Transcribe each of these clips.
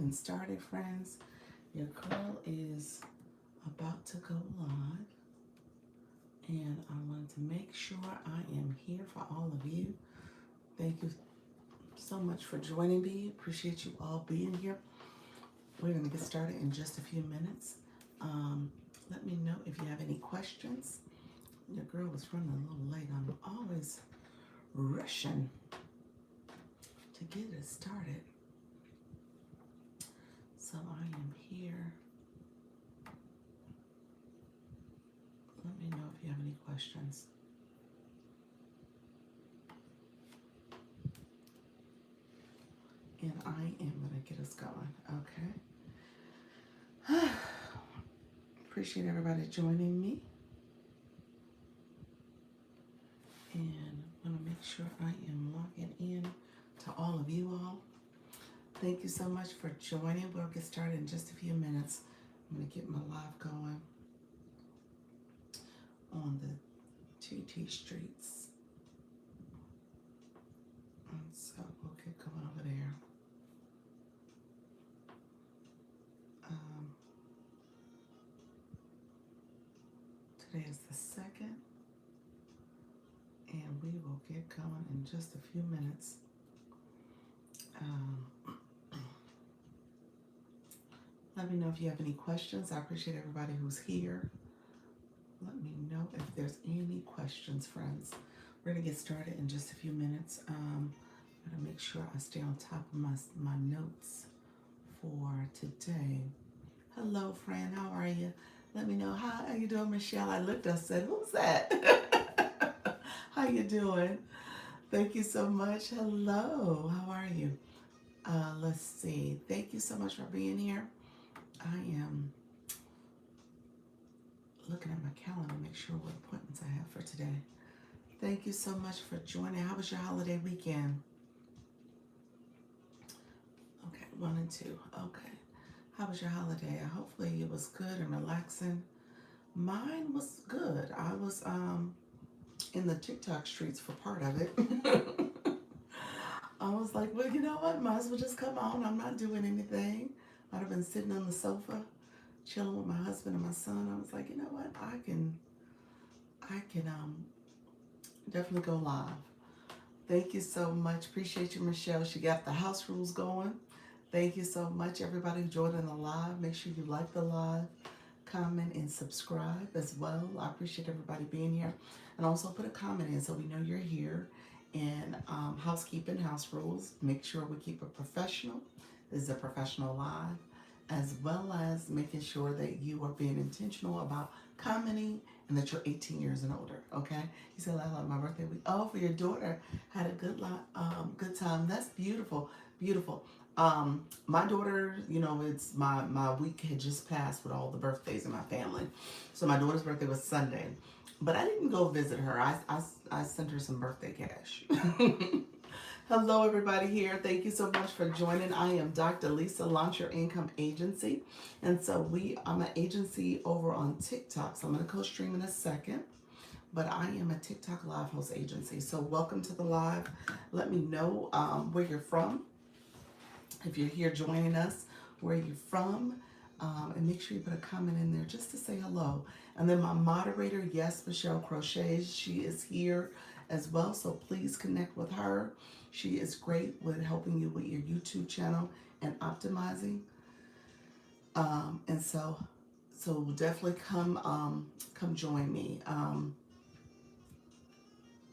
getting started, friends. Your girl is about to go live, and I wanted to make sure I am here for all of you. Thank you so much for joining me. Appreciate you all being here. We're going to get started in just a few minutes. Let me know if you have any questions. Your girl was running a little late. I'm always rushing to get it started. So I am here. Let me know if you have any questions. And I am going to get us going, okay? Appreciate everybody joining me. And I want to make sure I am logging in to all of you all. Thank you so much for joining. We'll get started in just a few minutes. I'm going to get my live going on the TT streets. And so we'll get going over there. Today is the 2nd, and we will get going in just a few minutes. Let me know if you have any questions. I appreciate everybody who's here. Let me know if there's any questions, friends. We're going to get started in just a few minutes. I'm going to make sure I stay on top of my notes for today. Hello, friend. How are you? Let me know. How are you doing, Michelle? I looked, I said, who's that? How you doing? Thank you so much. Hello. How are you? Let's see. Thank you so much for being here. I am looking at my calendar to make sure what appointments I have for today. Thank you so much for joining. How was your holiday weekend? Okay, 1 and 2. Okay. How was your holiday? Hopefully it was good and relaxing. Mine was good. I was in the TikTok streets for part of it. I was like, well, you know what? Might as well just come on. I'm not doing anything. I'd have been sitting on the sofa, chilling with my husband and my son. I was like, you know what? I can definitely go live. Thank you so much. Appreciate you, Michelle. She got the house rules going. Thank you so much, everybody who joined in the live. Make sure you like the live, comment, and subscribe as well. I appreciate everybody being here. And also put a comment in so we know you're here. And housekeeping, house rules. Make sure we keep it professional. This is a professional live, as well as making sure that you are being intentional about commenting and that you're 18 years and older, okay? You said, I like my birthday week. Oh, for your daughter, had a good time. That's beautiful, beautiful. My daughter, you know, it's my week had just passed with all the birthdays in my family. So my daughter's birthday was Sunday, but I didn't go visit her. I sent her some birthday cash. Hello, everybody here. Thank you so much for joining. I am Dr. Lisa, Launch Your Income Agency. And so I'm an agency over on TikTok. So I'm going to co-stream in a second. But I am a TikTok live host agency. So welcome to the live. Let me know where you're from. If you're here joining us, where you're from. And make sure you put a comment in there just to say hello. And then my moderator, yes, Michelle Crochet, she is here as well. So please connect with her. She is great with helping you with your YouTube channel and optimizing. And so definitely come join me on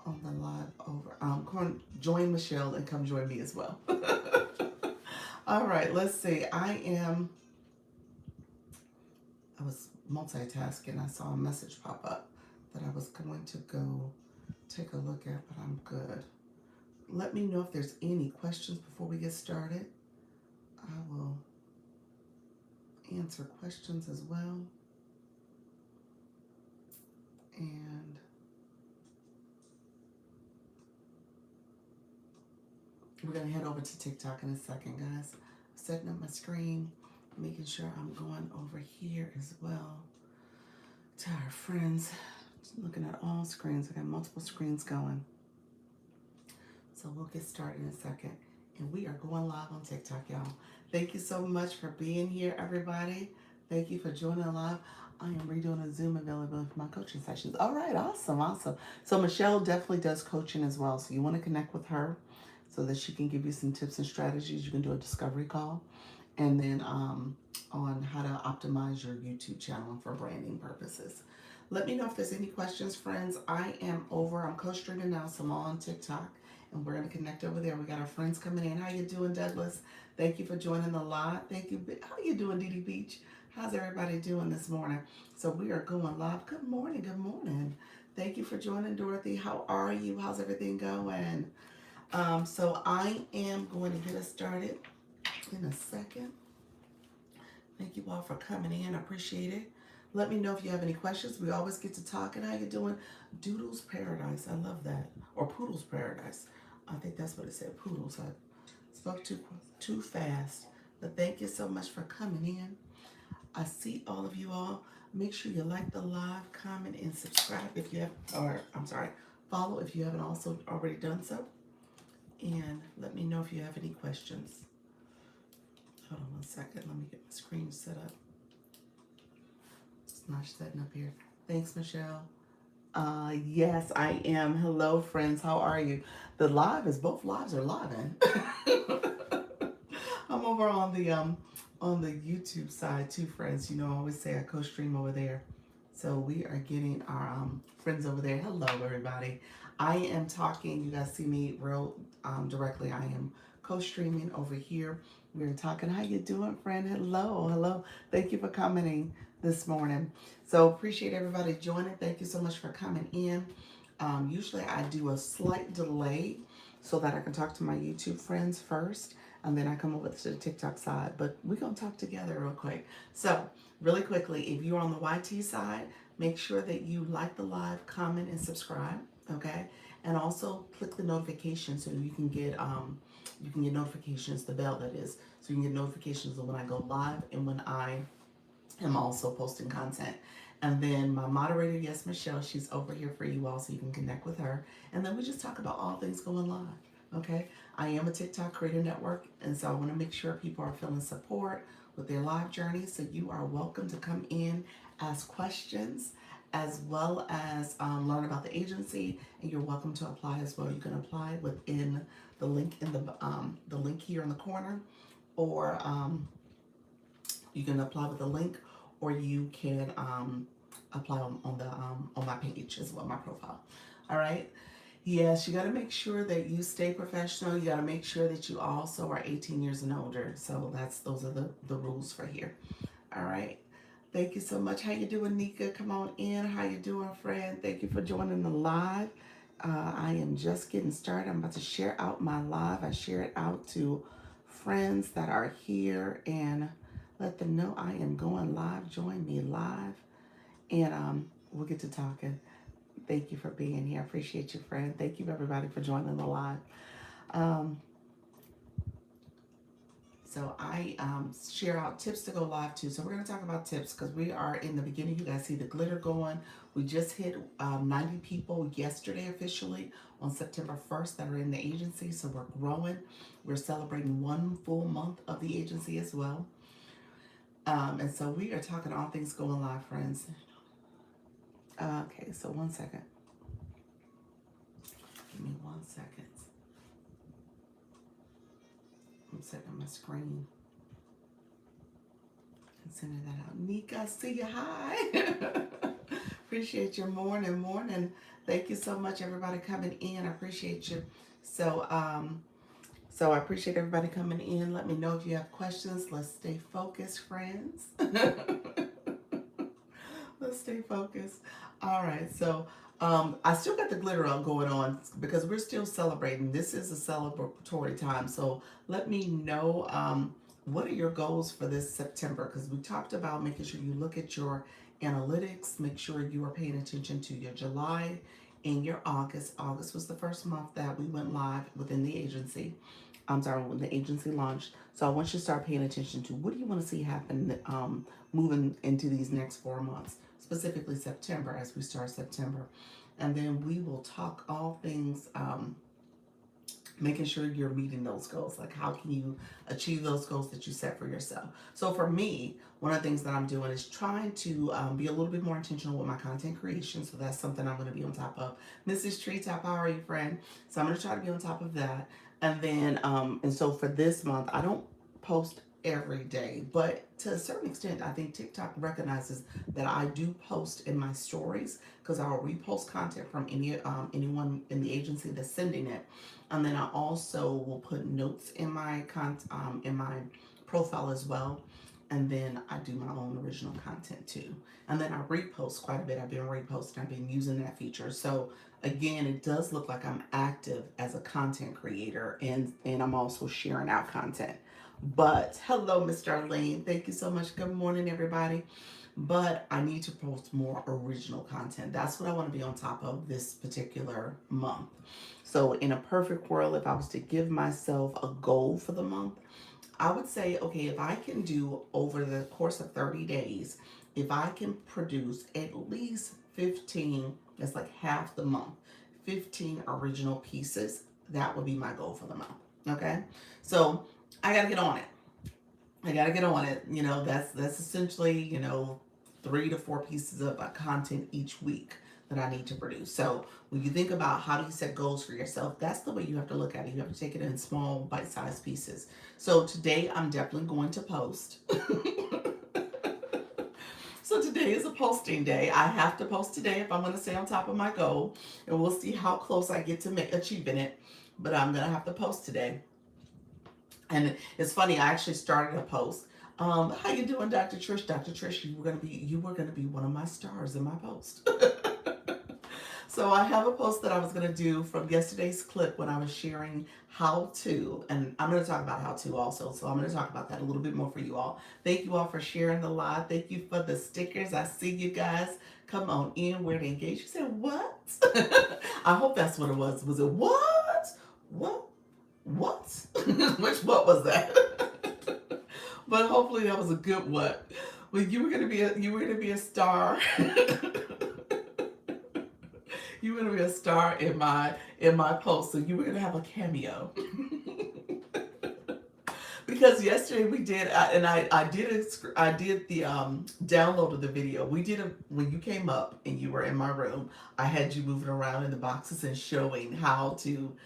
the live over. Join Michelle and come join me as well. All right, let's see. I was multitasking. I saw a message pop up that I was going to go take a look at, but I'm good. Let me know if there's any questions before we get started. I will answer questions as well. And we're going to head over to TikTok in a second, guys. Setting up my screen, making sure I'm going over here as well to our friends. Just looking at all screens. I got multiple screens going. So we'll get started in a second. And we are going live on TikTok, y'all. Thank you so much for being here, everybody. Thank you for joining live. I am redoing a Zoom availability for my coaching sessions. All right, awesome, awesome. So Michelle definitely does coaching as well. So you want to connect with her so that she can give you some tips and strategies. You can do a discovery call. And then on how to optimize your YouTube channel for branding purposes. Let me know if there's any questions, friends. I'm co-streaming now, so I'm on TikTok, and we're gonna connect over there. We got our friends coming in. How you doing, Douglas? Thank you for joining the live. Thank you. How you doing, Dee Dee Beach? How's everybody doing this morning? So we are going live. Good morning. Good morning. Thank you for joining, Dorothy. How are you? How's everything going? So I am going to get us started in a second. Thank you all for coming in. I appreciate it. Let me know if you have any questions. We always get to talking. How you doing? Doodles Paradise. I love that. Or Poodles Paradise. I think that's what it said. Poodles. I spoke too fast. But thank you so much for coming in. I see all of you all. Make sure you like the live, comment, and subscribe if you have, follow if you haven't also already done so. And let me know if you have any questions. Hold on one second. Let me get my screen set up. It's not setting up here. Thanks, Michelle. Yes, I am. Hello, friends. How are you? Both lives are live in. I'm over on the YouTube side too, friends. You know, I always say I co-stream over there. So we are getting our friends over there. Hello, everybody. I am talking. You guys see me real directly. I am co-streaming over here. We're talking. How you doing, friend? Hello, hello. Thank you for coming this morning. So appreciate everybody joining. Thank you so much for coming in. Usually I do a slight delay so that I can talk to my YouTube friends first, and then I come over to the TikTok side. But we're gonna talk together real quick. So really quickly, if you're on the YT side, make sure that you like the live, comment, and subscribe. Okay, and also click the notification so you can get notifications, the bell that is, so you can get notifications of when I go live and when I am also posting content. And then my moderator, yes, Michelle, she's over here for you all so you can connect with her. And then we just talk about all things going live. Okay, I am a TikTok creator network, and so I want to make sure people are feeling support with their live journey. So you are welcome to come in, ask questions, as well as learn about the agency, and you're welcome to apply as well. You can apply within the link in the link here in the corner, or you can apply with the link, or you can apply on my page as well, my profile. All right. Yes, you got to make sure that you stay professional. You got to make sure that you also are 18 years and older. So those are the rules for here. All right. Thank you so much. How you doing, Nika? Come on in. How you doing, friend? Thank you for joining the live. I am just getting started. I'm about to share out my live. I share it out to friends that are here and let them know I am going live. Join me live, and we'll get to talking. Thank you for being here. I appreciate you, friend. Thank you, everybody, for joining the live. So I share out tips to go live too. So we're going to talk about tips because we are in the beginning. You guys see the glitter going. We just hit 90 people yesterday officially on September 1st that are in the agency. So we're growing. We're celebrating 1 full month of the agency as well. And so we are talking all things going live, friends. Okay, so 1 second. Give me 1 second. I'm setting my screen and sending that out. Nika, see you. Hi. Appreciate your morning. Thank you so much, everybody coming in. I appreciate you. So I appreciate everybody coming in. Let me know if you have questions. Let's stay focused, friends. Let's stay focused. All right, so I still got the glitter on going on because we're still celebrating. This is a celebratory time. So let me know what are your goals for this September, because we talked about making sure you look at your analytics, make sure you are paying attention to your July and your August. August was the first month that we went live within the agency. I'm sorry, when the agency launched. So I want you to start paying attention to what do you want to see happen moving into these next 4 months, specifically September, as we start September. And then we will talk all things making sure you're meeting those goals. Like, how can you achieve those goals that you set for yourself? So for me, one of the things that I'm doing is trying to be a little bit more intentional with my content creation. So that's something I'm going to be on top of. Mrs. Treetop, how are you, friend? So I'm going to try to be on top of that. And then, and so for this month, I don't post every day, but to a certain extent, I think TikTok recognizes that I do post in my stories, because I'll repost content from anyone in the agency that's sending it, and then I also will put notes in my in my profile as well. And then I do my own original content too. And then I repost quite a bit. I've been reposting, I've been using that feature. So again, it does look like I'm active as a content creator, and I'm also sharing out content. But hello, Miss Darlene. Thank you so much. Good morning, everybody. But I need to post more original content. That's what I want to be on top of this particular month. So, in a perfect world, if I was to give myself a goal for the month, I would say, okay, if I can do over the course of 30 days, if I can produce at least 15, that's like half the month, 15 original pieces, that would be my goal for the month. Okay. So I got to get on it. I got to get on it. That's essentially, 3 to 4 pieces of content each week that I need to produce. So when you think about how do you set goals for yourself, that's the way you have to look at it. You have to take it in small, bite-sized pieces. So today I'm definitely going to post. So today is a posting day. I have to post today if I'm going to stay on top of my goal, and we'll see how close I get to achieving it. But I'm going to have to post today. And it's funny, I actually started a post. How you doing, Dr. Trish? Dr. Trish, you were gonna be one of my stars in my post. So I have a post that I was gonna do from yesterday's clip when I was sharing how to, and I'm gonna talk about how to also. So I'm gonna talk about that a little bit more for you all. Thank you all for sharing the live. Thank you for the stickers. I see you guys. Come on in, where to engage. You said what? I hope that's what it was. Was it what? What? What? Which what was that? But hopefully that was a good what. Well, you were gonna be a star. You were gonna be a star in my post. So you were gonna have a cameo. Because yesterday we did, and I did the download of the video. We did when you came up and you were in my room. I had you moving around in the boxes and showing how to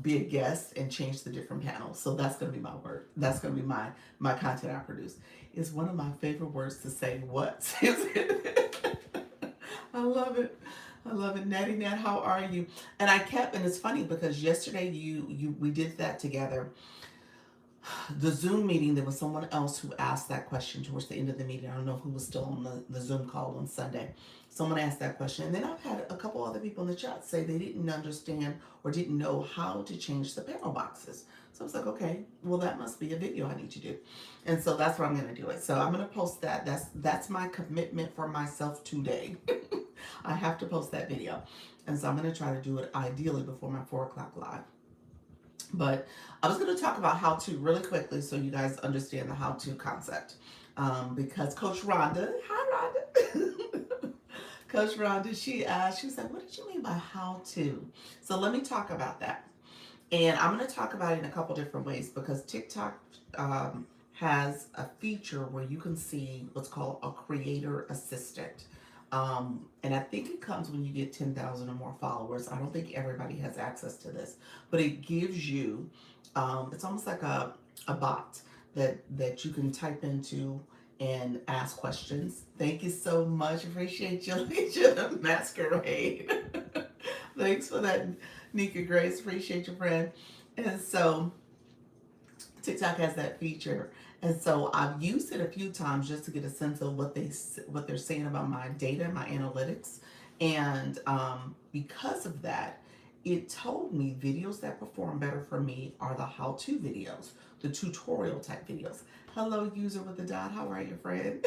be a guest and change the different panels. So that's gonna be my work. That's gonna be my content I produce. It's one of my favorite words to say. What? I love it. I love it. Natty Nat, how are you? And and it's funny because yesterday we did that together. The Zoom meeting, there was someone else who asked that question towards the end of the meeting. I don't know who was still on the Zoom call on Sunday. Someone asked that question. And then I've had a couple other people in the chat say they didn't understand or didn't know how to change the panel boxes. So I was like, okay, well, that must be a video I need to do. And so that's where I'm going to do it. So I'm going to post that. That's my commitment for myself today. I have to post that video. And so I'm going to try to do it ideally before my 4 o'clock live. But I was going to talk about how to really quickly so you guys understand the how to concept. Because Coach Rhonda, hi Rhonda. Coach Rhonda, she was like, what did you mean by how to? So let me talk about that. And I'm going to talk about it in a couple different ways because TikTok has a feature where you can see what's called a creator assistant. And I think it comes when you get 10,000 or more followers. I don't think everybody has access to this, but it gives you, it's almost like a bot that you can type into and ask questions. Thank you so much. Appreciate you. Look at you, the masquerade. Thanks for that, Nika Grace. Appreciate your friend. And so TikTok has that feature. And so I've used it a few times just to get a sense of what they're saying about my data, my analytics. And because of that, it told me videos that perform better for me are the how-to videos, the tutorial type videos. Hello, user with the dot. How are you, friend?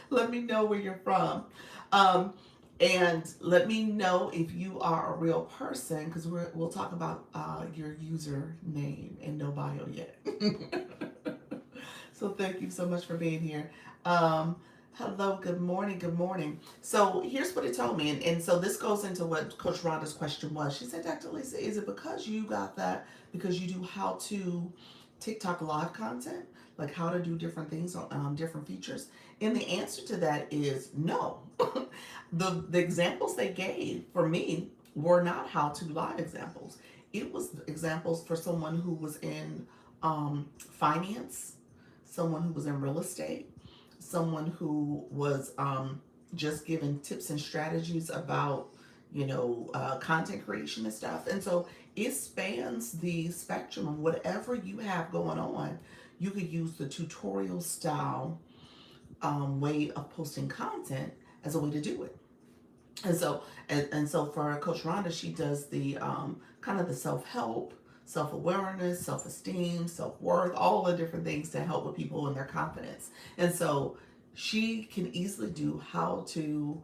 Let me know where you're from. And let me know if you are a real person, because we'll talk about your username and no bio yet. So thank you so much for being here. Hello, good morning, good morning. So here's what it told me, and so this goes into what Coach Rhonda's question was. She said, Dr. Lisa, is it because you got that because you do how to TikTok live content, like how to do different things on different features? And the answer to that is no. The examples they gave for me were not how to live examples. It was examples for someone who was in finance, someone who was in real estate, someone who was just giving tips and strategies about, content creation and stuff. And so it spans the spectrum of whatever you have going on. You could use the tutorial style way of posting content as a way to do it. And so for Coach Rhonda, she does the kind of the self-help, self-awareness, self-esteem, self-worth, all the different things to help with people in their confidence. And so she can easily do how to,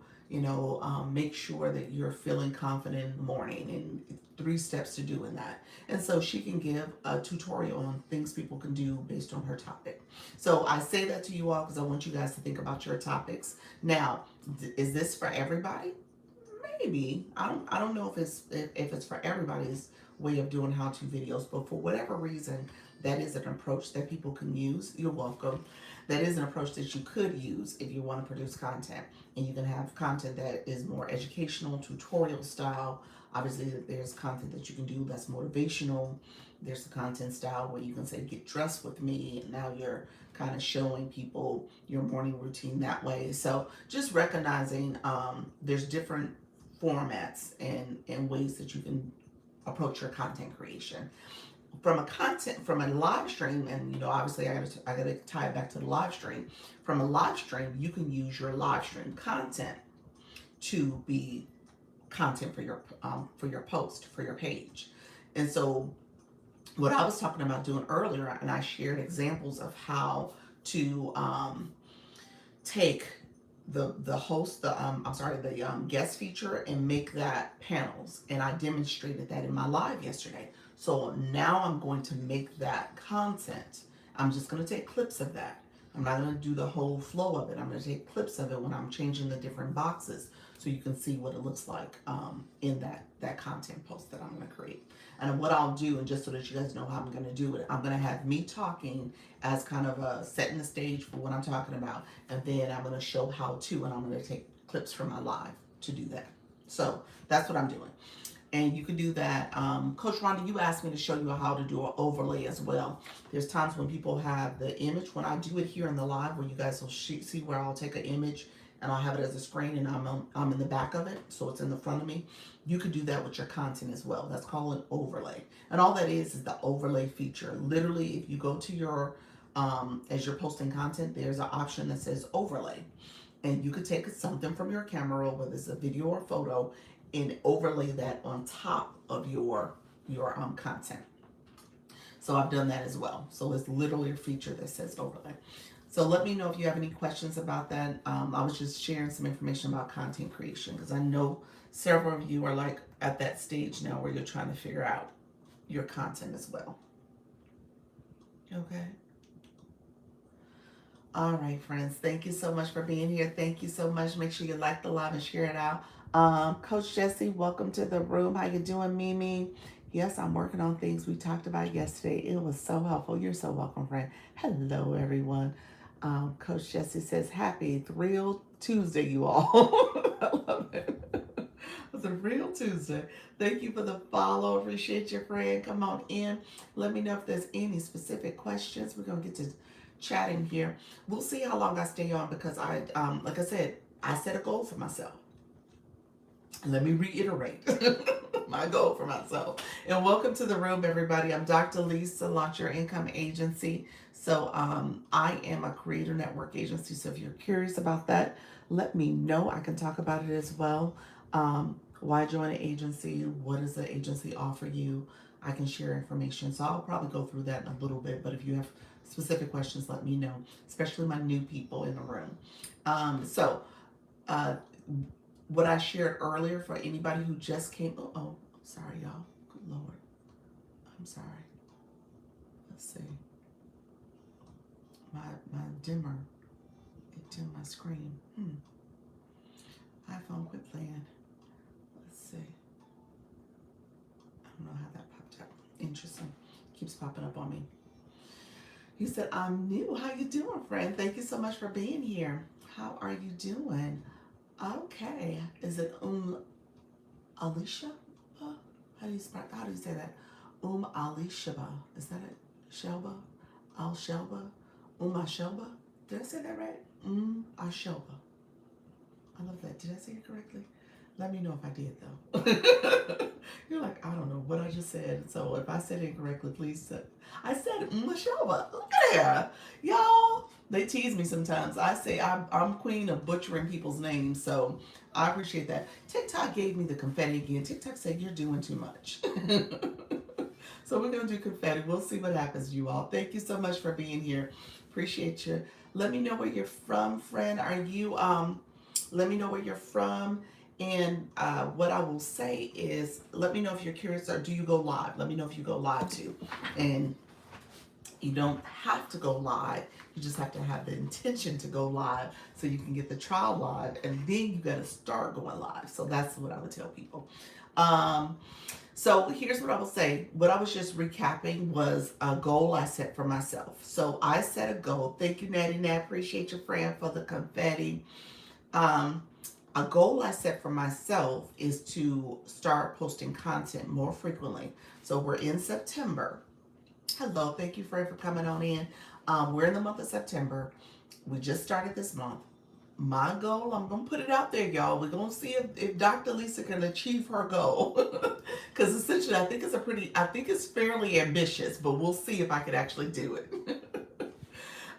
make sure that you're feeling confident in the morning and 3 steps to doing that. And so she can give a tutorial on things people can do based on her topic. So I say that to you all because I want you guys to think about your topics. Now, is this for everybody? Maybe. I don't know if it's for everybody's way of doing how to videos, but for whatever reason, that is an approach that people can use. You're welcome. That is an approach that you could use if you want to produce content, and you can have content that is more educational, tutorial style. Obviously, there's content that you can do that's motivational. There's the content style where you can say, get dressed with me, and now you're kind of showing people your morning routine that way. So just recognizing there's different formats and ways that you can approach your content creation. From a live stream, and obviously I gotta tie it back to the live stream. From a live stream, you can use your live stream content to be content for your post, for your page. And so what I was talking about doing earlier, and I shared examples of how to take the host, the guest feature, and make that panels. And I demonstrated that in my live yesterday. So now I'm going to make that content. I'm just going to take clips of that. I'm not going to do the whole flow of it. I'm going to take clips of it when I'm changing the different boxes, so you can see what it looks like in that content post that I'm going to create. And what I'll do, and just so that you guys know how I'm going to do it, I'm going to have me talking as kind of a setting the stage for what I'm talking about, and then I'm going to show how to, and I'm going to take clips from my live to do that. So that's what I'm doing. And you can do that. Coach Rhonda, you asked me to show you how to do an overlay as well. There's times when people have the image. When I do it here in the live, where you guys will see where I'll take an image and I'll have it as a screen, and I'm in the back of it, so it's in the front of me. You could do that with your content as well. That's called an overlay. And all that is the overlay feature. Literally, if you go to your, as you're posting content, there's an option that says overlay. And you could take something from your camera roll, whether it's a video or photo, and overlay that on top of your content. So I've done that as well. So it's literally a feature that says overlay. So let me know if you have any questions about that. I was just sharing some information about content creation because I know several of you are like at that stage now where you're trying to figure out your content as well. Okay. All right, friends. Thank you so much for being here. Thank you so much. Make sure you like the live and share it out. Coach Jesse, welcome to the room. How you doing, Mimi? Yes, I'm working on things we talked about yesterday. It was so helpful. You're so welcome, friend. Hello, everyone. Coach Jesse says, happy Thrill Tuesday, you all. I love it. It's a real Tuesday. Thank you for the follow. Appreciate your friend. Come on in. Let me know if there's any specific questions. We're going to get to chatting here. We'll see how long I stay on because like I said, I set a goal for myself. Let me reiterate my goal for myself. And welcome to the room, everybody. I'm Dr. Lisa, Launch Your Income Agency. So I am a creator network agency. So if you're curious about that, let me know. I can talk about it as well. Why join an agency? What does the agency offer you? I can share information. So I'll probably go through that in a little bit. But if you have specific questions, let me know, especially my new people in the room. What I shared earlier for anybody who just came. Oh, sorry, y'all. Good Lord. I'm sorry. Let's see. My dimmer. It dim my screen. iPhone quit playing. Let's see. I don't know how that popped up. Interesting. Keeps popping up on me. He said, I'm new. How you doing, friend? Thank you so much for being here. How are you doing? Okay. Is it Alicia? How do you say that? Alishaba. Is that it? Shelba? Al Shelba? Shelba? Did I say that right? Ashelba. I love that. Did I say it correctly? Let me know if I did, though. You're like, I don't know what I just said. So if I said it incorrectly, please say. I said Shelba. Look at there. Y'all, they tease me sometimes. I say I'm queen of butchering people's names. So I appreciate that. TikTok gave me the confetti again. TikTok said, you're doing too much. So we're going to do confetti. We'll see what happens, you all. Thank you so much for being here. Appreciate you. Let me know where you're from, friend. Are you, let me know where you're from. And what I will say is, let me know if you're curious, or do you go live? Let me know if you go live too. And you don't have to go live. You just have to have the intention to go live so you can get the trial live. And then you got to start going live. So that's what I would tell people. So here's what I will say. What I was just recapping was a goal I set for myself. So I set a goal. Thank you, Natty Nat. Appreciate your friend for the confetti. A goal I set for myself is to start posting content more frequently. So we're in September. Hello, thank you, friend, for coming on in. We're in the month of September. We just started this month. My goal, I'm going to put it out there, y'all. We're going to see if Dr. Lisa can achieve her goal. Because essentially, I think it's fairly ambitious, but we'll see if I can actually do it.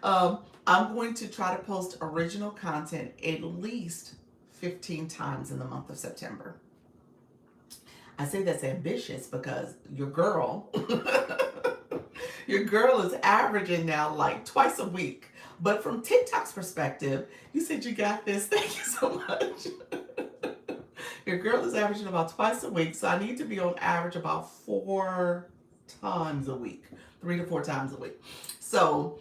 I'm going to try to post original content at least 15 times in the month of September. I say that's ambitious because your girl is averaging now like twice a week. But from TikTok's perspective, you said you got this. Thank you so much. Your girl is averaging about twice a week, so I need to be on average about 4 times a week, 3 to 4 times a week. So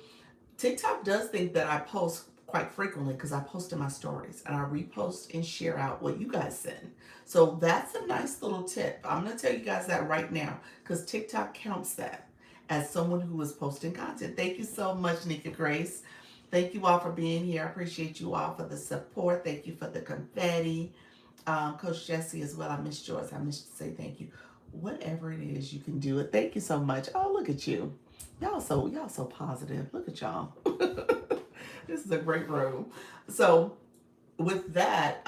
TikTok does think that I post quite frequently because I post in my stories and I repost and share out what you guys send. So that's a nice little tip. I'm going to tell you guys that right now because TikTok counts that as someone who is posting content. Thank you so much, Nika Grace. Thank you all for being here. I appreciate you all for the support. Thank you for the confetti. Coach Jesse as well. I missed yours. I missed to say thank you. Whatever it is, you can do it. Thank you so much. Oh, look at you. Y'all so positive. Look at y'all. This is a great room. So with that,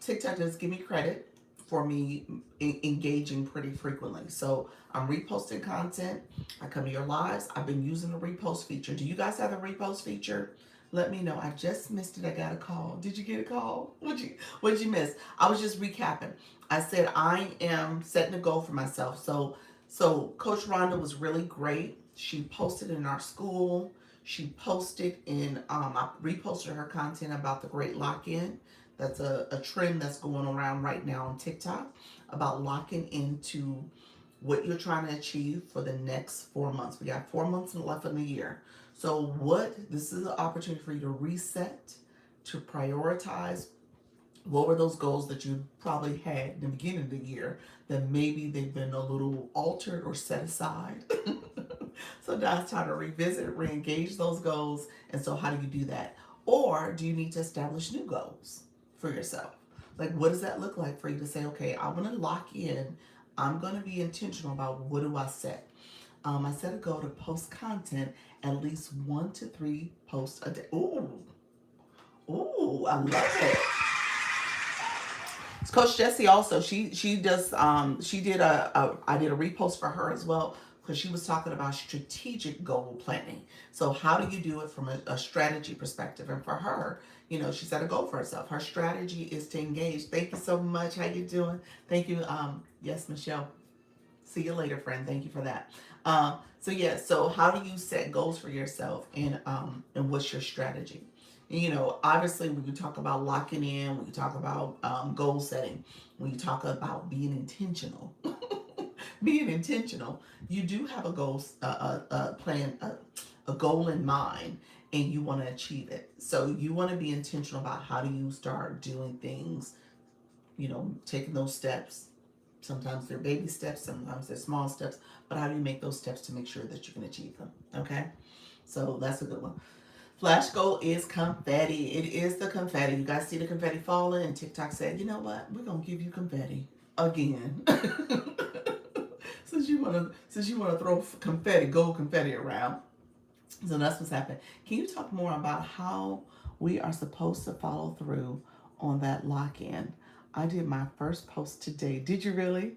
TikTok does give me credit for me engaging pretty frequently. So I'm reposting content. I come to your lives. I've been using the repost feature. Do you guys have the repost feature? Let me know. I just missed it. I got a call. Did you get a call? What'd you miss? I was just recapping. I said I am setting a goal for myself. So Coach Rhonda was really great. She posted in our school. She posted in, I reposted her content about the Great Lock-In. That's a trend that's going around right now on TikTok about locking into what you're trying to achieve for the next 4 months. We got 4 months left in the year. So this is an opportunity for you to reset, to prioritize. What were those goals that you probably had in the beginning of the year that maybe they've been a little altered or set aside? So now it's time to revisit, re-engage those goals. And so how do you do that? Or do you need to establish new goals for yourself? Like, what does that look like for you to say, okay, I'm going to lock in. I'm going to be intentional about what do I set? I set a goal to post content at least 1 to 3 posts a day. Ooh, I love it. Coach Jessie also, she does, I did a repost for her as well because she was talking about strategic goal planning. So how do you do it from a strategy perspective? And for her, she set a goal for herself. Her strategy is to engage. Thank you so much. How you doing? Thank you. Yes, Michelle. See you later, friend. Thank you for that. So how do you set goals for yourself and what's your strategy? Obviously when you talk about locking in, when you talk about goal setting, when you talk about being intentional, you do have a goal plan, a goal in mind and you want to achieve it. So you want to be intentional about how do you start doing things, taking those steps. Sometimes they're baby steps, sometimes they're small steps, but how do you make those steps to make sure that you can achieve them? Okay? So that's a good one. Flash goal is confetti. It is the confetti. You guys see the confetti falling, and TikTok said, you know what? We're gonna give you confetti again. Since you wanna throw confetti, gold confetti around. So that's what's happening. Can you talk more about how we are supposed to follow through on that lock-in? I did my first post today. Did you really?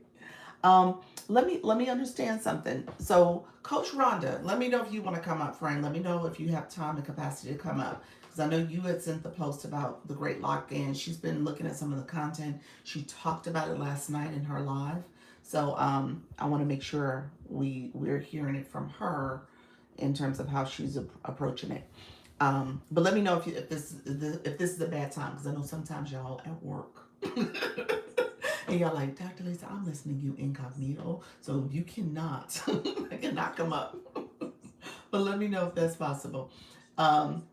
Um, let me understand something. So, Coach Rhonda, let me know if you want to come up, friend. Let me know if you have time and capacity to come up, because I know you had sent the post about the Great Lock-In. She's been looking at some of the content. She talked about it last night in her live. So, I want to make sure we're hearing it from her in terms of how she's approaching it. But let me know if this is a bad time, because I know sometimes y'all at work. And y'all like, Dr. Lisa, I'm listening to you incognito, so you cannot, I cannot come up. But let me know if that's possible. Um,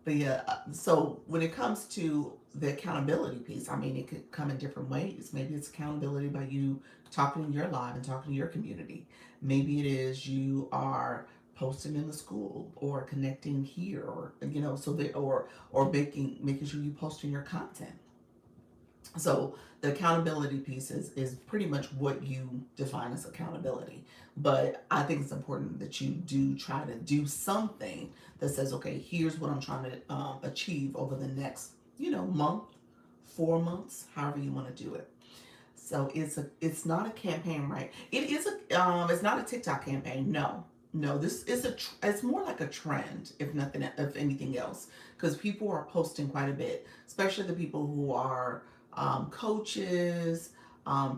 but yeah, so when it comes to the accountability piece, I mean, it could come in different ways. Maybe it's accountability by you talking in your live and talking to your community. Maybe it is you are posting in the school or connecting here, or so they or making sure you posting your content. So the accountability piece is pretty much what you define as accountability. But I think it's important that you do try to do something that says, okay, here's what I'm trying to achieve over the next, month, 4 months, however you want to do it. So it's not a campaign, right? It's not a TikTok campaign. No, no, this is it's more like a trend, if anything else, because people are posting quite a bit, especially the people who are coaches,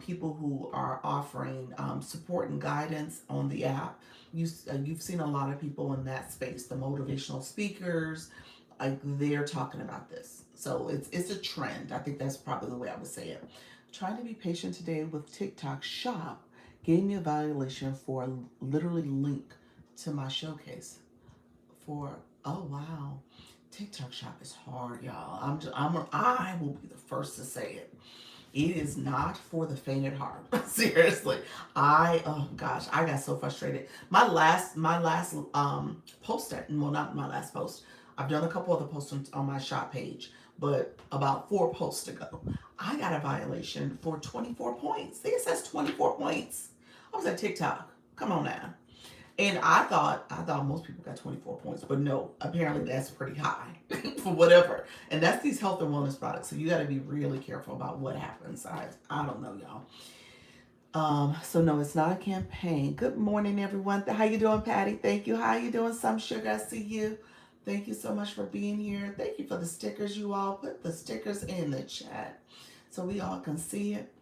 people who are offering support and guidance on the app. You've seen a lot of people in that space, the motivational speakers, like they're talking about this. So it's a trend. I think that's probably the way I would say it. Trying to be patient today with TikTok Shop gave me a violation for literally link to my showcase for, oh wow, TikTok Shop is hard, y'all. I will be the first to say it. It is not for the faint at heart. Seriously. Oh gosh, I got so frustrated. My last post, well, not my last post. I've done a couple other posts on my shop page, but about 4 posts ago, I got a violation for 24 points. It says 24 points. I was at TikTok. Come on now. And I thought most people got 24 points, but no, apparently that's pretty high for whatever. And that's these health and wellness products. So you got to be really careful about what happens. I don't know, y'all. So no, it's not a campaign. Good morning, everyone. How you doing, Patty? Thank you. How you doing, Some Sugar? I see you. Thank you so much for being here. Thank you for the stickers, you all. Put the stickers in the chat so we all can see it.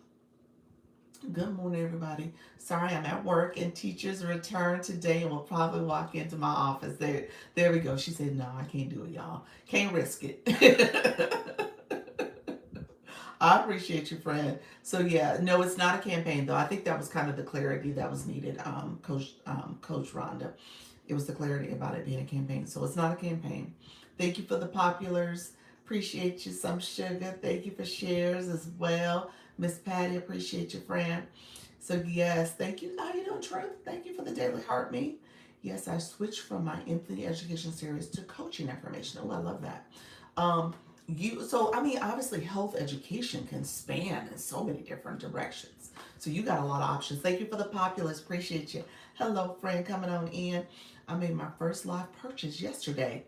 Good morning, everybody. Sorry, I'm at work and teachers return today and will probably walk into my office. There we go. She said, no, I can't do it, y'all. Can't risk it. I appreciate you, friend. So yeah, no, it's not a campaign though. I think that was kind of the clarity that was needed, Coach Rhonda. It was the clarity about it being a campaign. So it's not a campaign. Thank you for the populars. Appreciate you, Some Sugar. Thank you for shares as well. Miss Patty, appreciate you, friend. So yes, thank you. How you doing, Truth? Thank you for the daily heart me. Yes, I switched from my empathy education series to coaching information. Oh, I love that. So I mean, obviously health education can span in so many different directions. So you got a lot of options. Thank you for the populace. Appreciate you. Hello, friend, coming on in. I made my first live purchase yesterday.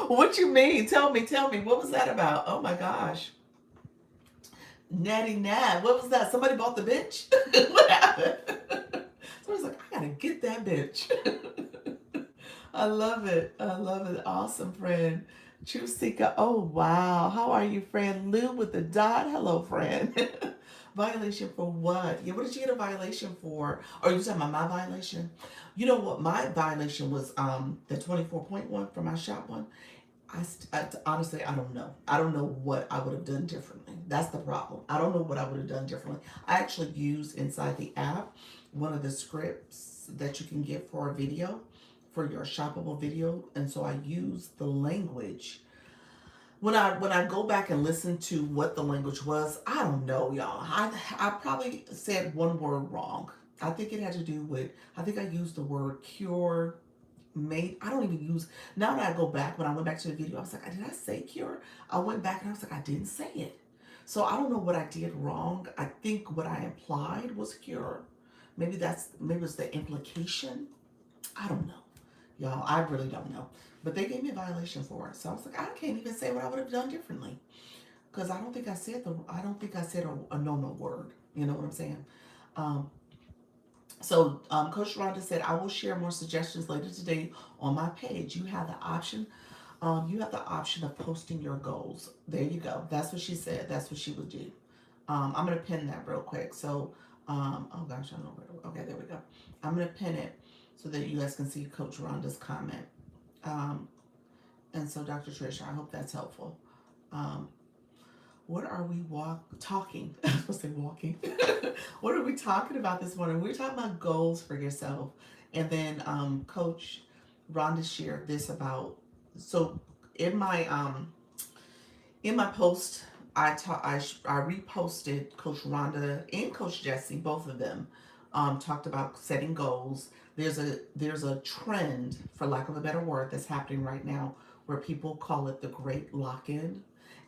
What you mean? Tell me. What was that about? Oh my gosh. Natty Nat. What was that? Somebody bought the bench? What happened? Somebody's like, I gotta get that bench. I love it. Awesome, friend. True Seeker. Oh wow. How are you, friend? Lou with the dot. Hello, friend. Violation for what? Yeah, what did you get a violation for? Are you talking about my violation? You know what? My violation was the 24-point one for my shop one. Honestly, I don't know. I don't know what I would have done differently. That's the problem. I don't know what I would have done differently. I actually used inside the app one of the scripts that you can get for a video, for your shoppable video. And so I use the language. When I go back and listen to what the language was, I don't know, y'all. I probably said one word wrong. I think it had to do with, I think I used the word cure, made. I don't even use, now that I go back, when I went back to the video, I was like, did I say cure? I went back and I was like, I didn't say it. So I don't know what I did wrong. I think what I implied was cure. Maybe it's the implication. I don't know. Y'all, I really don't know. But they gave me a violation for it. So I was like, I can't even say what I would have done differently. Because I don't think I said a no word. You know what I'm saying? Um, Coach Rhonda said, I will share more suggestions later today on my page. You have the option of posting your goals. There you go. That's what she said. That's what she would do. I'm going to pin that real quick. So, oh gosh, I don't know where okay, there we go. I'm going to pin it so that you guys can see Coach Rhonda's comment. Um, and so, Dr. Trish, I hope that's helpful. Um, what are we talking? I was supposed to say walking. What are we talking about this morning? We're talking about goals for yourself. And then Coach Rhonda shared this about, so in my post, I reposted Coach Rhonda and Coach Jesse, both of them, talked about setting goals. There's a trend, for lack of a better word, that's happening right now where people call it the Great Lock-in,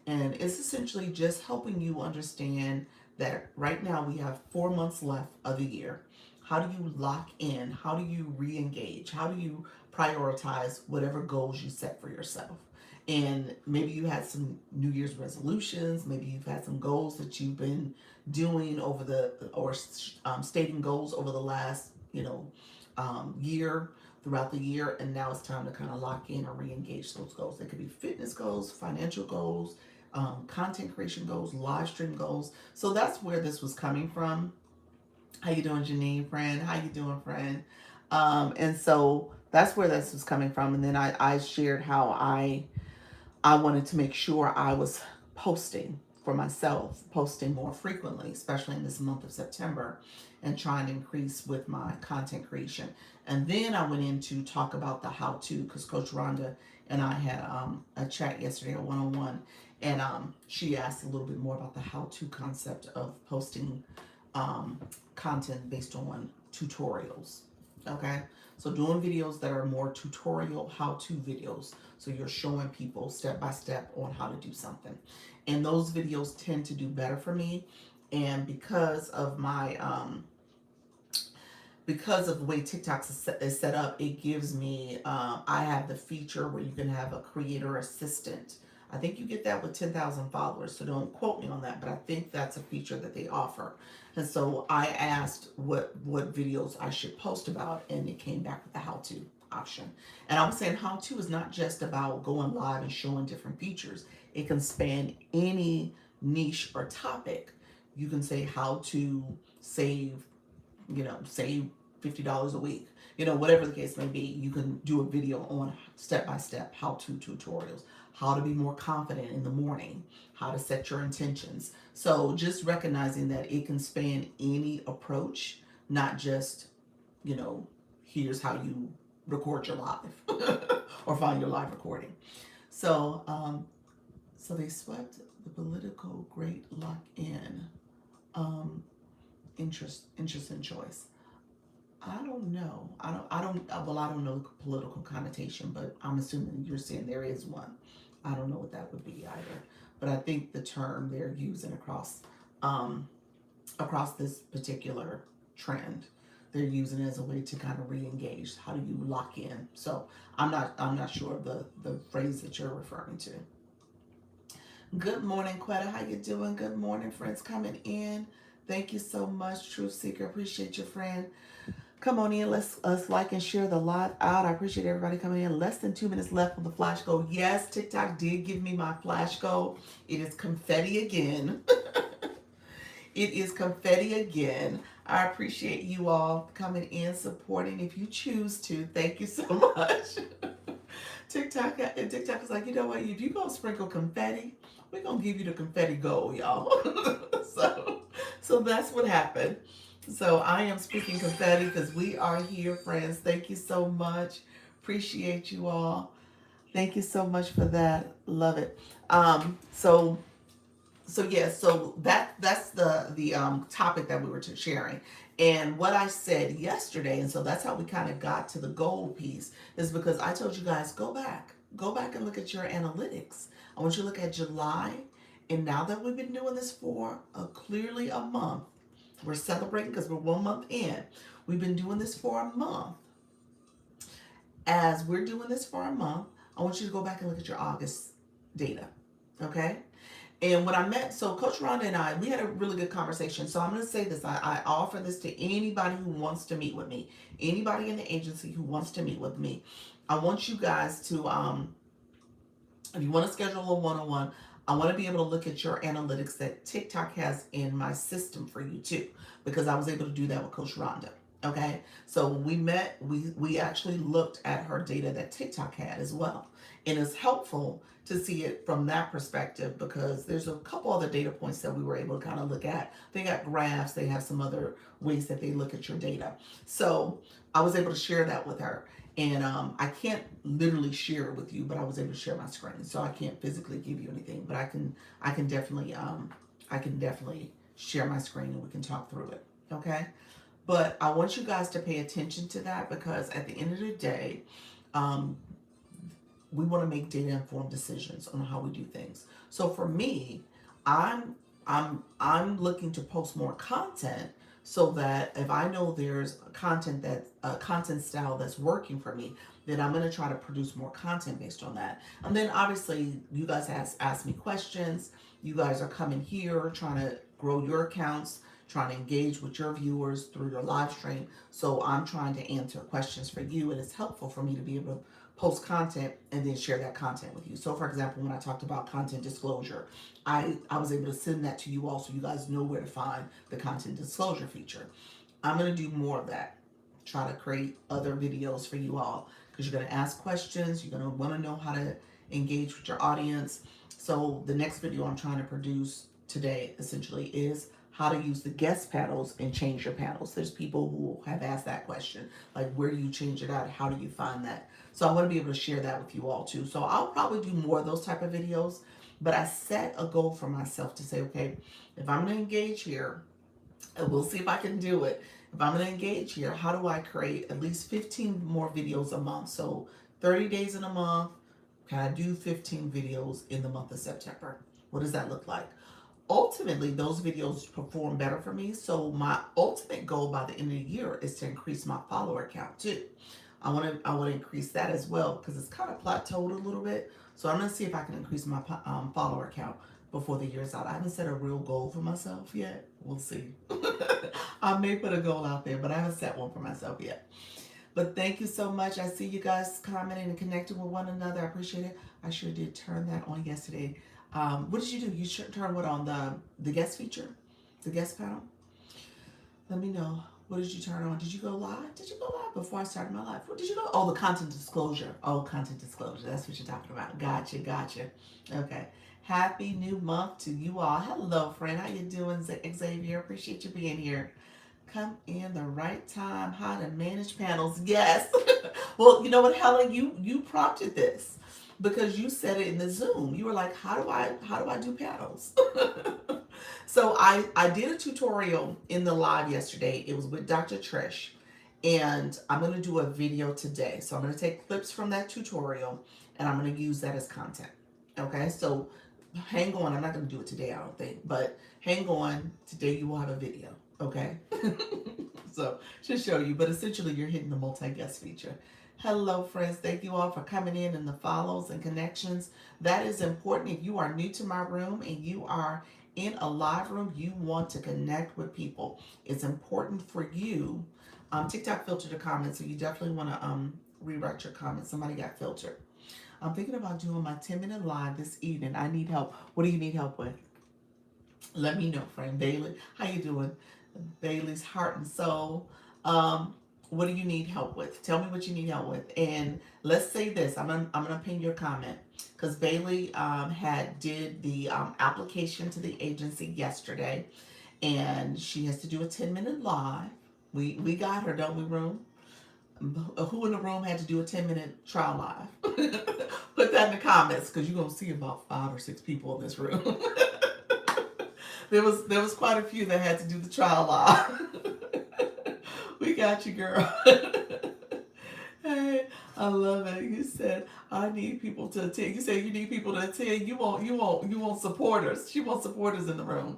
and it's essentially just helping you understand that right now we have 4 months left of the year. How do you lock in? How do you re-engage? How do you prioritize whatever goals you set for yourself? And maybe you had some New Year's resolutions. Maybe you've had some goals that you've been doing stating goals over the last, year, throughout the year. And now it's time to kind of lock in or re-engage those goals. They could be fitness goals, financial goals, content creation goals, live stream goals. So that's where this was coming from. How you doing, Janine, friend? How you doing, friend? And so that's where this was coming from. And then I shared how I wanted to make sure I was posting for myself, posting more frequently, especially in this month of September, and trying to increase with my content creation. And then I went in to talk about the how to, because Coach Rhonda and I had a chat yesterday, a one-on-one, and she asked a little bit more about the how to concept of posting content based on tutorials. Okay, so doing videos that are more tutorial how-to videos. So you're showing people step by step on how to do something. And those videos tend to do better for me. And because of my because of the way TikTok is set up, it gives me, I have the feature where you can have a creator assistant. I think you get that with 10,000 followers, so don't quote me on that, but I think that's a feature that they offer. And so I asked what videos I should post about, and it came back with the how-to option. And I was saying how-to is not just about going live and showing different features. It can span any niche or topic. You can say how to save $50 a week, whatever the case may be. You can do a video on step-by-step how-to tutorials, how to be more confident in the morning, how to set your intentions. So just recognizing that it can span any approach, not just, here's how you record your live or find your live recording. So, so they swept the political great lock-in. Interesting choice. I don't know. I don't know the political connotation, but I'm assuming you're saying there is one. I don't know what that would be either. But I think the term they're using across this particular trend, they're using it as a way to kind of re-engage. How do you lock in? So I'm not sure of the phrase that you're referring to. Good morning, Quetta. How you doing? Good morning, friends coming in. Thank you so much, Truth Seeker. Appreciate you, friend. Come on in. Let's like and share the live out. I appreciate everybody coming in. Less than 2 minutes left for the flash goal. Yes, TikTok did give me my flash goal. It is confetti again. It is confetti again. I appreciate you all coming in, supporting if you choose to. Thank you so much. TikTok is like, you know what? If you gonna sprinkle confetti, we're gonna give you the confetti gold, y'all. So that's what happened. So I am speaking confetti because we are here, friends. Thank you so much. Appreciate you all. Thank you so much for that. Love it. So yeah, so that's the topic that we were sharing, and what I said yesterday, and so that's how we kind of got to the gold piece, is because I told you guys go back and look at your analytics. I want you to look at July, and now that we've been doing this for clearly a month, we're celebrating because we're 1 month in. We've been doing this for a month. As we're doing this for a month, I want you to go back and look at your August data, okay? And what I meant, so Coach Rhonda and I, we had a really good conversation. So I'm going to say this. I offer this to anybody who wants to meet with me, anybody in the agency who wants to meet with me. I want you guys to, if you want to schedule a one-on-one, I want to be able to look at your analytics that TikTok has in my system for you too, because I was able to do that with Coach Rhonda. Okay, so when we met, we actually looked at her data that TikTok had as well, and it's helpful to see it from that perspective because there's a couple other data points that we were able to kind of look at. They got graphs, they have some other ways that they look at your data. So I was able to share that with her, and I can't literally share it with you, but I was able to share my screen, so I can't physically give you anything, but I can definitely share my screen and we can talk through it. Okay. But I want you guys to pay attention to that because at the end of the day, um, we want to make data informed decisions on how we do things. So for me, I'm I'm looking to post more content so that if I know there's a content style that's working for me, then I'm going to try to produce more content based on that. And then obviously you guys ask me questions. You guys are coming here trying to grow your accounts, trying to engage with your viewers through your live stream. So I'm trying to answer questions for you, and it's helpful for me to be able to post content and then share that content with you. So for example, when I talked about content disclosure, I was able to send that to you all so you guys know where to find the content disclosure feature. I'm going to do more of that. Try to create other videos for you all because you're going to ask questions. You're going to want to know how to engage with your audience. So the next video I'm trying to produce today essentially is how to use the guest panels and change your panels. There's people who have asked that question, like where do you change it out? How do you find that? So I want to be able to share that with you all too. So I'll probably do more of those type of videos, but I set a goal for myself to say, okay, if I'm going to engage here, and we'll see if I can do it. If I'm going to engage here, how do I create at least 15 more videos a month? So 30 days in a month, can I do 15 videos in the month of September? What does that look like? Ultimately, those videos perform better for me. So my ultimate goal by the end of the year is to increase my follower count too. I want to increase that as well because it's kind of plateaued a little bit. So I'm going to see if I can increase my follower count before the year's out. I haven't set a real goal for myself yet. We'll see. I may put a goal out there, but I haven't set one for myself yet. But thank you so much. I see you guys commenting and connecting with one another. I appreciate it. I sure did turn that on yesterday. What did you do? You turned what on? The guest feature? The guest panel? Let me know. What did you turn on? Did you go live? Did you go live before I started my live? Where did you go? Oh, the content disclosure. Oh, content disclosure. That's what you're talking about. Gotcha. Okay. Happy new month to you all. Hello, friend. How you doing, Xavier? Appreciate you being here. Come in the right time. How to manage panels. Yes. Well, you know what, Helen? You prompted this because you said it in the Zoom. You were like, how do I do panels? So I did a tutorial in the live yesterday. It was with Dr. Trish, and I'm going to do a video today. So I'm going to take clips from that tutorial and I'm going to use that as content. Okay, so hang on. I'm not going to do it today, I don't think, but hang on. Today you will have a video. Okay. So to show you, but essentially you're hitting the multi-guest feature. Hello, friends. Thank you all for coming in and the follows and connections. That is important. If you are new to my room and you are in a live room, you want to connect with people. It's important for you. TikTok filtered a comment, so you definitely want to rewrite your comments. Somebody got filtered. I'm thinking about doing my 10-minute live this evening. I need help. What do you need help with? Let me know, friend. Bailey, how you doing? Bailey's Heart and Soul. What do you need help with? Tell me what you need help with. And let's say this. I'm gonna pin your comment because Bailey did the application to the agency yesterday, and she has to do a 10-minute live. We got her, don't we, room? Who in the room had to do a 10-minute trial live? Put that in the comments, because you're gonna see about 5 or 6 people in this room. There was quite a few that had to do the trial live. We got you, girl. Hey, I love it. You said I need people to attend. You said you need people to attend. You want supporters. She wants supporters in the room.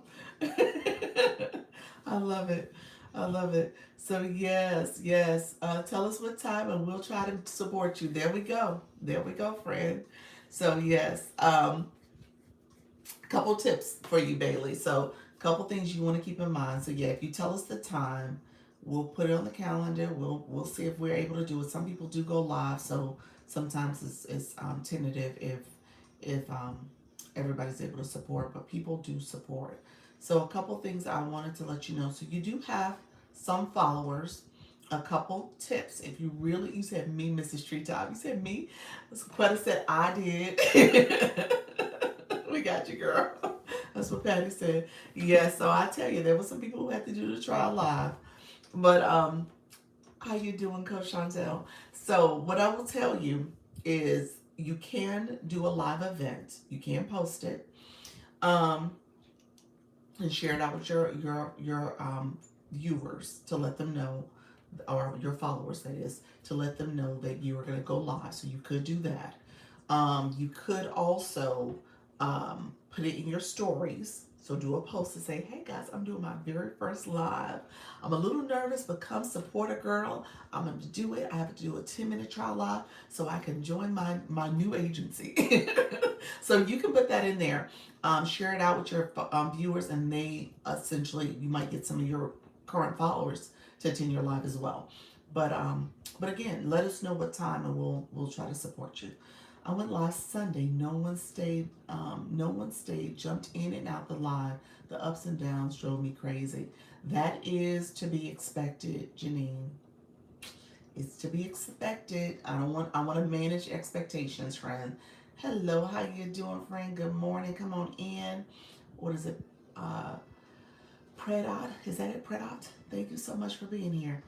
I love it. I love it. So yes, yes. Tell us what time, and we'll try to support you. There we go. There we go, friend. So yes. Couple tips for you, Bailey. So, couple things you want to keep in mind. So, yeah, if you tell us the time, we'll put it on the calendar. We'll see if we're able to do it. Some people do go live, so sometimes it's tentative if everybody's able to support, but people do support. So, a couple things I wanted to let you know. So, you do have some followers. A couple tips. If you really, you said me, Mrs. Treetop. You said me. Quetta said I did. We got you, girl. That's what Patty said. Yeah, so I tell you, there were some people who had to do the trial live. But how you doing, Coach Chantel? So what I will tell you is you can do a live event. You can post it. Um, and share it out with your viewers to let them know, or your followers, that is, to let them know that you are going to go live. So you could do that. You could also put it in your stories. So do a post to say, hey guys, I'm doing my very first live. I'm a little nervous, but come support a girl. I'm going to do it. I have to do a 10-minute trial live so I can join my new agency. So you can put that in there. Share it out with your viewers, and they essentially, you might get some of your current followers to attend your live as well. But again, let us know what time, and we'll try to support you. I went live Sunday. No one stayed. No one stayed. Jumped in and out the live. The ups and downs drove me crazy. That is to be expected, Janine. It's to be expected. I want to manage expectations, friend. Hello, how you doing, friend? Good morning. Come on in. What is it? Predot. Is that it, Predot? Thank you so much for being here.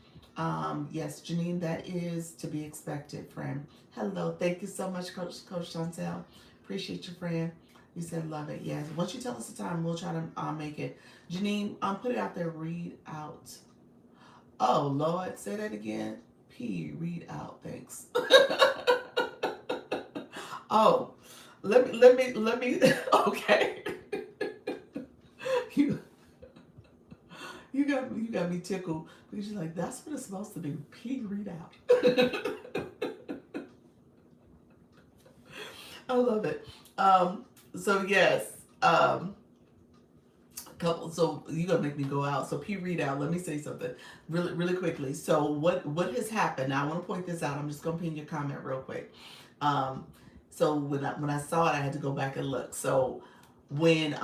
Yes, Janine, that is to be expected, friend. Hello, thank you so much, Coach Chantel. Appreciate you, friend. You said love it. Yes. Once you tell us the time, we'll try to make it. Janine, put it out there. Read out. Oh Lord, say that again. Read out. Thanks. Oh, let me. Okay. you you got me tickled because you're like, that's what it's supposed to be. Read out. I love it. So yes, couple. So you're gonna make me go out. So read out. Let me say something really quickly. So what has happened? Now I want to point this out. I'm just gonna pin your comment real quick. So when I saw it, I had to go back and look. So when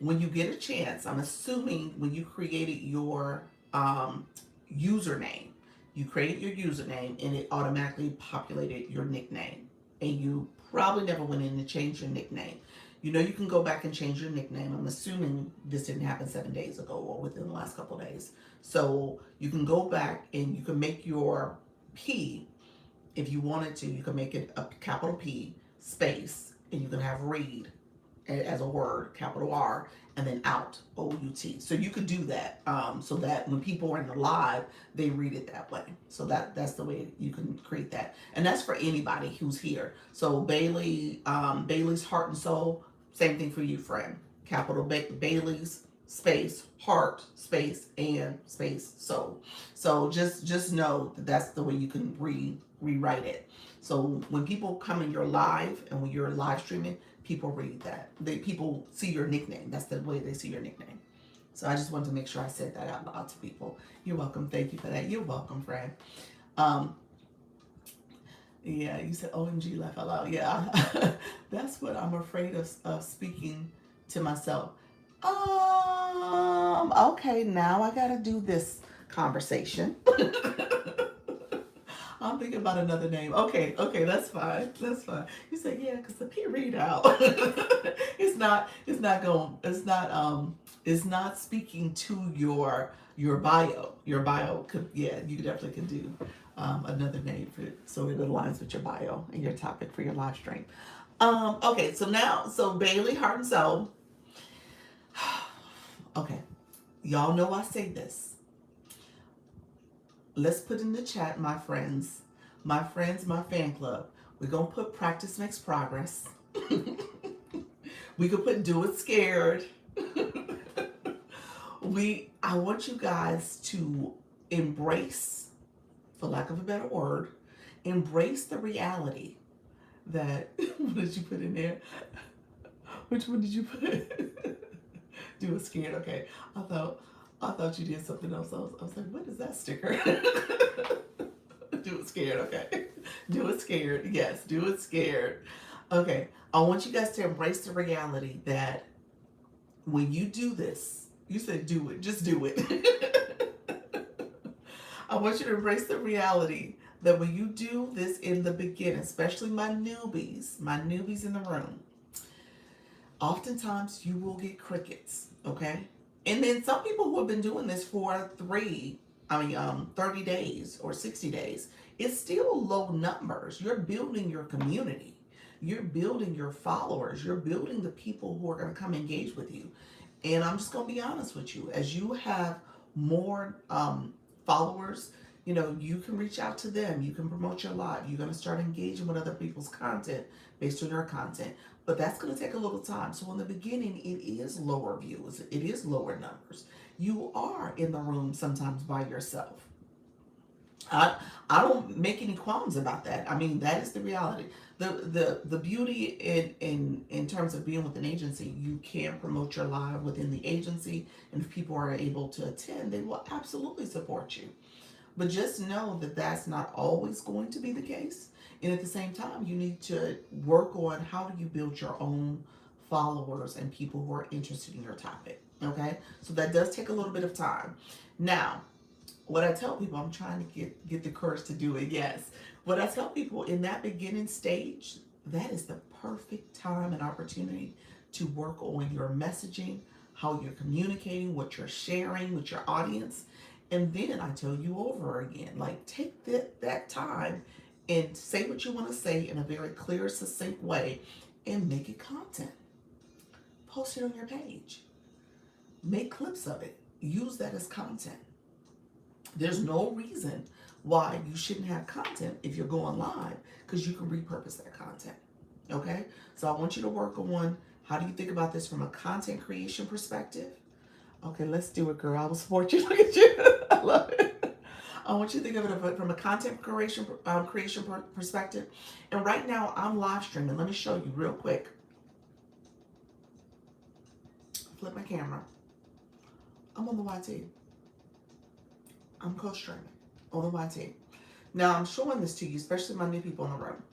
you get a chance, I'm assuming when you created your username, you created your username and it automatically populated your nickname, and you probably never went in to change your nickname. You know, you can go back and change your nickname. I'm assuming this didn't happen 7 days ago or within the last couple of days. So you can go back and you can make your P, if you wanted to, you can make it a capital P space, and you can have read as a word, capital R, and then out, O-U-T. So you could do that, so that when people are in the live, they read it that way. So that's the way you can create that. And that's for anybody who's here. So Bailey's Heart and Soul, same thing for you, friend. Capital Bailey's space, heart, space, and space, soul. So just know that that's the way you can rewrite it. So when people come in your live and when you're live streaming, people read that. People see your nickname. That's the way they see your nickname. So I just wanted to make sure I said that out loud to people. You're welcome. Thank you for that. You're welcome, friend. Yeah, you said OMG, laugh out loud. Yeah, that's what I'm afraid of speaking to myself. Okay, now I gotta do this conversation. I'm I'm thinking about another name. Okay, okay, that's fine. That's fine. You say, yeah, because the P readout, it's not speaking to your bio. Your bio could, yeah, you definitely can do another name for it so it aligns with your bio and your topic for your live stream. Okay, so Bailey, Heart and Soul. Okay, y'all know I say this. Let's put in the chat, my fan club. We're gonna put practice makes progress. We could put do it scared. I want you guys to embrace, for lack of a better word, embrace the reality that what did you put in there? Which one did you put? Do it scared. Okay. I thought you did something else. I was like, what is that sticker? Do it scared. Okay. Do it scared. Yes, do it scared. Okay. I want you guys to embrace the reality that when you do this, you said do it, just do it. I want you to embrace the reality that when you do this in the beginning, especially my newbies in the room, oftentimes you will get crickets, okay? And then some people who have been doing this for 30 days or 60 days, it's still low numbers. You're building your community. You're building your followers. You're building the people who are going to come engage with you. And I'm just going to be honest with you. As you have more followers, you can reach out to them. You can promote your live. You're going to start engaging with other people's content based on your content. But that's going to take a little time. So in the beginning, it is lower views. It is lower numbers. You are in the room sometimes by yourself. I don't make any qualms about that. I mean, that is the reality. The beauty in terms of being with an agency, you can promote your live within the agency, and if people are able to attend, they will absolutely support you. But just know that that's not always going to be the case. And at the same time, you need to work on how do you build your own followers and people who are interested in your topic. Okay? So that does take a little bit of time. Now, what I tell people, I'm trying to get the courage to do it, yes. What I tell people in that beginning stage, that is the perfect time and opportunity to work on your messaging, how you're communicating, what you're sharing with your audience. And then I tell you over again, like take that time and say what you want to say in a very clear, succinct way and make it content. Post it on your page. Make clips of it. Use that as content. There's no reason why you shouldn't have content if you're going live, because you can repurpose that content. Okay? So I want you to work on how do you think about this from a content creation perspective. Okay, let's do it, girl. I will support you. Look at you. I love it. I want you to think of it from a content creation perspective. And right now, I'm live streaming. Let me show you real quick. Flip my camera. I'm on the YT. I'm co-streaming on the YT. Now, I'm showing this to you, especially my new people in the room,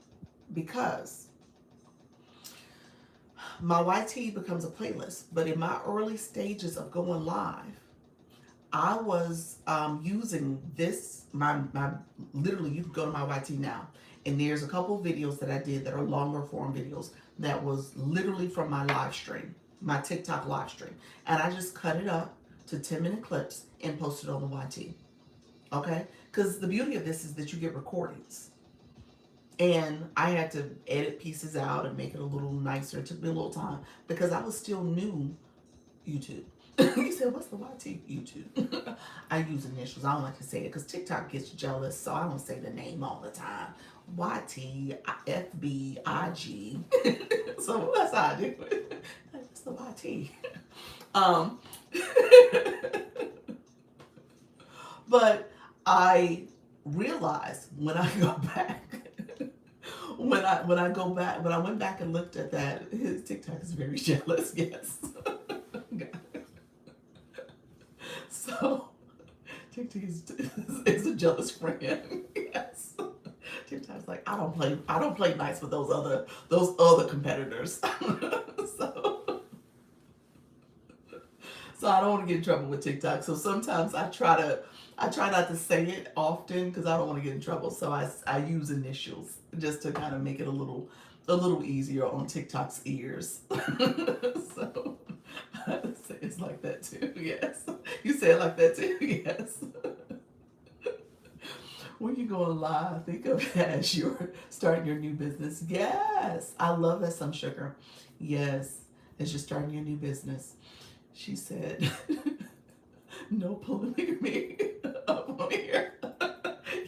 because my YT becomes a playlist. But in my early stages of going live, I was using this, literally, you can go to my YT now, and there's a couple videos that I did that are longer form videos that was literally from my live stream, my TikTok live stream. And I just cut it up to 10-minute clips and posted on the YT. Okay? Because the beauty of this is that you get recordings. And I had to edit pieces out and make it a little nicer. It took me a little time because I was still new YouTube. You said, what's the YT? YouTube. I use initials. I don't like to say it because TikTok gets jealous, so I don't say the name all the time. YT, FB, IG. So that's how I do it. It's the YT. But I realized when I go back, when I went back and looked at that, his TikTok is very jealous. Yes. So TikTok is a jealous friend. Yes. TikTok's like, I don't play nice with those other competitors. So So I don't want to get in trouble with TikTok. So sometimes I try not to say it often because I don't want to get in trouble. So I use initials just to kind of make it a little easier on TikTok's ears. So it's like that too. Yes, you say it like that too. Yes. When you go live, think of it as you're starting your new business. Yes, I love that, some sugar. Yes, as you're starting your new business. She said, no polygamy up on here.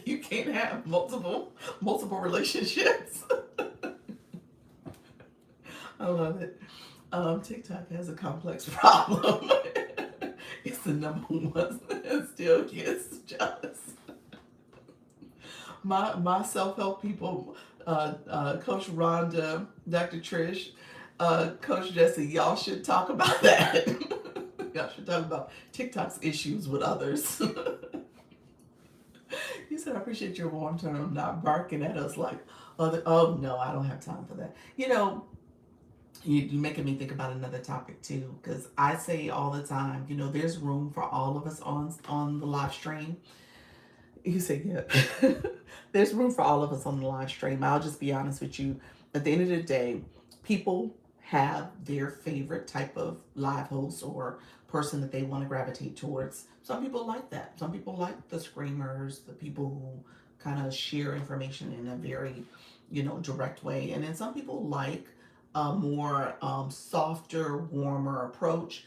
You can't have multiple relationships. I love it. TikTok has a complex problem. It's the number one that still gets jealous. My self help people, Coach Rhonda, Dr. Trish, Coach Jesse, y'all should talk about that. Y'all should talk about TikTok's issues with others. You said, I appreciate your warm tone, not barking at us like other. Oh no, I don't have time for that. You're making me think about another topic too, because I say all the time, there's room for all of us on the live stream. You say, yeah. There's room for all of us on the live stream. I'll just be honest with you. At the end of the day, people have their favorite type of live host or person that they want to gravitate towards. Some people like that. Some people like the screamers, the people who kind of share information in a very, direct way. And then some people like a more softer, warmer approach.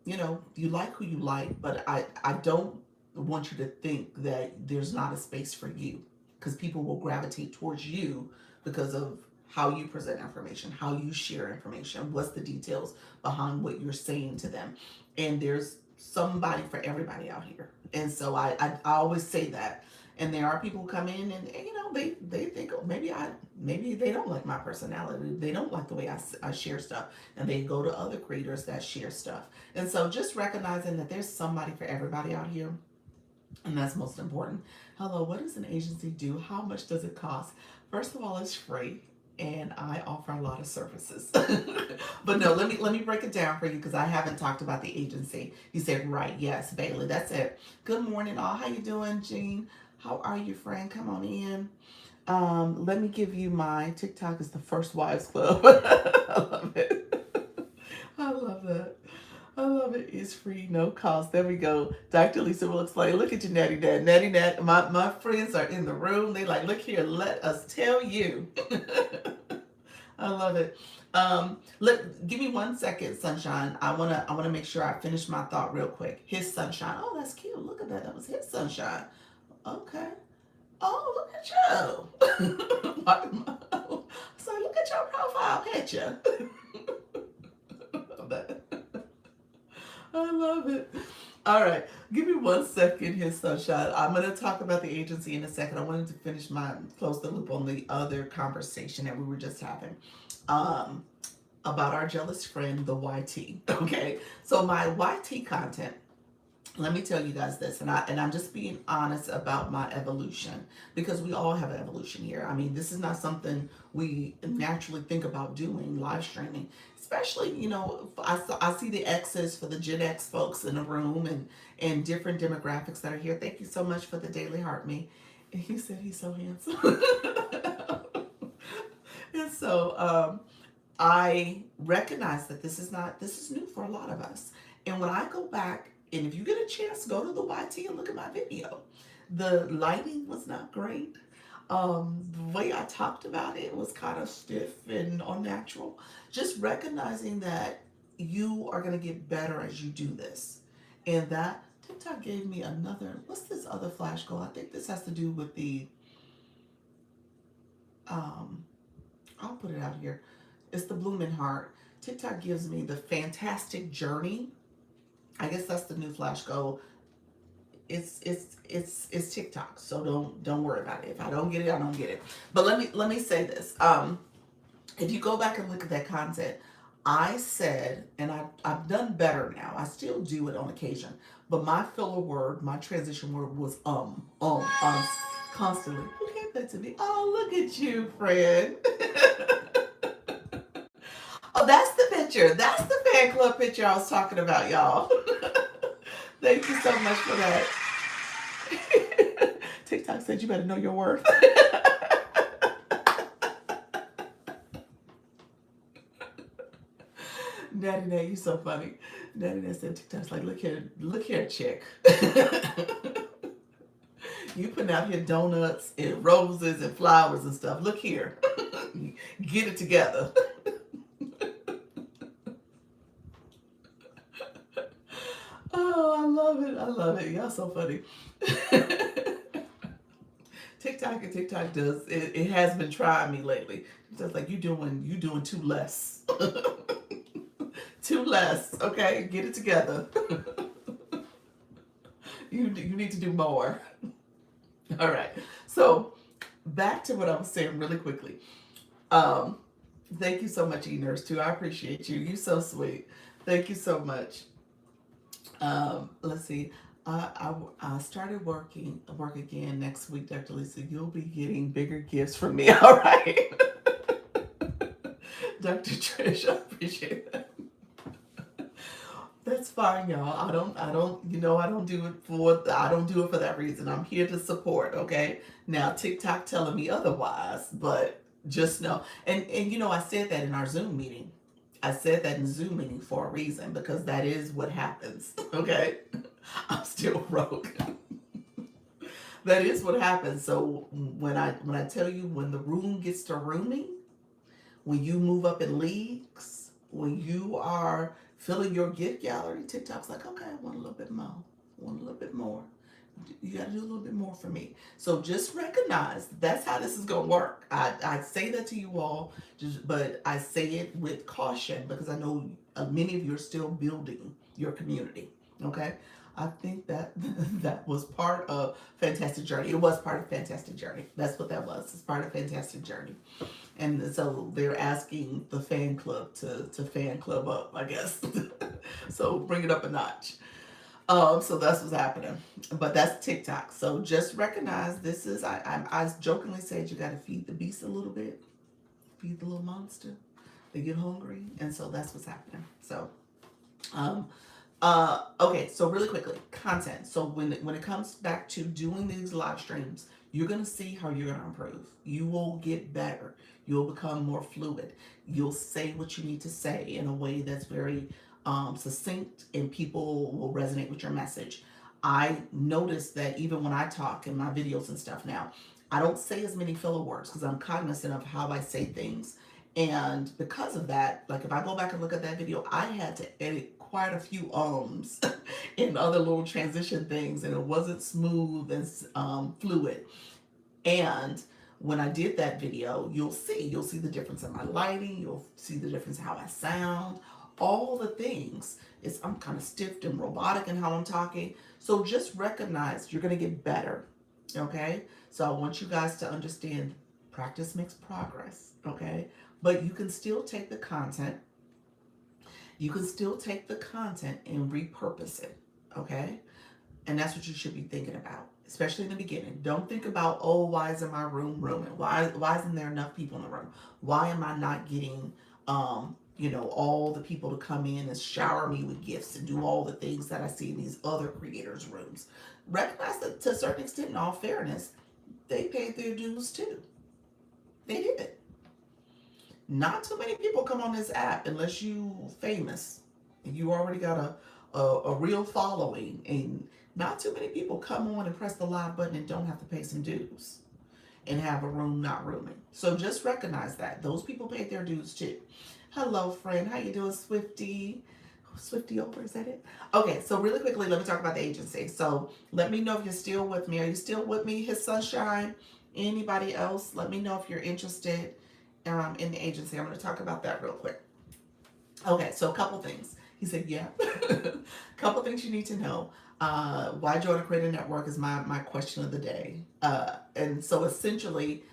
You like who you like, but I don't want you to think that there's not a space for you, because people will gravitate towards you because of how you present information, how you share information, what's the details behind what you're saying to them. And there's somebody for everybody out here. And so I always say that. And there are people who come in and they think, oh, maybe they don't like my personality. They don't like the way I share stuff. And they go to other creators that share stuff. And so just recognizing that there's somebody for everybody out here. And that's most important. Hello, what does an agency do? How much does it cost? First of all, it's free, and I offer a lot of services. But no, let me break it down for you, because I haven't talked about the agency. You said, right, yes, Bailey, that's it. Good morning, all. How you doing, Jean? How are you, friend? Come on in. Let me give you my TikTok is the First Wives Club. I love it. I love that. I love it. It's free, no cost. There we go. Dr. Lisa will explain. Look at you, Natty Nat. Natty Nat, my friends are in the room. They like, look here, let us tell you. I love it. Give me 1 second, Sunshine. I wanna make sure I finish my thought real quick. His Sunshine. Oh, that's cute. Look at that. That was his Sunshine. Okay. Oh, look at you. So look at your profile picture. I love it. All right. Give me 1 second here, Sunshine. I'm going to talk about the agency in a second. I wanted to close the loop on the other conversation that we were just having about our jealous friend, the YT. Okay. So my YT content, let me tell you guys this, and I'm just being honest about my evolution, because we all have an evolution here. I mean, this is not something we naturally think about doing, live streaming. Especially, I see the X's for the Gen X folks in the room, and different demographics that are here. Thank you so much for the daily heart me. And he said he's so handsome. And so I recognize that this is new for a lot of us. And when I go back, and if you get a chance, go to the YT and look at my video. The lighting was not great. The way I talked about it was kind of stiff and unnatural. Just recognizing that you are going to get better as you do this. And that TikTok gave me what's this other flash goal? I think this has to do with the, I'll put it out here. It's the blooming heart. TikTok gives me the fantastic journey. I guess that's the new flash goal. It's TikTok, so don't worry about it. If I don't get it, I don't get it. But let me say this. If you go back and look at that content, I said, and I've done better now. I still do it on occasion, but my filler word, my transition word was constantly. Who gave that to me? Oh, look at you, friend. Oh, that's the picture. That's the fan club picture I was talking about, y'all. Thank you so much for that. TikTok said you better know your worth. Natty Nat, you so funny. Natty Nat said TikTok's like, look here, chick. You putting out here donuts and roses and flowers and stuff. Look here. Get it together. Oh, I love it. I love it. Y'all so funny. TikTok does it has been trying me lately. It's just like you doing too less. Too less, okay? Get it together. You need to do more. All right. So back to what I was saying really quickly. Um, Thank you so much, E-Nurse, too. I appreciate you. You so sweet. Thank you so much. Let's see. I started work again next week, Dr. Lisa. You'll be getting bigger gifts from me. All right. Dr. Trish, I appreciate that. That's fine, y'all. I don't do it for that reason. I'm here to support, okay? Now TikTok telling me otherwise, but just know. And I said that in our Zoom meeting. I said that in Zoom meeting for a reason because that is what happens, okay? I'm still broke. That is what happens. So when I tell you when the room gets to rooming, when you move up in leagues, when you are filling your gift gallery, TikTok's like, okay, I want a little bit more. I want a little bit more. You got to do a little bit more for me. So just recognize that's how this is going to work. I say that to you all, but I say it with caution because I know many of you are still building your community. Okay? I think that that was part of Fantastic Journey. It was part of Fantastic Journey. That's what that was. It's part of Fantastic Journey. And so they're asking the fan club to fan club up, I guess. So bring it up a notch. So that's what's happening. But that's TikTok. So just recognize this is, I jokingly said you got to feed the beast a little bit, feed the little monster. They get hungry. And so that's what's happening. So, okay, so really quickly, content. So when it comes back to doing these live streams, you're gonna see how you're gonna improve. You will get better. You'll become more fluid. You'll say what you need to say in a way that's very succinct, and people will resonate with your message. I noticed that even when I talk in my videos and stuff now, I don't say as many filler words because I'm cognizant of how I say things. And because of that, like if I go back and look at that video, I had to edit quite a few ums and other little transition things, and it wasn't smooth and fluid. And when I did that video, you'll see the difference in my lighting. You'll see the difference in how I sound, all the things. I'm kind of stiff and robotic in how I'm talking. So just recognize you're going to get better. Okay. So I want you guys to understand practice makes progress. Okay. But you can still take the content. You can still take the content and repurpose it. Okay. And that's what you should be thinking about, especially in the beginning. Don't think about, oh, why isn't my room rooming? Why isn't there enough people in the room? Why am I not getting, all the people to come in and shower me with gifts and do all the things that I see in these other creators' rooms? Recognize that to a certain extent, in all fairness, they paid their dues too. They did. Not too many people come on this app unless you famous and you already got a real following, and not too many people come on and press the live button and don't have to pay some dues and have a room not rooming. So just recognize that those people paid their dues too. Hello, friend. How you doing, Swifty? Swifty over, is that it? Okay, so really quickly, let me talk about the agency. So let me know if you're still with me. Are you still with me, His Sunshine? Anybody else? Let me know if you're interested in the agency. I'm going to talk about that real quick. Okay, so a couple things. He said, yeah. A couple things you need to know. Why join a creator network is my question of the day. And so essentially,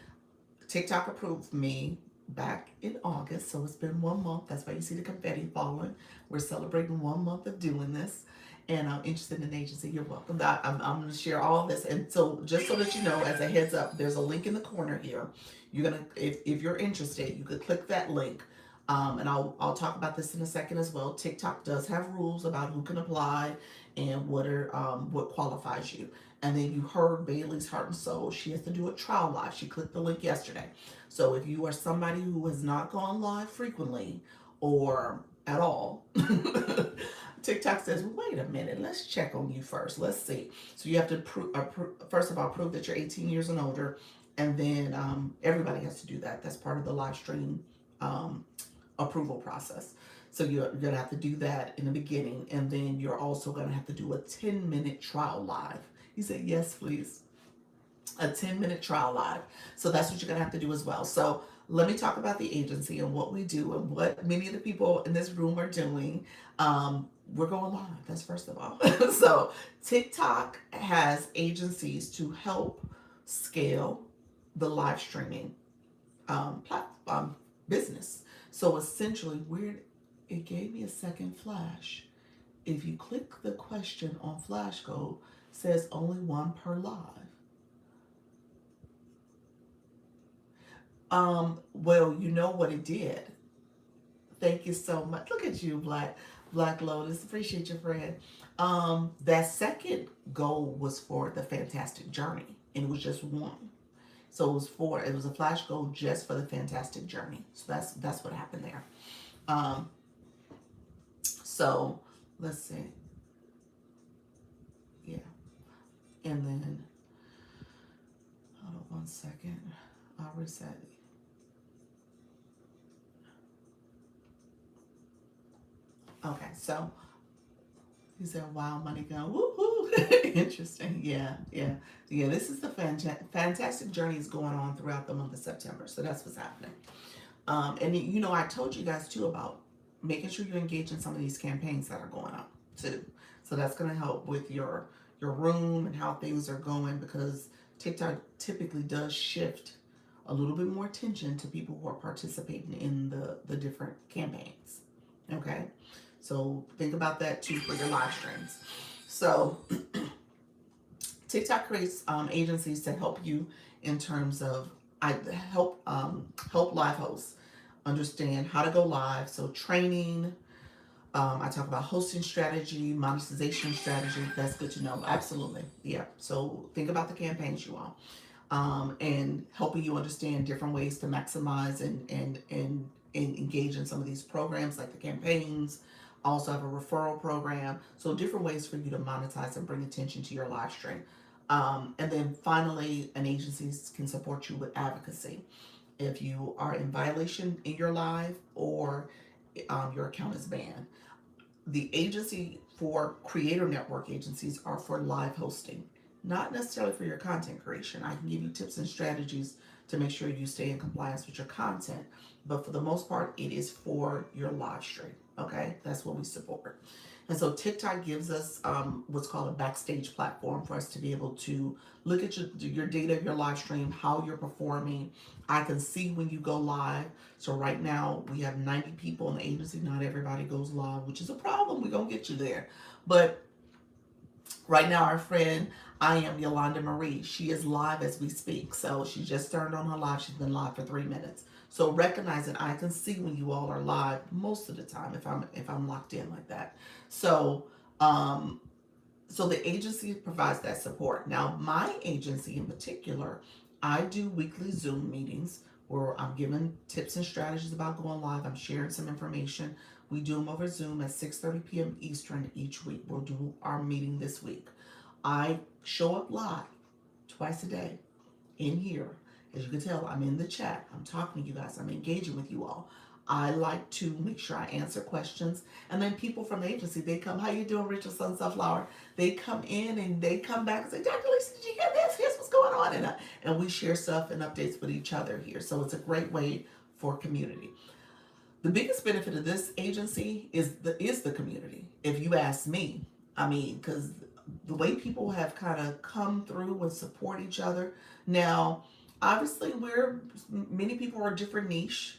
TikTok approved me back in August. So it's been 1 month. That's why you see the confetti falling. We're celebrating 1 month of doing this. And I'm interested in an agency. You're welcome. I'm going to share all of this. And so just so that you know, as a heads up, there's a link in the corner here. You're going to, if you're interested, you could click that link. And I'll talk about this in a second as well. TikTok does have rules about who can apply and what qualifies you. And then you heard Bailey's Heart and Soul. She has to do a trial live. She clicked the link yesterday. So if you are somebody who has not gone live frequently or at all, TikTok says, well, wait a minute, let's check on you first. Let's see. So you have to first of all, prove that you're 18 years and older. And then everybody has to do that. That's part of the live stream um, approval process. So you're going to have to do that in the beginning. And then you're also going to have to do a 10-minute trial live. He said, yes, please. A 10-minute trial live. So that's what you're going to have to do as well. So let me talk about the agency and what we do and what many of the people in this room are doing. We're going live. That's first of all. So TikTok has agencies to help scale the live streaming platform business. So essentially, where it gave me a second flash. If you click the question on Flashcode, says only one per live. Well, you know what it did. Thank you so much. Look at you, Black Lotus. Appreciate your friend. That second goal was for the Fantastic Journey, and it was just one. So it was a flash goal just for the Fantastic Journey. So that's what happened there. Um, so let's see. Yeah. And then hold on one second. I'll reset. Okay, so he said, "Wow, money gun, woo." Interesting, yeah, yeah, yeah. This is the fantastic journey is going on throughout the month of September, so that's what's happening. And you know, I told you guys too about making sure you engage in some of these campaigns that are going on too. So that's going to help with your room and how things are going because TikTok typically does shift a little bit more attention to people who are participating in the different campaigns. Okay, so think about that too for your live streams. So TikTok creates agencies to help you in terms of I help live hosts understand how to go live. So training. I talk about hosting strategy, monetization strategy. That's good to know. Absolutely, yeah. So think about the campaigns you want, and helping you understand different ways to maximize and engage in some of these programs like the campaigns. I also have a referral program. So different ways for you to monetize and bring attention to your live stream. And then finally, an agency can support you with advocacy. If you are in violation in your live or your account is banned. The agency for creator network agencies are for live hosting, not necessarily for your content creation. I can give you tips and strategies to make sure you stay in compliance with your content, but for the most part, it is for your live stream. Okay, that's what we support. And so TikTok gives us what's called a backstage platform for us to be able to look at your data of your live stream, how you're performing. I can see when you go live. So right now we have 90 people in the agency. Not everybody goes live, which is a problem. We're going to get you there. But right now, our friend, I am Yolanda Marie. She is live as we speak. So she just turned on her live. She's been live for 3 minutes. So recognize that I can see when you all are live most of the time if I'm locked in like that. So so the agency provides that support. Now my agency in particular, I do weekly Zoom meetings where I'm giving tips and strategies about going live. I'm sharing some information. We do them over Zoom at 6:30 p.m. Eastern each week. We'll do our meeting this week. I show up live twice a day in here. As you can tell, I'm in the chat. I'm talking to you guys. I'm engaging with you all. I like to make sure I answer questions. And then people from the agency, they come, how you doing, Rachel Sunflower? They come in and they come back and say, Dr. Lisa, did you hear this? Here's what's going on. And we share stuff and updates with each other here. So it's a great way for community. The biggest benefit of this agency is the community. If you ask me, I mean, because the way people have kind of come through and support each other. Now, obviously, many people are different niche.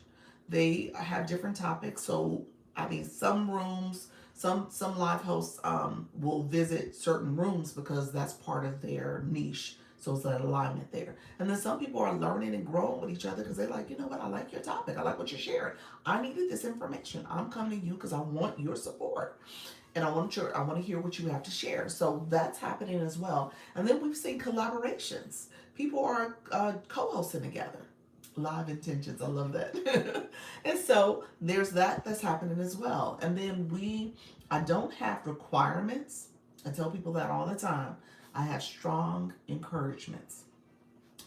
They have different topics. So, I mean, some rooms, some live hosts will visit certain rooms because that's part of their niche. So it's that alignment there. And then some people are learning and growing with each other because they're like, you know what, I like your topic. I like what you're sharing. I needed this information. I'm coming to you because I want your support. And I want to hear what you have to share. So that's happening as well. And then we've seen collaborations. People are co-hosting together. Live intentions. I love that. And so there's that's happening as well. And then I don't have requirements. I tell people that all the time. I have strong encouragements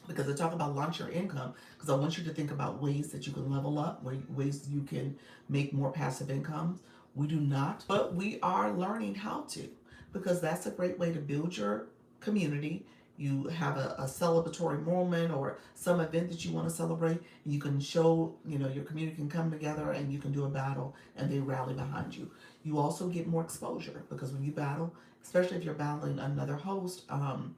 because I talk about launch your income because I want you to think about ways that you can level up, ways you can make more passive income. We do not, but we are learning how to because that's a great way to build your community. You have a celebratory moment or some event that you want to celebrate. You can show, your community can come together and you can do a battle and they rally behind you. You also get more exposure because when you battle, especially if you're battling another host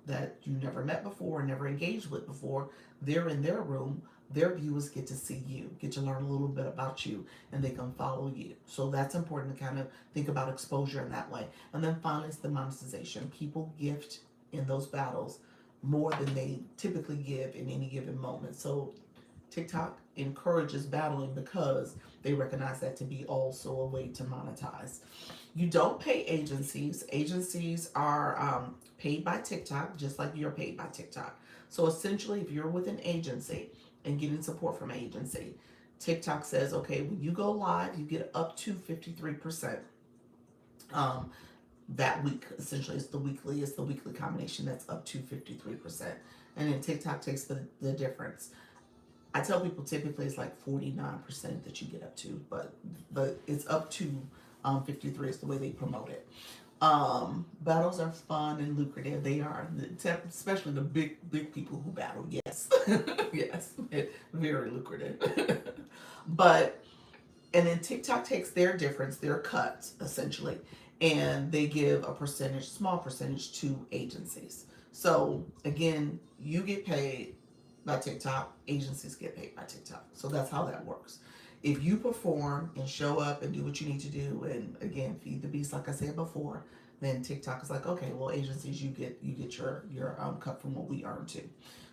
that you never met before, never engaged with before, they're in their room. Their viewers get to see you, get to learn a little bit about you, and they can follow you. So that's important to kind of think about exposure in that way. And then finally, it's the monetization. People gift in those battles more than they typically give in any given moment. So TikTok encourages battling because they recognize that to be also a way to monetize. You don't pay agencies. Agencies are paid by TikTok, just like you're paid by TikTok. So essentially, if you're with an agency and getting support from an agency, TikTok says, okay, when you go live, you get up to 53%. Um, that week, essentially, it's the weekly combination that's up to 53%. And then TikTok takes the difference. I tell people typically it's like 49% that you get up to, but it's up to 53 is the way they promote it. Battles are fun and lucrative. They are, especially the big people who battle. Yes, yes, very lucrative. But and then TikTok takes their difference, their cuts essentially, and they give a percentage, small percentage to agencies. So again, you get paid by TikTok, agencies get paid by TikTok. So that's how that works. If you perform and show up and do what you need to do, and again feed the beast like I said before, then TikTok is like, okay, well agencies you get your cut from what we earn too.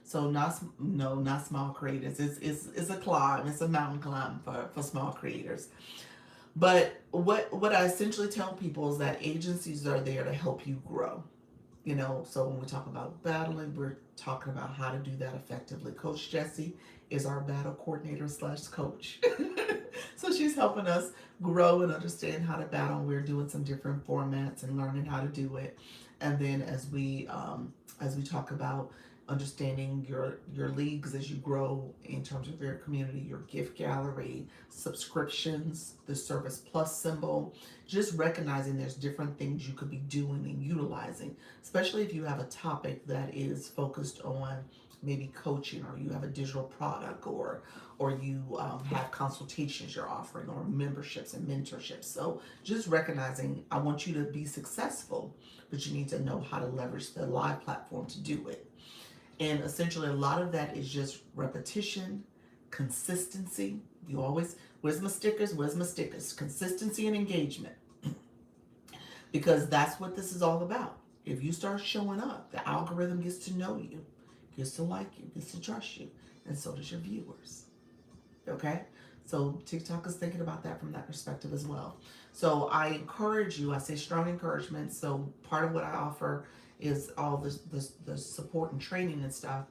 So not small creators. It's a climb. It's a mountain climb for small creators. But what I essentially tell people is that agencies are there to help you grow. So when we talk about battling, we're talking about how to do that effectively. Coach Jessie is our battle coordinator slash coach. So she's helping us grow and understand how to battle. We're doing some different formats and learning how to do it. And then as we talk about understanding your leagues as you grow in terms of your community, your gift gallery, subscriptions, the service plus symbol, just recognizing there's different things you could be doing and utilizing, especially if you have a topic that is focused on maybe coaching, or you have a digital product, or you have consultations you're offering, or memberships and mentorships. So just recognizing, I want you to be successful, but you need to know how to leverage the live platform to do it. And essentially, a lot of that is just repetition, consistency. You always, where's my stickers? Where's my stickers? Consistency and engagement. Because that's what this is all about. If you start showing up, the algorithm gets to know you, gets to like you, gets to trust you, and so does your viewers. Okay? So TikTok is thinking about that from that perspective as well. So I encourage you, I say strong encouragement. So part of what I offer is all the support and training and stuff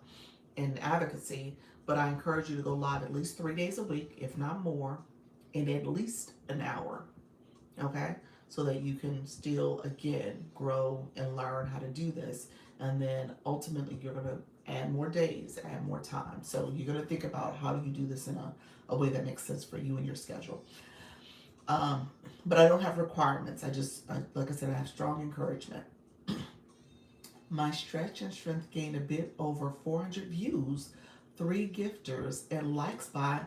and advocacy, but I encourage you to go live at least 3 days a week, if not more, in at least an hour. Okay? So that you can still, again, grow and learn how to do this. And then ultimately you're going to add more days, add more time. So you're going to think about how do you do this in a way that makes sense for you and your schedule. But I don't have requirements. Like I said, I have strong encouragement. My stretch and strength gained a bit over 400 views, 3 gifters, and likes by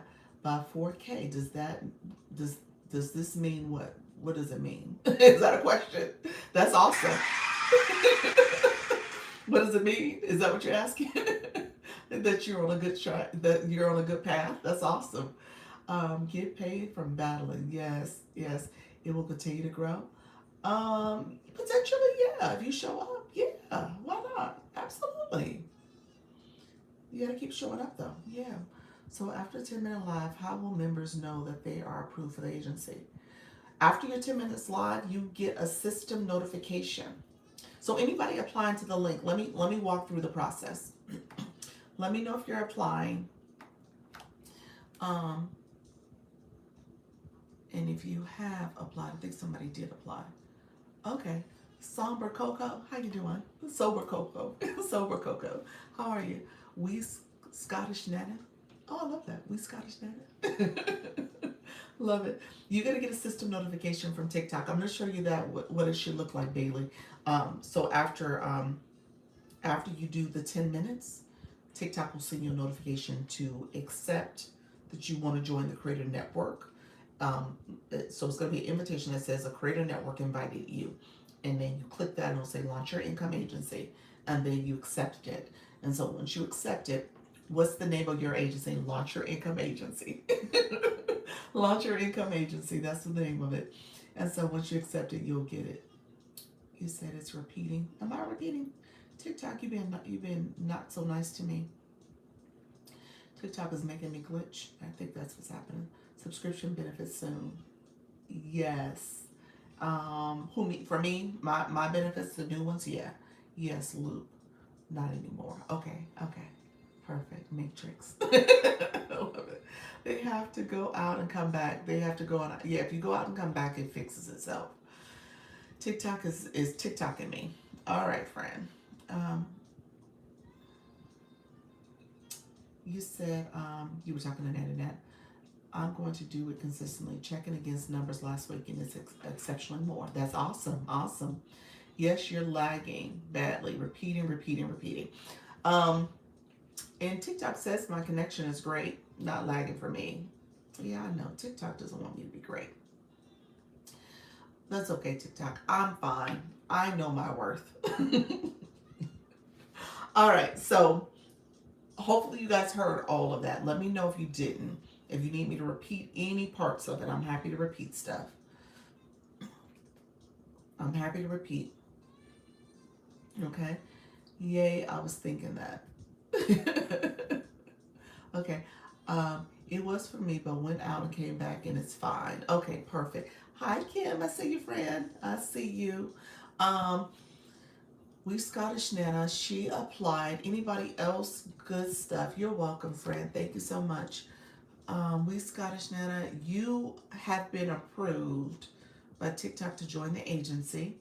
4K. Does this mean what? What does it mean? Is that a question? That's awesome. What does it mean? Is that what you're asking? That you're on a good track, that you're on a good path. That's awesome. Get paid from battling. Yes, yes. It will continue to grow. Potentially, yeah. If you show up, yeah. Why not? Absolutely. You gotta keep showing up though. Yeah. So after 10-minute live, how will members know that they are approved for the agency? After your 10 minutes live, you get a system notification. So anybody applying to the link, let me walk through the process. Let me know if you're applying. Um, and if you have applied, I think somebody did apply. Okay. Somber Coco, how you doing? Sober Coco. Sober Coco. How are you? We Scottish Nana. Oh, I love that. We Scottish Nana. Love it. You're gonna get a system notification from TikTok. I'm gonna show you that what it should look like, Bailey. So after you do the 10 minutes, TikTok will send you a notification to accept that you want to join the Creator Network. So it's going to be an invitation that says a Creator Network invited you. And then you click that and it'll say launch your income agency. And then you accept it. And so once you accept it, what's the name of your agency? Launch Your Income Agency. Launch Your Income Agency. That's the name of it. And so once you accept it, you'll get it. You said it's repeating. Am I repeating? TikTok, you've been not so nice to me. TikTok is making me glitch. I think that's what's happening. Subscription benefits soon. Yes. For me, my benefits, the new ones, yeah. Yes, Loop. Not anymore. Okay. Perfect. Matrix. I love it. They have to go out and come back. They have to go on. Yeah, if you go out and come back, it fixes itself. TikTok is TikToking me. All right, friend. You said you were talking to Nat. I'm going to do it consistently, checking against numbers last week, and it's exceptionally more. That's awesome. Yes, you're lagging badly, repeating. And TikTok says my connection is great, not lagging for me. Yeah, I know. TikTok doesn't want me to be great. That's okay, TikTok. I'm fine. I know my worth. All right, so hopefully you guys heard all of that. Let me know if you didn't. If you need me to repeat any parts of it, I'm happy to repeat stuff. I'm happy to repeat. Okay? Yay, I was thinking that. Okay. It was for me, but went out and came back and it's fine. Okay, perfect. Hi, Kim. I see you, friend. I see you. We Scottish Nana. She applied. Anybody else? Good stuff. You're welcome, friend. Thank you so much. We Scottish Nana, you have been approved by TikTok to join the agency.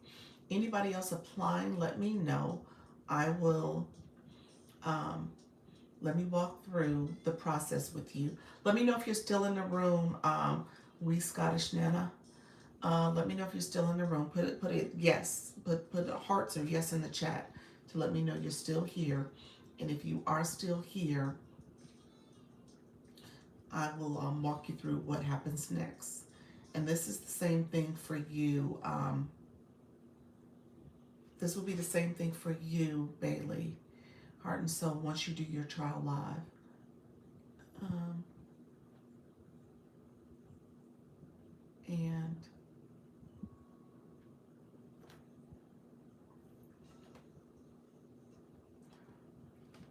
Anybody else applying, let me know. I will, let me walk through the process with you. Let me know if you're still in the room. We Scottish Nana. Let me know if you're still in the room. Put it yes. Put hearts or yes in the chat to let me know you're still here. And if you are still here, I will walk you through what happens next. And this is the same thing for you. This will be the same thing for you, Bailey. Heart and Soul, once you do your trial live. And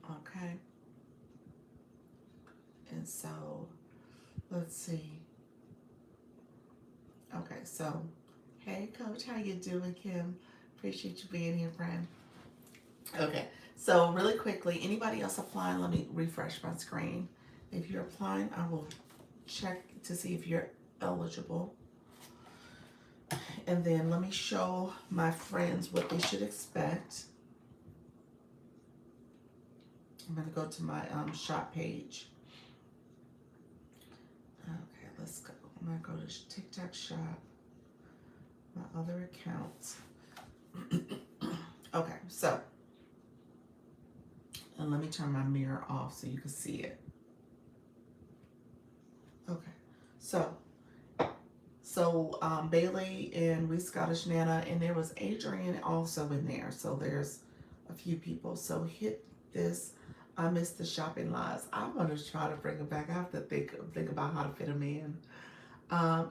okay. And so, let's see. Okay, so, hey, Coach, how you doing, Kim? Appreciate you being here, friend. Okay, so really quickly, anybody else applying? Let me refresh my screen. If you're applying, I will check to see if you're eligible. And then let me show my friends what they should expect. I'm going to go to my shop page. Okay, let's go. I'm going to go to TikTok shop, my other accounts. Okay, so, and let me turn my mirror off so you can see it. Okay, so Bailey and We Scottish Nana, and there was Adrian also in there. So there's a few people. So hit this. I missed the shopping lives. I'm gonna try to bring them back. I have to think about how to fit them in.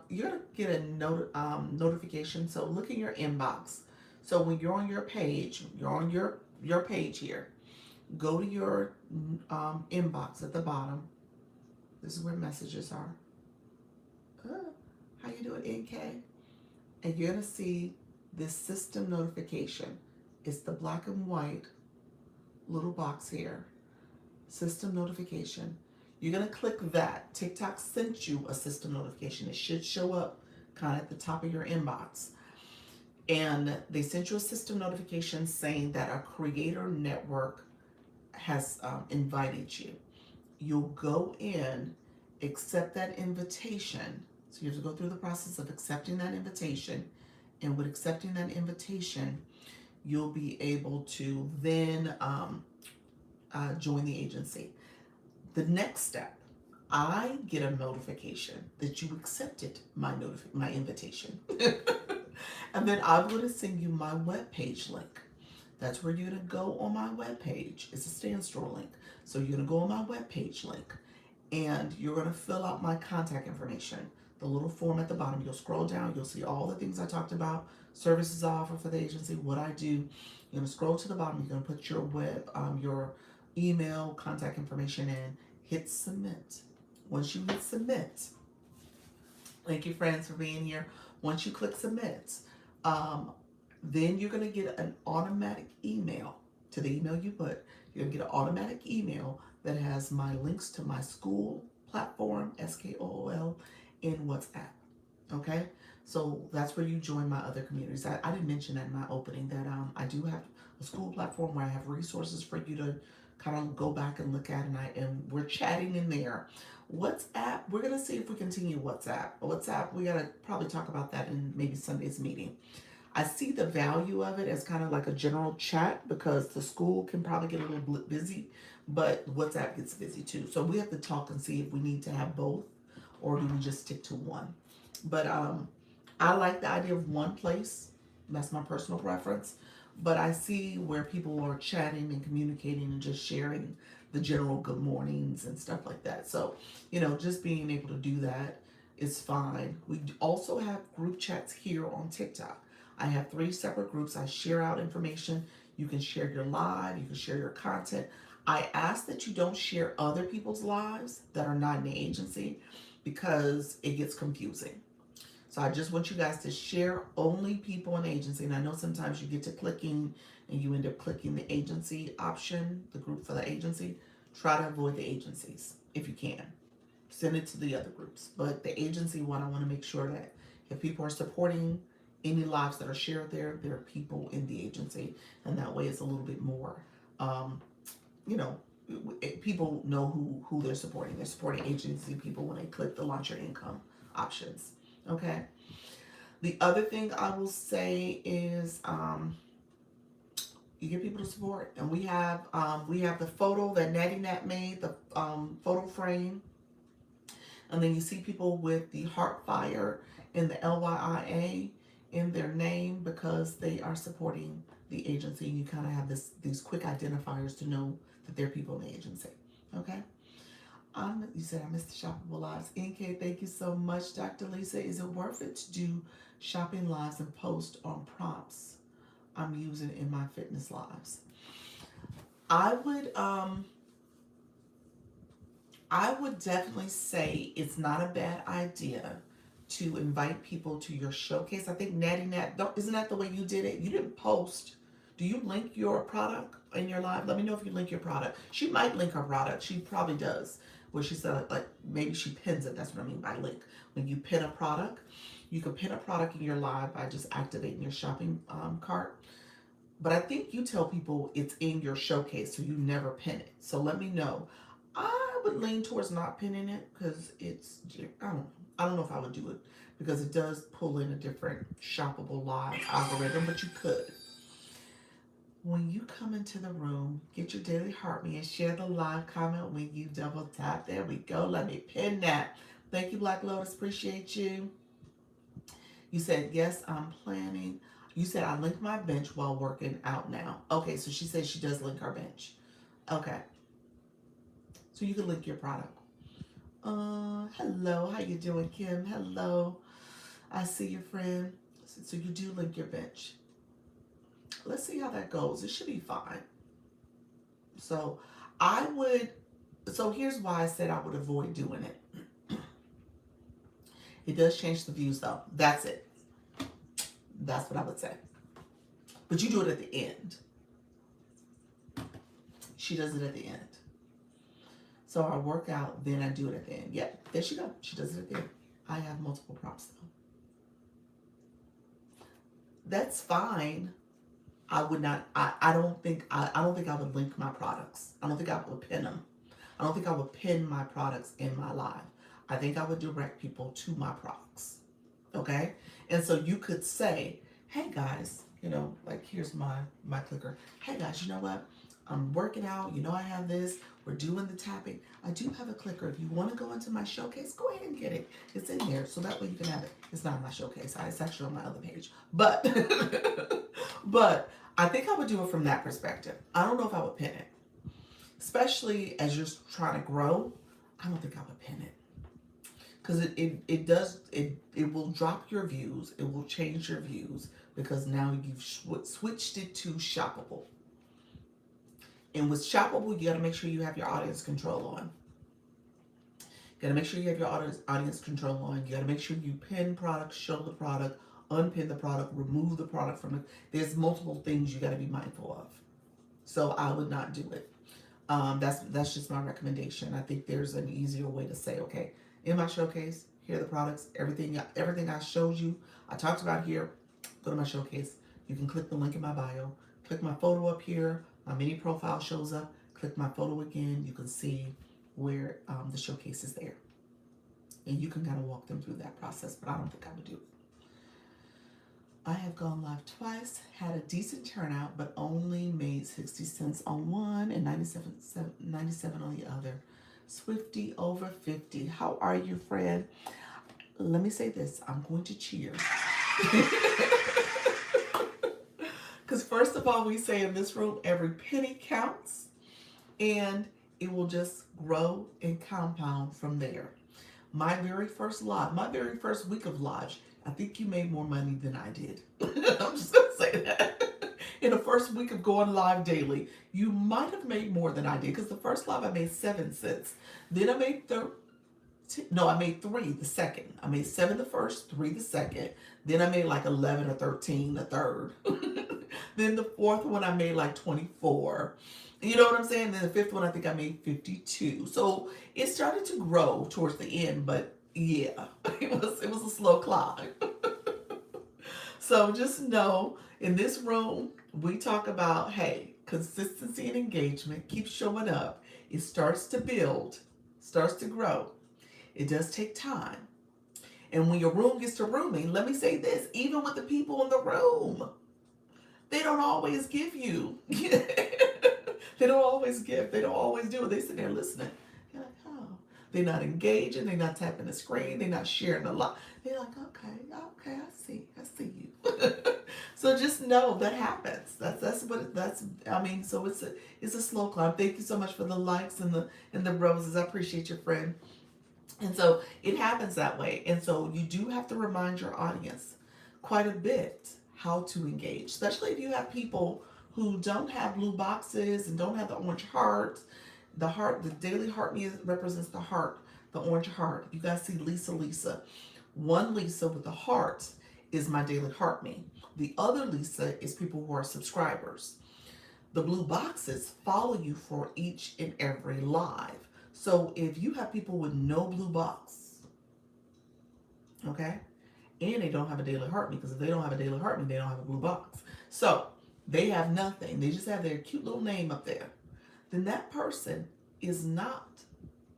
You're gonna get a notification. So look in your inbox. So when you're on your page, you're on your page here. Go to your inbox at the bottom. This is where messages are. How you doing, NK? And you're gonna see this system notification. It's the black and white little box here. System notification. You're gonna click that. TikTok sent you a system notification. It should show up kind of at the top of your inbox. And they sent you a system notification saying that a creator network has invited you. You'll go in, accept that invitation. So you have to go through the process of accepting that invitation. And with accepting that invitation, you'll be able to then join the agency. The next step, I get a notification that you accepted my invitation. And then I'm going to send you my webpage link. That's where you're going to go on my webpage. It's a standstill link. So you're going to go on my webpage link and you're going to fill out my contact information. The little form at the bottom, you'll scroll down, you'll see all the things I talked about, services I offer for the agency, what I do. You're going to scroll to the bottom, you're going to put your email, contact information in, hit submit. Once you hit submit, thank you friends for being here. Once you click submit, then you're going to get an automatic email to the email you put. You're going to get an automatic email that has my links to my school platform, SKOOL, in WhatsApp. Okay? So that's where you join my other communities. I didn't mention that in my opening that I do have a school platform where I have resources for you to kind of go back and look at, and we're chatting in there. WhatsApp, we're going to see if we continue WhatsApp, we got to probably talk about that in maybe Sunday's meeting. I see the value of it as kind of like a general chat because the school can probably get a little bit busy, but WhatsApp gets busy too. So we have to talk and see if we need to have both or do we just stick to one. But I like the idea of one place. That's my personal preference. But I see where people are chatting and communicating and just sharing the general good mornings and stuff like that. So, just being able to do that is fine. We also have group chats here on TikTok. I have 3 separate groups. I share out information. You can share your live, you can share your content. I ask that you don't share other people's lives that are not in the agency because it gets confusing. So I just want you guys to share only people in the agency. And I know sometimes you get to clicking and you end up clicking the agency option, the group for the agency. Try to avoid the agencies if you can. Send it to the other groups. But the agency one, I want to make sure that if people are supporting any lives that are shared there are people in the agency. And that way it's a little bit more, people know who they're supporting. They're supporting agency people when they click the launch your income options. Okay. The other thing I will say is you get people to support, and we have the photo that Natty Nat made, the photo frame, and then you see people with the heart fire and the LYIA in their name because they are supporting the agency. You kind of have these quick identifiers to know that they're people in the agency. Okay. You said I missed the shoppable lives. NK, thank you so much. Dr. Lisa, is it worth it to do shopping lives and post on prompts I'm using in my fitness lives? I would definitely say it's not a bad idea to invite people to your showcase. I think Natty Nat, isn't that the way you did it? You didn't post. Do you link your product in your live? Let me know if you link your product. She might link her product. She probably does. Where she said, like, maybe she pins it. That's what I mean by link. When you pin a product, you can pin a product in your live by just activating your shopping cart. But I think you tell people it's in your showcase, so you never pin it. So let me know. I would lean towards not pinning it because I don't know if I would do it because it does pull in a different shoppable live algorithm, but you could. When you come into the room, get your daily heart me and share the live comment when you double tap. There we go. Let me pin that. Thank you, Black Lotus. Appreciate you. You said, yes, I'm planning. You said, I link my bench while working out now. Okay, so she said she does link her bench. Okay. So you can link your product. Hello. How you doing, Kim? Hello. I see your friend. So you do link your bench. Let's see how that goes. It should be fine. So so here's why I said I would avoid doing it. It does change the views though. That's it. That's what I would say. But you do it at the end. She does it at the end. So I work out, then I do it at the end. Yeah, there she go. She does it at the end. I have multiple props though. That's fine. I would not. I don't think. I don't think I would link my products. I don't think I would pin them. I don't think I would pin my products in my live. I think I would direct people to my products. Okay, and so you could say, "Hey guys, like here's my clicker. Hey guys, you know what? I'm working out. You know I have this. We're doing the tapping. I do have a clicker. If you want to go into my showcase, go ahead and get it. It's in there, so that way you can have it. It's not in my showcase. It's actually on my other page. But but I think I would do it from that perspective. I don't know if I would pin it, especially as you're trying to grow. I don't think I would pin it because it will drop your views. It will change your views because now you've switched it to shoppable. And with shoppable, you got to make sure you have your audience control on. You got to make sure you have your audience control on. You got to make sure you pin product, show the product, unpin the product, remove the product from it. There's multiple things you got to be mindful of. So I would not do it. That's just my recommendation. I think there's an easier way to say, okay, in my showcase, here are the products, everything I showed you, I talked about here. Go to my showcase. You can click the link in my bio. Click my photo up here. My mini profile shows up. Click my photo again. You can see where the showcase is there. And you can kind of walk them through that process, but I don't think I would do it. I have gone live twice, had a decent turnout, but only made 60 cents on one and 97 on the other. Swifty over 50. How are you, Fred? Let me say this. I'm going to cheer. Because first of all, we say in this room, every penny counts, and it will just grow and compound from there. My very first live, my very first week of live, I think you made more money than I did. I'm just going to say that. In the first week of going live daily, you might have made more than I did, because the first live I made 7 cents. Then I made I made 3 the second. I made 7 the first, 3 the second. Then I made like 11 or 13 the third. Then the fourth one I made like 24. You know what I'm saying? Then the fifth one I think I made 52. So it started to grow towards the end, but yeah, it was a slow climb. So just know, in this room, we talk about, hey, consistency and engagement. Keep showing up. It starts to build, starts to grow. It does take time. And when your room gets to rooming, let me say this, even with the people in the room, they don't always give you. They don't always give. They don't always do it. They sit there listening. You're like, oh. They're not engaging. They're not tapping the screen. They're not sharing a lot. They're like, okay, I see you. So just know that happens. So it's a slow climb. Thank you so much for the likes and the roses. I appreciate your friend. And so it happens that way. And so you do have to remind your audience quite a bit how to engage, especially if you have people who don't have blue boxes and don't have the orange hearts. The daily heart me represents the heart, the orange heart. You guys see Lisa. One Lisa with the heart is my daily heart me. The other Lisa is people who are subscribers. The blue boxes follow you for each and every live. So if you have people with no blue box, okay, and they don't have a daily heart me, because if they don't have a daily heart me, they don't have a blue box. So they have nothing. They just have their cute little name up there. Then that person is not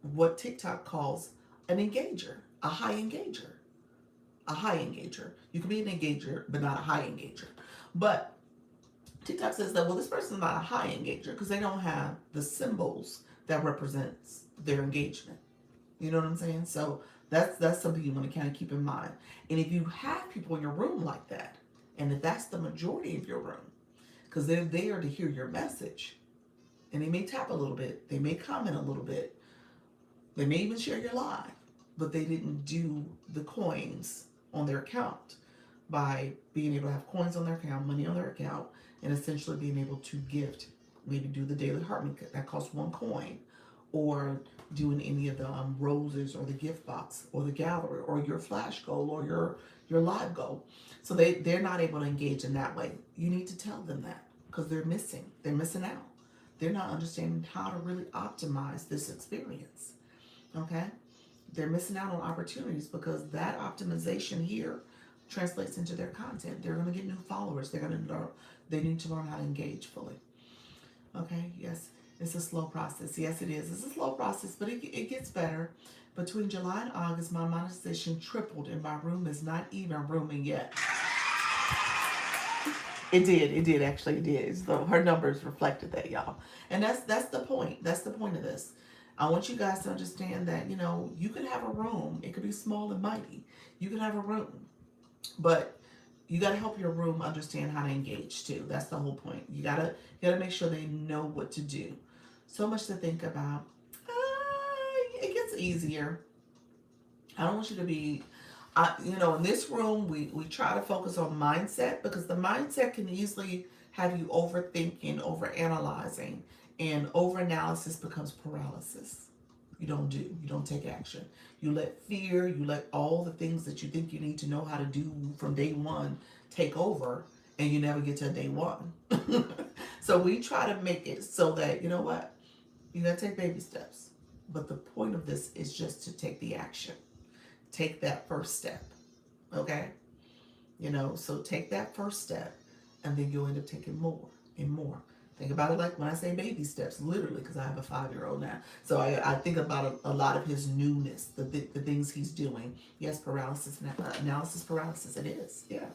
what TikTok calls an engager, a high engager. A high engager. You can be an engager, but not a high engager. But TikTok says that, well, this person's not a high engager because they don't have the symbols that represents their engagement. You know what I'm saying? So that's something you want to kind of keep in mind. And if you have people in your room like that, and if that's the majority of your room, because they're there to hear your message, and they may tap a little bit, they may comment a little bit, they may even share your live, but they didn't do the coins on their account by being able to have coins on their account, money on their account, and essentially being able to gift maybe do the daily heart maker that costs 1 coin, or doing any of the roses or the gift box or the gallery or your flash goal or your live goal. So they're not able to engage in that way. You need to tell them that because they're missing out. They're not understanding how to really optimize this experience. Okay, they're missing out on opportunities because that optimization here translates into their content. They're going to get new followers. They're going to learn. They need to learn how to engage fully. Okay, yes, it's a slow process. Yes, it is. It's a slow process, but it gets better. Between July and August, my monetization tripled, and my room is not even rooming yet. It did actually, it did. So her numbers reflected that, y'all. And that's the point. That's the point of this. I want you guys to understand that, you could have a room. It could be small and mighty. You could have a room, but you got to help your room understand how to engage too. That's the whole point. You gotta make sure they know what to do. So much to think about. It gets easier. I don't want you to be, in this room, we try to focus on mindset because the mindset can easily have you overthinking, overanalyzing, and overanalysis becomes paralysis. You don't take action. You let fear, you let all the things that you think you need to know how to do from day one take over, and you never get to day one. So we try to make it so that, you know what? You gotta take baby steps. But the point of this is just to take the action. Take that first step. Okay? So take that first step, and then you'll end up taking more and more. Think about it like when I say baby steps, literally, because I have a 5-year-old now. So I think about a lot of his newness, the things he's doing. Yes, analysis paralysis, it is. Yeah.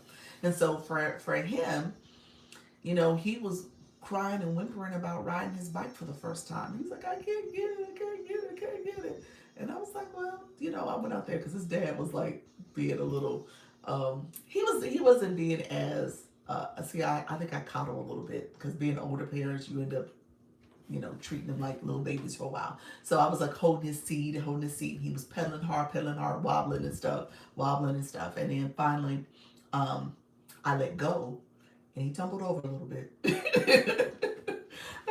And so for him, he was crying and whimpering about riding his bike for the first time. He's like, I can't get it, I can't get it, I can't get it. And I was like, well, I went out there because his dad was like being a little, he wasn't being as, I think I coddle a little bit because being older parents, you end up, treating them like little babies for a while. So I was like holding his seat. He was pedaling hard, wobbling and stuff. And then finally, I let go and he tumbled over a little bit.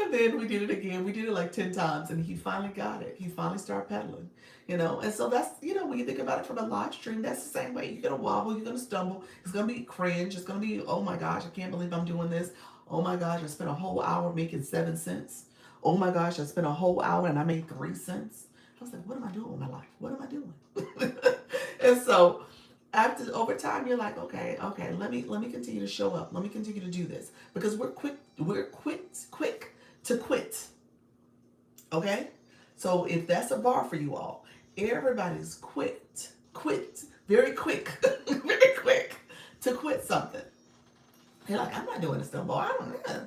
And then we did it again. We did it like 10 times and he finally got it. He finally started pedaling, And so that's, when you think about it from a live stream, that's the same way. You're going to wobble, you're going to stumble. It's going to be cringe. It's going to be, oh my gosh, I can't believe I'm doing this. Oh my gosh, I spent a whole hour making 7 cents. Oh my gosh, I spent a whole hour and I made 3 cents. I was like, what am I doing with my life? What am I doing? And so over time, you're like, okay, let me continue to show up. Let me continue to do this because we're quick to quit. Okay? So if that's a bar for you all, everybody's very quick, very quick to quit something. You're like, I'm not doing this no more. I don't know.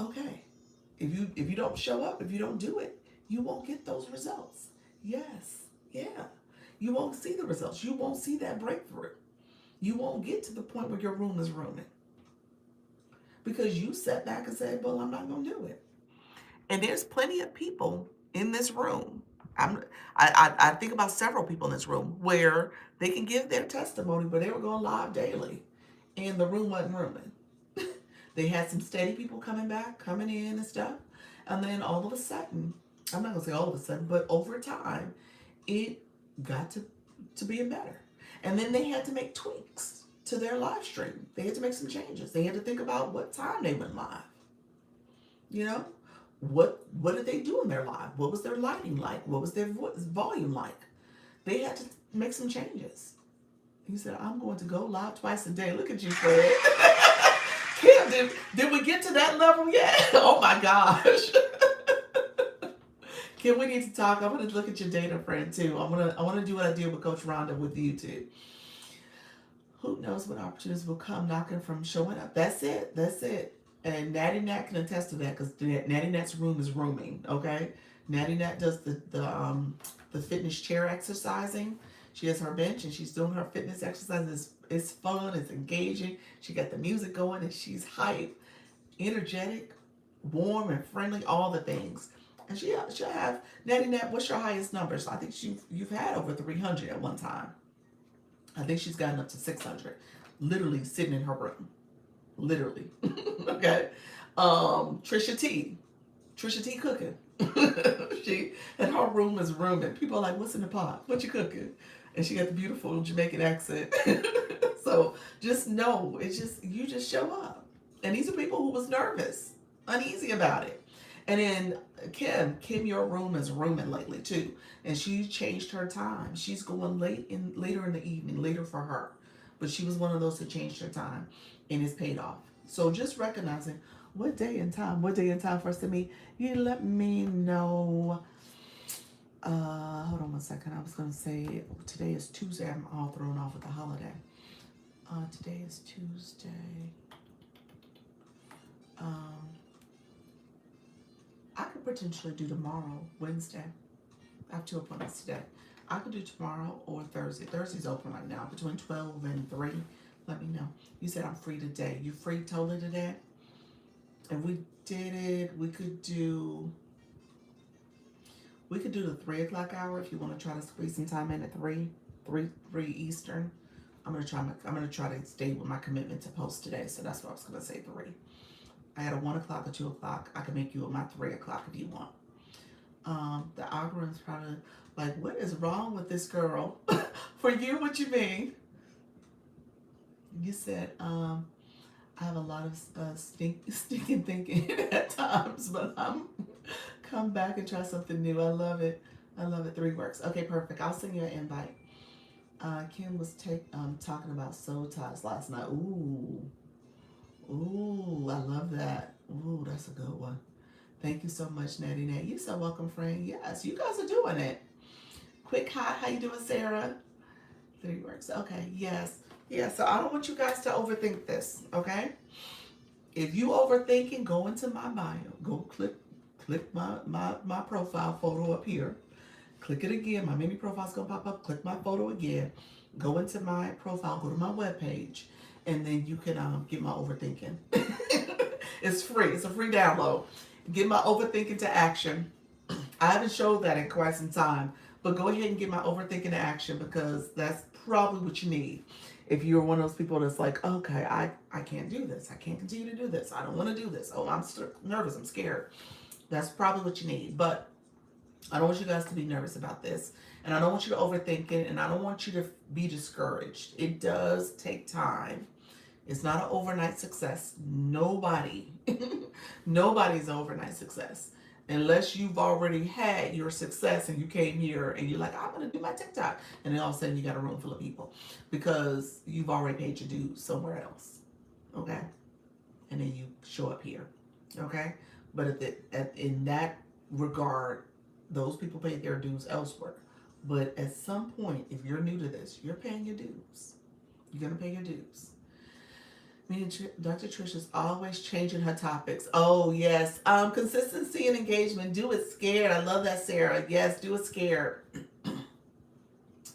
Okay. If you don't show up, if you don't do it, you won't get those results. Yes. Yeah. You won't see the results. You won't see that breakthrough. You won't get to the point where your room is rooming. Because you sat back and said, well, I'm not going to do it. And there's plenty of people in this room. I think about several people in this room where they can give their testimony, but they were going live daily and the room wasn't rooming. They had some steady people coming in and stuff. And then all of a sudden, I'm not going to say all of a sudden, but over time, it got to being better. And then they had to make tweaks to their live stream. They had to make some changes. They had to think about what time they went live. What did they do in their live? What was their lighting like? What was their volume like? They had to make some changes. He said, I'm going to go live twice a day. Look at you, Fred. Kim, did we get to that level yet? Oh my gosh. Kim, we need to talk. I want to look at your data, friend, too. I want to do what I did with Coach Rhonda with you, too. Who knows what opportunities will come knocking from showing up. That's it. And Natty Nat can attest to that because Natty Nat's room is rooming, okay? Natty Nat does the fitness chair exercising. She has her bench and she's doing her fitness exercises. It's fun, it's engaging. She got the music going and she's hype, energetic, warm and friendly, all the things. And she'll have, Natty Nat, what's your highest number? So I think you've had over 300 at one time. I think she's gotten up to 600, literally sitting in her room. Literally. Okay. Trisha T. Trisha T cooking. She and her room is rooming. People are like, "What's in the pot? What you cooking?" And she got the beautiful Jamaican accent. So just know, it's just you just show up. And these are people who was nervous, uneasy about it. And then Kim, your room is rooming lately too, and she changed her time. She's going later in the evening, later for her, but she was one of those that changed her time, and it's paid off. So just recognizing what day and time for us to meet. You let me know. Hold on one second. I was gonna say today is Tuesday. I'm all thrown off with the holiday. Today is Tuesday. Um, I could potentially do tomorrow, Wednesday. I have 2 appointments today. I could do tomorrow or Thursday. Thursday's open right now between 12 and 3. Let me know. You said I'm free today. You free totally today? If we did it, we could do the 3 o'clock hour if you want to try to squeeze some time in at 3 Eastern. I'm gonna try to stay with my commitment to post today, so that's what I was gonna say 3. I had a 1 o'clock or 2 o'clock. I can make you at my 3 o'clock if you want. The algorithm's probably like, what is wrong with this girl? For you, what you mean? You said, I have a lot of stinking thinking at times, but I'm come back and try something new. I love it. I love it. 3 works. Okay, perfect. I'll send you an invite. Kim was talking about soul ties last night. Ooh, I love that. Ooh, that's a good one. Thank you so much, Natty Nat. You're so welcome, friend. Yes, you guys are doing it. Quick hi, how you doing, Sarah? 3 works. Okay, yes. Yeah, so I don't want you guys to overthink this, okay? If you overthinking, go into my bio. Go click my profile photo up here. Click it again. My mini profile's gonna pop up. Click my photo again. Go into my profile. Go to my webpage, and then you can get my overthinking. It's free. It's a free download. Get my overthinking to action. I haven't showed that in quite some time, but go ahead and get my overthinking to action because that's probably what you need. If you're one of those people that's like, okay, I can't do this. I can't continue to do this. I don't want to do this. Oh, I'm nervous. I'm scared. That's probably what you need. But I don't want you guys to be nervous about this. And I don't want you to overthink it. And I don't want you to be discouraged. It does take time. It's not an overnight success. Nobody's an overnight success. Unless you've already had your success and you came here and you're like, I'm going to do my TikTok. And then all of a sudden you got a room full of people because you've already paid your dues somewhere else. Okay? And then you show up here. Okay? But in that regard, those people paid their dues elsewhere. But at some point, if you're new to this, you're paying your dues. You're going to pay your dues. Me and Dr. Trish is always changing her topics. Oh, yes. Consistency and engagement. Do it scared. I love that, Sarah. Yes, do it scared.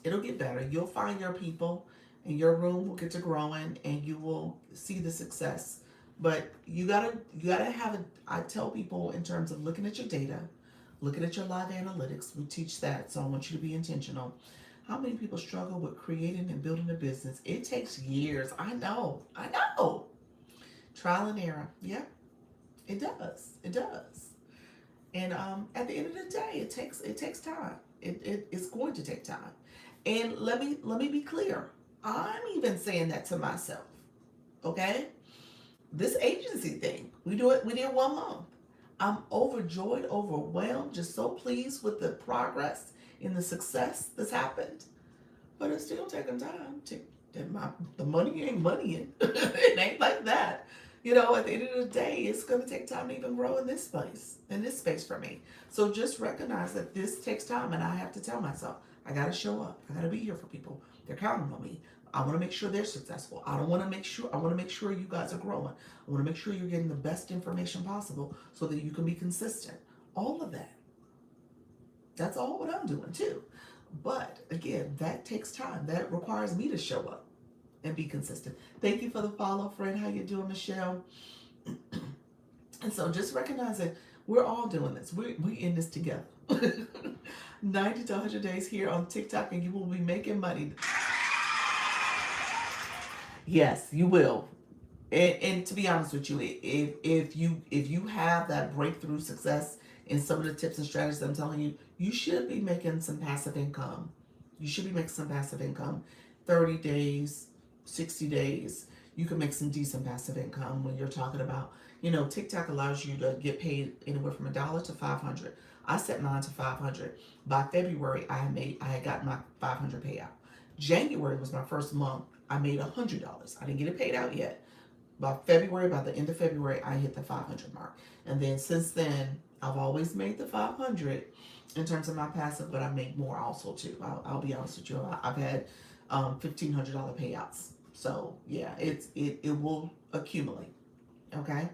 It'll get better. You'll find your people, and your room will get to growing, and you will see the success. But you gotta have it. I tell people in terms of looking at your data, looking at your live analytics. We teach that, so I want you to be intentional. How many people struggle with creating and building a business? It takes years. I know. Trial and error. Yeah, it does. It does. And at the end of the day, it takes time. It's going to take time. And let me be clear. I'm even saying that to myself. Okay? This agency thing, we did 1 month. I'm overjoyed, overwhelmed, just so pleased with the progress and the success that's happened. But it's still taking time. The money ain't moneying. It ain't like that. At the end of the day, it's going to take time to even grow in this space for me. So just recognize that this takes time, and I have to tell myself, I got to show up. I got to be here for people. They're counting on me. I want to make sure they're successful. I want to make sure you guys are growing. I want to make sure you're getting the best information possible so that you can be consistent. All of that. That's all what I'm doing too. But again, that takes time. That requires me to show up and be consistent. Thank you for the follow, friend. How you doing, Michelle? And so just recognize that we're all doing this. We in this together. 90 to 100 days here on TikTok, and you will be making money. Yes, you will. And to be honest with you, if you have that breakthrough success in some of the tips and strategies I'm telling you, you should be making some passive income. You should be making some passive income. 30 days, 60 days, you can make some decent passive income when you're talking about, TikTok allows you to get paid anywhere from $1 to 500. I set mine to 500. By February, I had gotten my 500 payout. January was my first month. I made $100. I didn't get it paid out yet. By February, by the end of February, I hit the 500 mark. And then since then, I've always made the 500 in terms of my passive, but I make more also too. I'll be honest with you. I've had $1,500 payouts. So yeah, it will accumulate. Okay.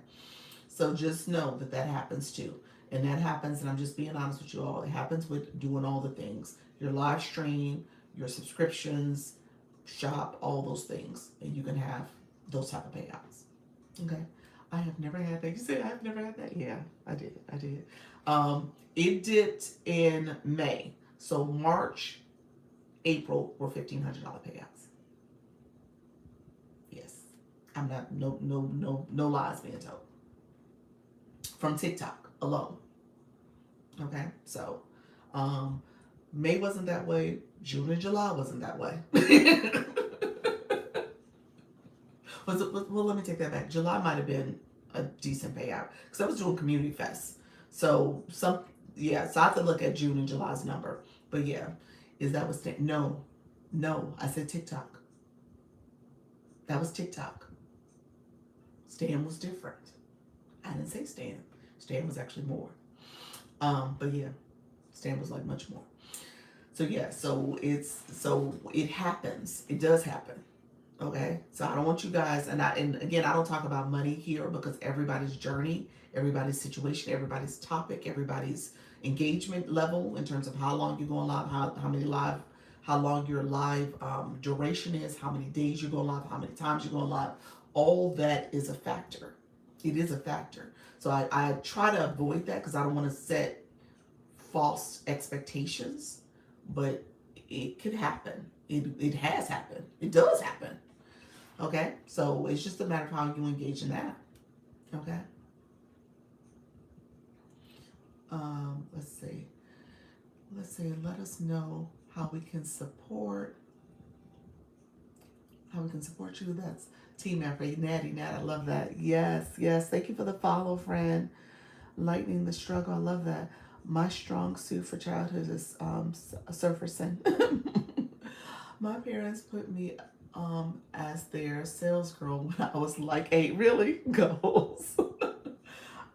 So just know that that happens too. And that happens, and I'm just being honest with you all, it happens with doing all the things. Your live stream, your subscriptions, shop, all those things. And you can have those type of payouts. Okay. I have never had that. You say I've never had that? Yeah, I did. I did. It dipped in May. So March, April were $1,500 payouts. Yes. I'm not, no lies being told. From TikTok alone. Okay. So, May wasn't that way. June and July wasn't that way. Well, let me take that back. July might have been a decent payout because I was doing Community Fest. So so I have to look at June and July's number. But yeah, is that what Stan? No, I said TikTok. That was TikTok. Stan was different. I didn't say Stan. Stan was actually more. But yeah, Stan was like much more. So yeah, so it happens. It does happen. Okay, so I don't want you guys, and again, I don't talk about money here because everybody's journey, everybody's situation, everybody's topic, everybody's engagement level in terms of how long you're going live, how long your live duration is, how many days you're going live, how many times you're going live. All that is a factor. It is a factor. So I try to avoid that because I don't want to set false expectations, but it could happen. It has happened. It does happen. Okay, so it's just a matter of how you engage in that. Okay. Let's see. Let us know how we can support. How we can support you. That's Team effort. Natty, Nat, I love that. Yes. Thank you for the follow, friend. Lightening the struggle. I love that. My strong suit for childhood is surfacing. My parents put me as their sales girl when I was like 8. Really? Goals.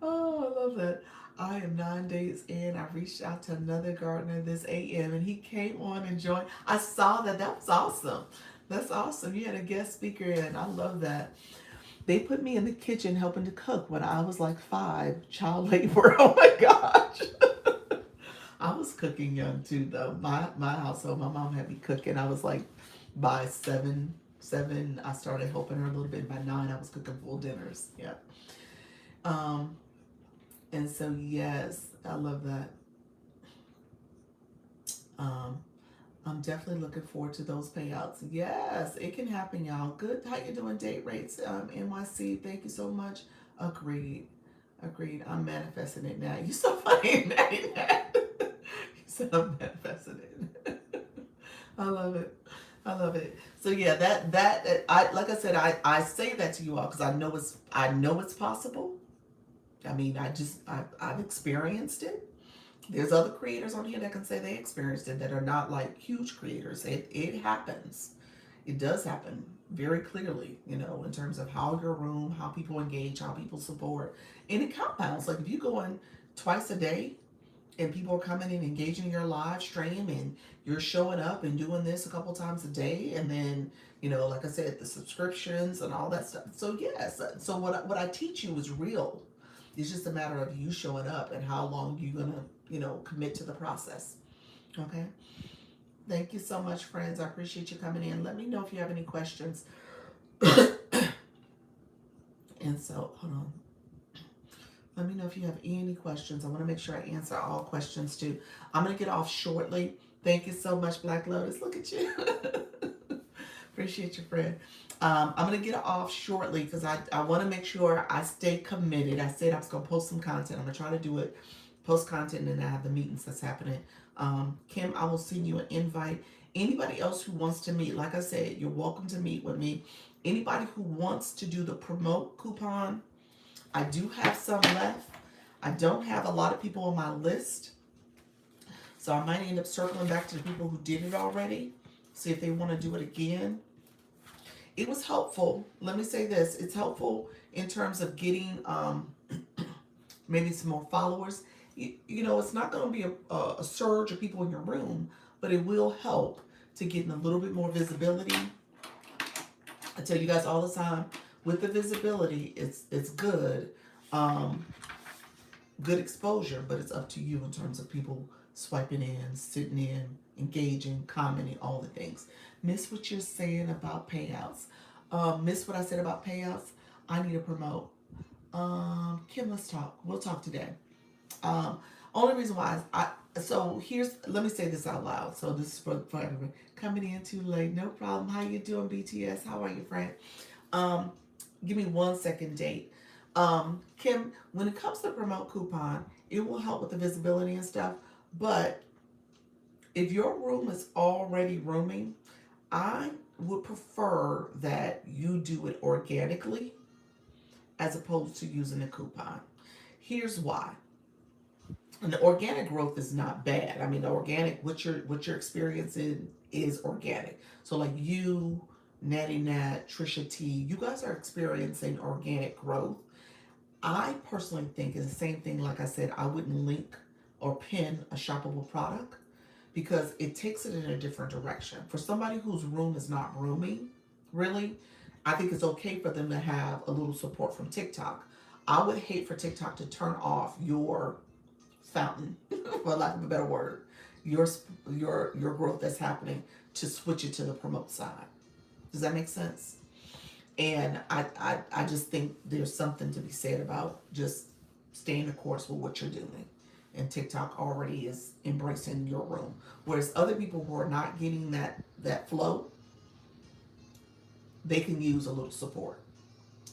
Oh, I love that. I am 9 days in. I reached out to another gardener this AM and he came on and joined. I saw that. That was awesome. That's awesome. You had a guest speaker in. I love that. They put me in the kitchen helping to cook when I was like 5. Child labor. Oh my gosh. I was cooking young too, though. My household, my mom had me cooking. I was like, by seven, I started helping her a little bit. By 9, I was cooking full dinners. Yeah. And so yes, I love that. I'm definitely looking forward to those payouts. Yes, it can happen, y'all. Good. How you doing? Date rates, NYC. Thank you so much. Agreed. I'm manifesting it now. You so funny, Natty. You said I'm manifesting it. I love it. So yeah, that I like I said, I say that to you all because I know it's possible. I mean, I've experienced it. There's other creators on here that can say they experienced it that are not like huge creators. It happens. It does happen very clearly, in terms of how your room, how people engage, how people support. And it compounds. Like if you go in twice a day and people are coming and engaging in your live stream and you're showing up and doing this a couple times a day and then, like I said, the subscriptions and all that stuff. So yes, so what I teach you is real. It's just a matter of you showing up and how long you're gonna, commit to the process. Okay. Thank you so much, friends. I appreciate you coming in. Let me know if you have any questions. And so, hold on. Let me know if you have any questions. I want to make sure I answer all questions too. I'm going to get off shortly. Thank you so much, Black Lotus. Look at you. Appreciate you, friend. I'm gonna get off shortly because I want to make sure I stay committed. I said I was gonna post some content. I'm gonna try to do it, post content, and then I have the meetings that's happening. Kim, I will send you an invite. Anybody else who wants to meet, like I said, you're welcome to meet with me. Anybody who wants to do the promote coupon, I do have some left. I don't have a lot of people on my list, so I might end up circling back to the people who did it already, see if they want to do it again. It was helpful. Let me say this: it's helpful in terms of getting maybe some more followers. It's not going to be a surge of people in your room, but it will help to getting a little bit more visibility. I tell you guys all the time, with the visibility, it's good, good exposure, but it's up to you in terms of people swiping in, sitting in, engaging, commenting, all the things. Miss what you're saying about payouts. Miss what I said about payouts. I need to promote. Kim, let's talk. We'll talk today. Um, Only reason why so here's, let me say this out loud. So this is for everyone coming in too late. No problem. How you doing, BTS? How are you, friend? Um, Give me 1 second, date. Kim, when it comes to promote coupon, it will help with the visibility and stuff. But if your room is already rooming, I would prefer that you do it organically as opposed to using a coupon. Here's why. And the organic growth is not bad. I mean, the organic, what you're experiencing is organic. So like you, Natty Nat, Trisha T, you guys are experiencing organic growth. I personally think it's the same thing. Like I said, I wouldn't link or pin a shoppable product because it takes it in a different direction. For somebody whose room is not rooming, really, I think it's okay for them to have a little support from TikTok. I would hate for TikTok to turn off your fountain, for lack of a better word, your your growth that's happening, to switch it to the promote side. Does that make sense? And I just think there's something to be said about just staying the course with what you're doing. And TikTok already is embracing your room. Whereas other people who are not getting that flow, they can use a little support.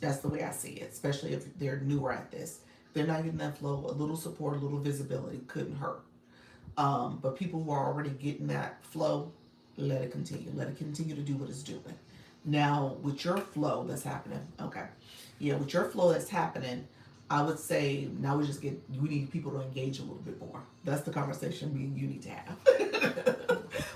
That's the way I see it, especially if they're newer at this. If they're not getting that flow, a little support, a little visibility couldn't hurt. But people who are already getting that flow, let it continue. Let it continue to do what it's doing. Now, with your flow that's happening, okay. Yeah, with your flow that's happening, I would say now we need people to engage a little bit more. That's the conversation me and you need to have.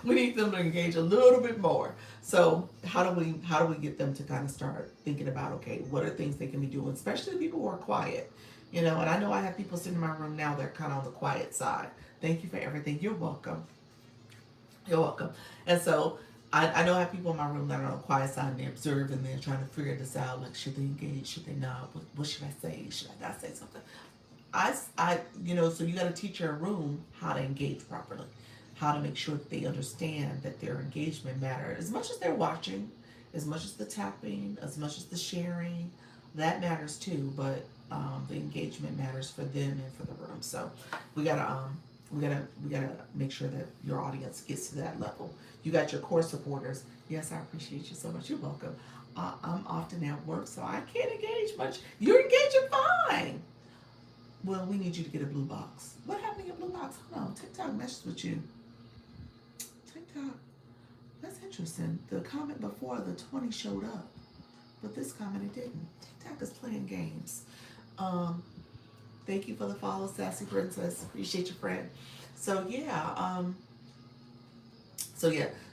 We need them to engage a little bit more. So how do we get them to kind of start thinking about, okay, what are things they can be doing, especially the people who are quiet. And I know I have people sitting in my room now that are kind of on the quiet side. Thank you for everything. You're welcome. You're welcome. And so I know I have people in my room that are on the quiet side and they observe and they're trying to figure this out. Like, should they engage? Should they not? What should I say? Should I not say something? So you got to teach your room how to engage properly, how to make sure that they understand that their engagement matters as much as they're watching, as much as the tapping, as much as the sharing. That matters too, but the engagement matters for them and for the room. So we gotta make sure that your audience gets to that level. You got your core supporters. Yes, I appreciate you so much. You're welcome. I'm often at work, so I can't engage much. You're engaging fine. Well, we need you to get a blue box. What happened to your blue box? Hold on. TikTok messes with you. TikTok. That's interesting. The comment before the 20 showed up, but this comment it didn't. TikTok is playing games. Um, Thank you for the follow, Sassy Princess. Appreciate your friend. So yeah,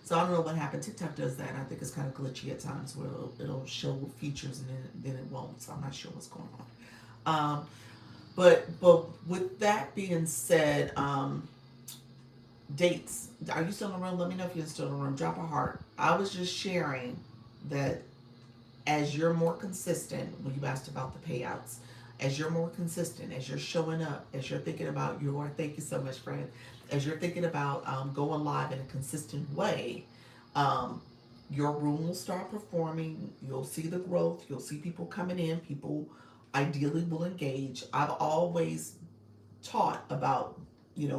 so I don't know what happened. TikTok does that. I think it's kind of glitchy at times where it'll show features and then it won't. So I'm not sure what's going on. But with that being said, dates. Are you still in the room? Let me know if you're still in the room. Drop a heart. I was just sharing that as you're more consistent, when you asked about the payouts, as you're more consistent, as you're showing up, as you're thinking about thank you so much, friend, as you're thinking about going live in a consistent way, your room will start performing. You'll see the growth. You'll see people coming in. People ideally will engage. I've always taught about,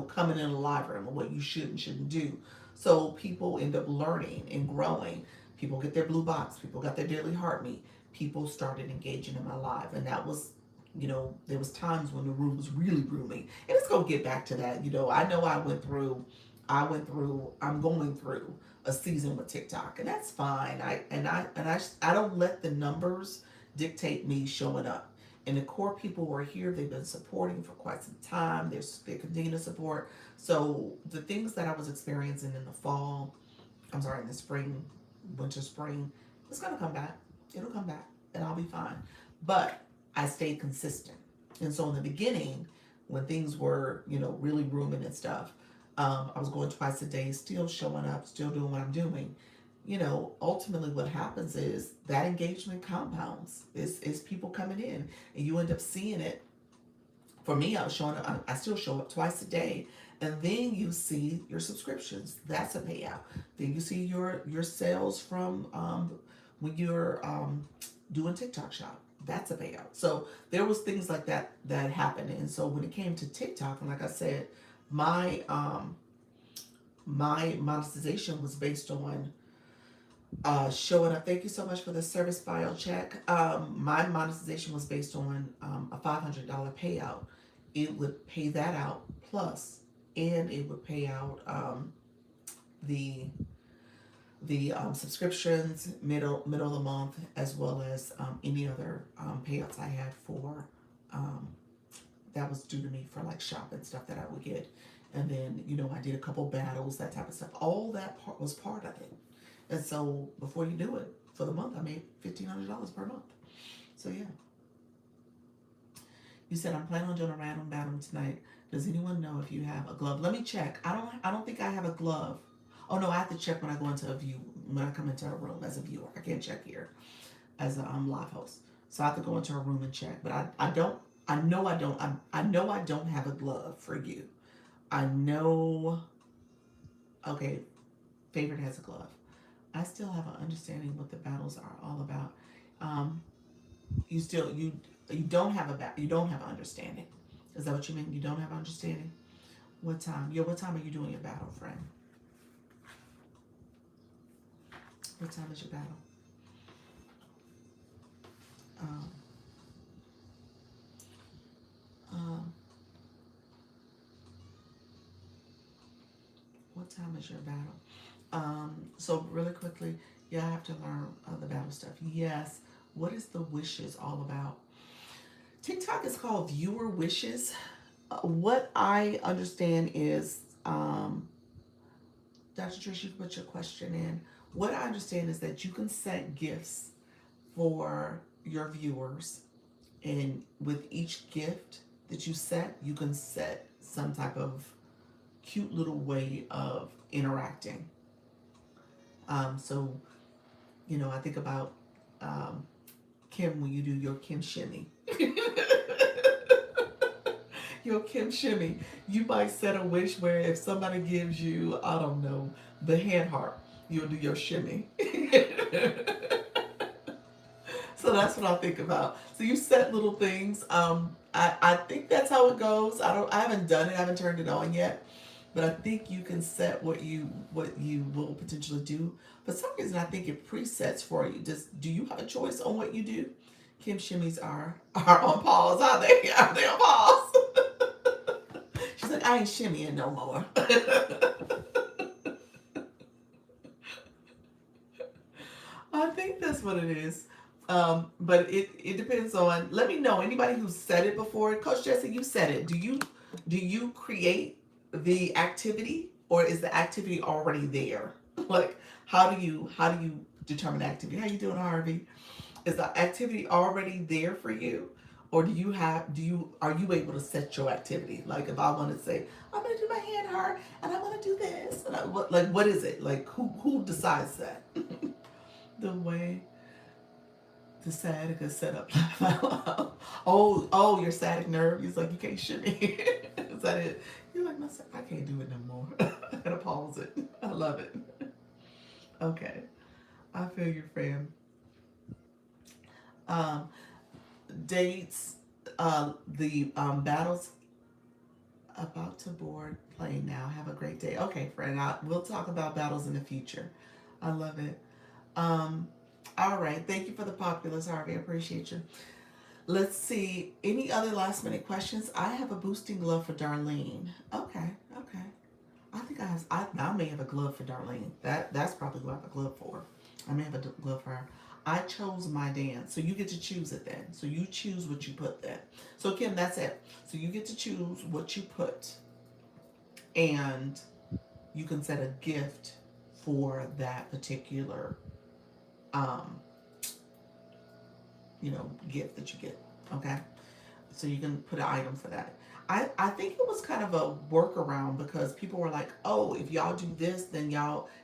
coming in a live room and what you should and shouldn't do. So people end up learning and growing. People get their blue box. People got their daily heart meet. People started engaging in my live, and that was, there was times when the room was really roomy, and it's gonna get back to that. I know I'm going through a season with TikTok, and that's fine. I don't let the numbers dictate me showing up. And the core people who are here, they've been supporting for quite some time. They continue to support. So the things that I was experiencing in the fall, I'm sorry, in the spring, winter, spring, it's gonna come back. It'll come back, and I'll be fine. But I stayed consistent. And so in the beginning, when things were, really rooming and stuff, I was going twice a day, still showing up, still doing what I'm doing. Ultimately what happens is that engagement compounds. Is people coming in, and you end up seeing it. For me, I was showing up. I still show up twice a day, and then you see your subscriptions. That's a payout. Then you see your sales from when you're doing TikTok Shop. That's a payout. So there was things like that happened, and so when it came to TikTok, and like I said, my my monetization was based on showing up. Thank you so much for the service file check. My monetization was based on a $500 payout. It would pay that out plus, and it would pay out the subscriptions middle of the month, as well as any other payouts I had for that was due to me for like shopping stuff that I would get. And then I did a couple battles, that type of stuff. All that part was part of it. And so before you do it, for the month, I made $1,500 per month. So yeah. You said I'm planning on doing a random battle tonight. Does anyone know if you have a glove? Let me check. I don't think I have a glove. Oh no, I have to check when I go into a view, when I come into a room as a viewer. I can't check here as a live host. So I have to go into a room and check. But I don't. I know I don't. I know I don't have a glove for you. I know. Okay, favorite has a glove. I still have an understanding what the battles are all about. Um, you don't have you don't have an understanding. Is that what you mean? You don't have understanding. What time? Yeah, what time are you doing your battle, friend? What time is your battle? Um, um, what time is your battle? So really quickly, yeah, I have to learn the battle stuff. Yes. What is the wishes all about? TikTok is called viewer wishes. What I understand is, Dr. Trish, you put your question in. What I understand is that you can set gifts for your viewers, and with each gift that you set, you can set some type of cute little way of interacting. So, I think about Kim when you do your Kim shimmy. Your Kim shimmy. You might set a wish where if somebody gives you, I don't know, the hand heart, you'll do your shimmy. So that's what I think about. So you set little things. I think that's how it goes. I haven't done it. I haven't turned it on yet. But I think you can set what you will potentially do. For some reason, I think it presets for you. Just do you have a choice on what you do? Kim shimmies are on pause. Are they? Are they on pause? She's like, I ain't shimmying no more. I think that's what it is. But it depends on. Let me know anybody who's said it before. Coach Jesse, you said it. Do you create the activity, or is the activity already there? Like how do you determine activity? How you doing, Harvey? Is the activity already there for you? Or are you able to set your activity? Like if I want to say, I'm gonna do my hand heart and I wanna do this, and what is it? Like who decides that? The way the sciatica set up. Oh, your sciatic nerve. He's like, you can't shimmy. Is that it? You're like, I can't do it no more. I gotta pause it. I love it. Okay, I feel your fam. Um, Dates, the battles about to board plane now. Have a great day. Okay, friend. We'll talk about battles in the future. I love it. Um, all right. Thank you for the populace, Harvey. I appreciate you. Let's see. Any other last minute questions? I have a boosting glove for Darlene. Okay. Okay. I think I have. I may have a glove for Darlene. That's probably who I have a glove for. I may have a glove for her. I chose my dance, so you get to choose it then. So you choose what you put then. So Kim, that's it. So you get to choose what you put, and you can set a gift for that particular, um, gift that you get. Okay. So you can put an item for that. I think it was kind of a workaround because people were like, oh, if y'all do this, then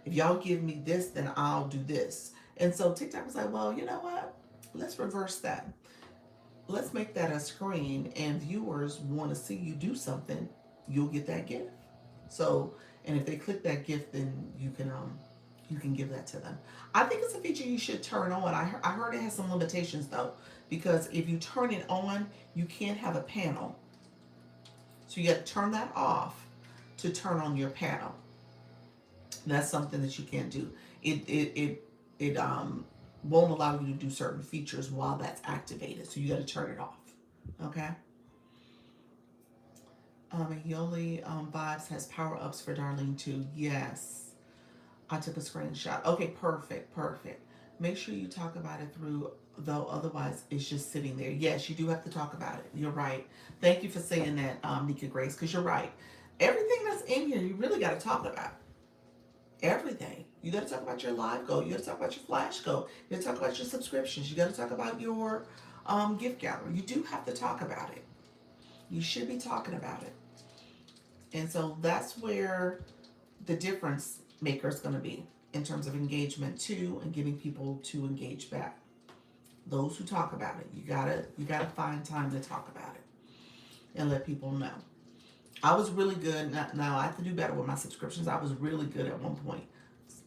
if y'all give me this, then I'll do this. And so TikTok was like, well, you know what? Let's reverse that. Let's make that a screen, and viewers want to see you do something, you'll get that gift. So, and if they click that gift, then you can give that to them. I think it's a feature you should turn on. I heard it has some limitations though, because if you turn it on, you can't have a panel. So you got to turn that off to turn on your panel. That's something that you can't do. It won't allow you to do certain features while that's activated. So you got to turn it off. Okay. And Yoli Vibes has power ups for Darlene too. Yes. I took a screenshot. Okay, perfect, perfect. Make sure you talk about it through, though, otherwise it's just sitting there. Yes, you do have to talk about it. You're right. Thank you for saying that, Nika Grace, because you're right. Everything that's in here, you really got to talk about. Everything. You got to talk about your live goal. You got to talk about your flash goal. You got to talk about your subscriptions. You got to talk about your gift gallery. You do have to talk about it. You should be talking about it. And so that's where the difference maker is going to be in terms of engagement too, and getting people to engage back. Those who talk about it, you gotta find time to talk about it and let people know. I was really good. Now I have to do better with my subscriptions. I was really good at one point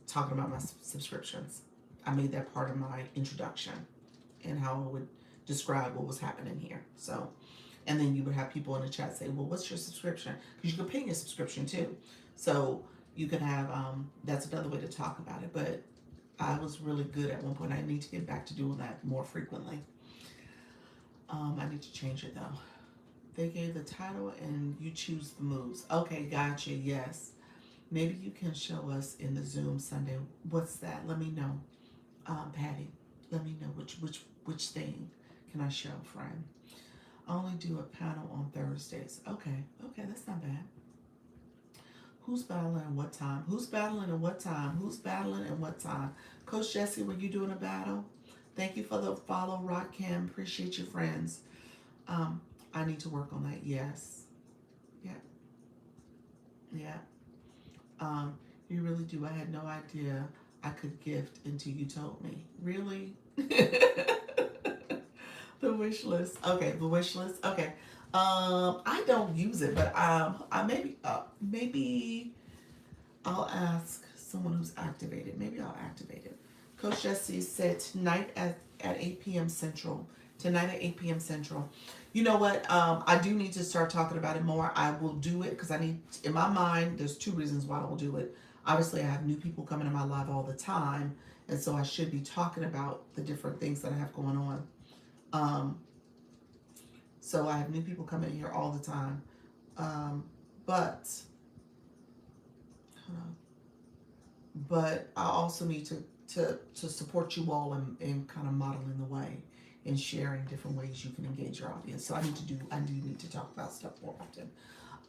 talking about my subscriptions. I made that part of my introduction and how I would describe what was happening here. So, and then you would have people in the chat say, well, what's your subscription? Because you can pay your subscription too. So you can have, that's another way to talk about it. But I was really good at one point. I need to get back to doing that more frequently. I need to change it though. They gave the title and you choose the moves. Okay, gotcha. Yes. Maybe you can show us in the Zoom Sunday. What's that? Let me know, Patty. Let me know which thing can I show, friend. I only do a panel on Thursdays. Okay, that's not bad. Who's battling and what time? Who's battling and what time? Who's battling and what time? Coach Jesse, were you doing a battle? Thank you for the follow, Rock Cam. Appreciate you, friends. I need to work on that. Yes. Yeah. Yeah. You really do. I had no idea I could gift until you told me. Really? The wish list. Okay, the wish list. Okay. I don't use it, but I maybe I'll ask someone who's activated. Maybe I'll activate it. Coach Jesse said tonight at 8 p.m. Central. Tonight at 8 p.m. Central. You know what? I do need to start talking about it more. I will do it because I need, in my mind, there's two reasons why I will do it. Obviously, I have new people coming to my live all the time, and so I should be talking about the different things that I have going on. So I have new people coming in here all the time. But I also need to support you all in kind of modeling the way and sharing different ways you can engage your audience. So I do need to talk about stuff more often.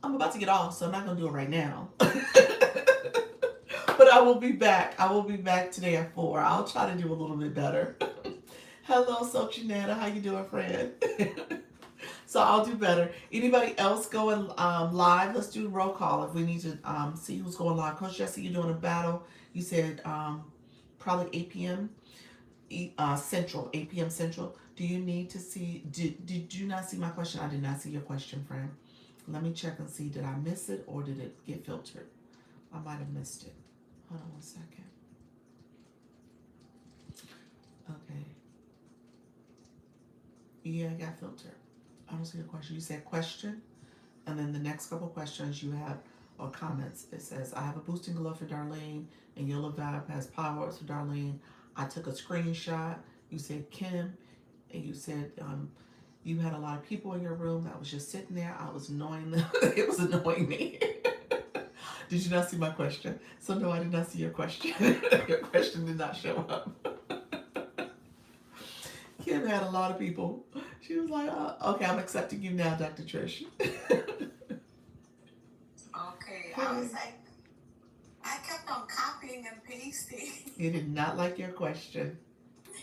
I'm about to get off, so I'm not gonna do it right now. But I will be back. I will be back today at 4. I'll try to do a little bit better. Hello, Sochinetta. How you doing, friend? So I'll do better. Anybody else going live? Let's do roll call if we need to see who's going live. Coach Jesse, you're doing a battle. You said probably 8 p.m. Central, 8 p.m. Central. Do you need to see, did you not see my question? I did not see your question, friend. Let me check and see, did I miss it or did it get filtered? I might have missed it. Hold on one second. Okay. Yeah, I got filtered. I don't see your question. You said question, and then the next couple questions you have are comments. It says, I have a boosting glove for Darlene, and Yellow Vibe has power ups for Darlene. I took a screenshot. You said Kim, and you said you had a lot of people in your room that was just sitting there. I was annoying them. It was annoying me. Did you not see my question? So no, I did not see your question. Your question did not show up. Kim had a lot of people. She was like, okay, I'm accepting you now, Dr. Trish. Okay, I was like, I kept on copying and pasting. You did not like your question.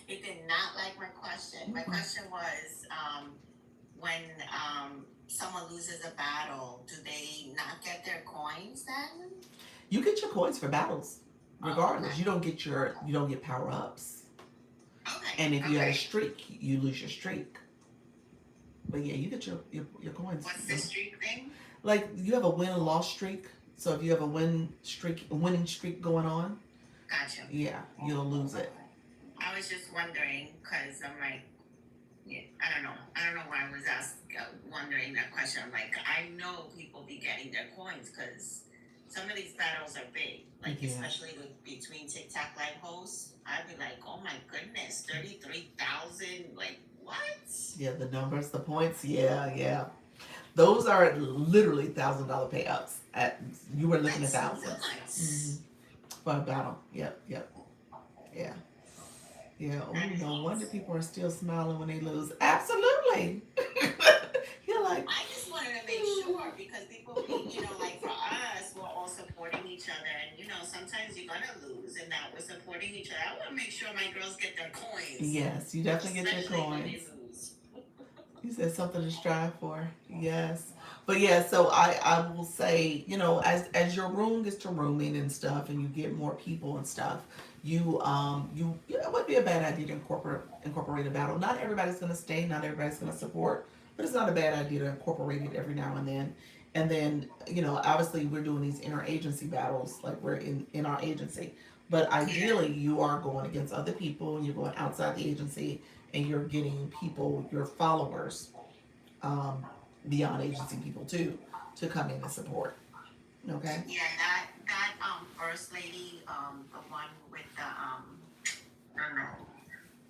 It did not like my question. My question was, when someone loses a battle, do they not get their coins then? You get your coins for battles, regardless. Okay. You don't get power ups. Okay. And if you had a Okay. streak, you lose your streak. But yeah, you get your coins. What's the streak thing? Like you have a win and loss streak. So if you have a winning streak going on, Gotcha. yeah, you'll lose it. I was just wondering because I'm like, yeah, I don't know. I don't know why I was wondering that question. I'm like, I know people be getting their coins because some of these battles are big. Like, Yeah. especially between TikTok live hosts. I'd be like, oh my goodness, 33,000. Like, what? Yeah, the numbers, the points. Yeah. Those are literally $1,000 payouts. You were looking at That's thousands. nuts. For a battle. Yep. Yeah. Yeah. Oh, That is no wonder awesome. people are still smiling when they lose. Absolutely. You're like, I just wanted to make sure because people, like for us, we're all supporting each other. And, sometimes you're going to lose and that we're supporting each other. I want to make sure my girls get their coins. yes, you definitely get your Especially when they coins. lose. You said something to strive for. Yes. But yeah, so I will say, as your room gets to rooming and stuff and you get more people and stuff, it would be a bad idea to incorporate a battle. Not everybody's gonna stay, not everybody's gonna support, but it's not a bad idea to incorporate it every now and then. And then, obviously we're doing these interagency battles, like we're in our agency. But Yeah. ideally you are going against other people and you're going outside the agency and you're getting people, your followers, um, beyond agency people too, to come in and support. Okay. Yeah, that first lady, the one with the I don't know,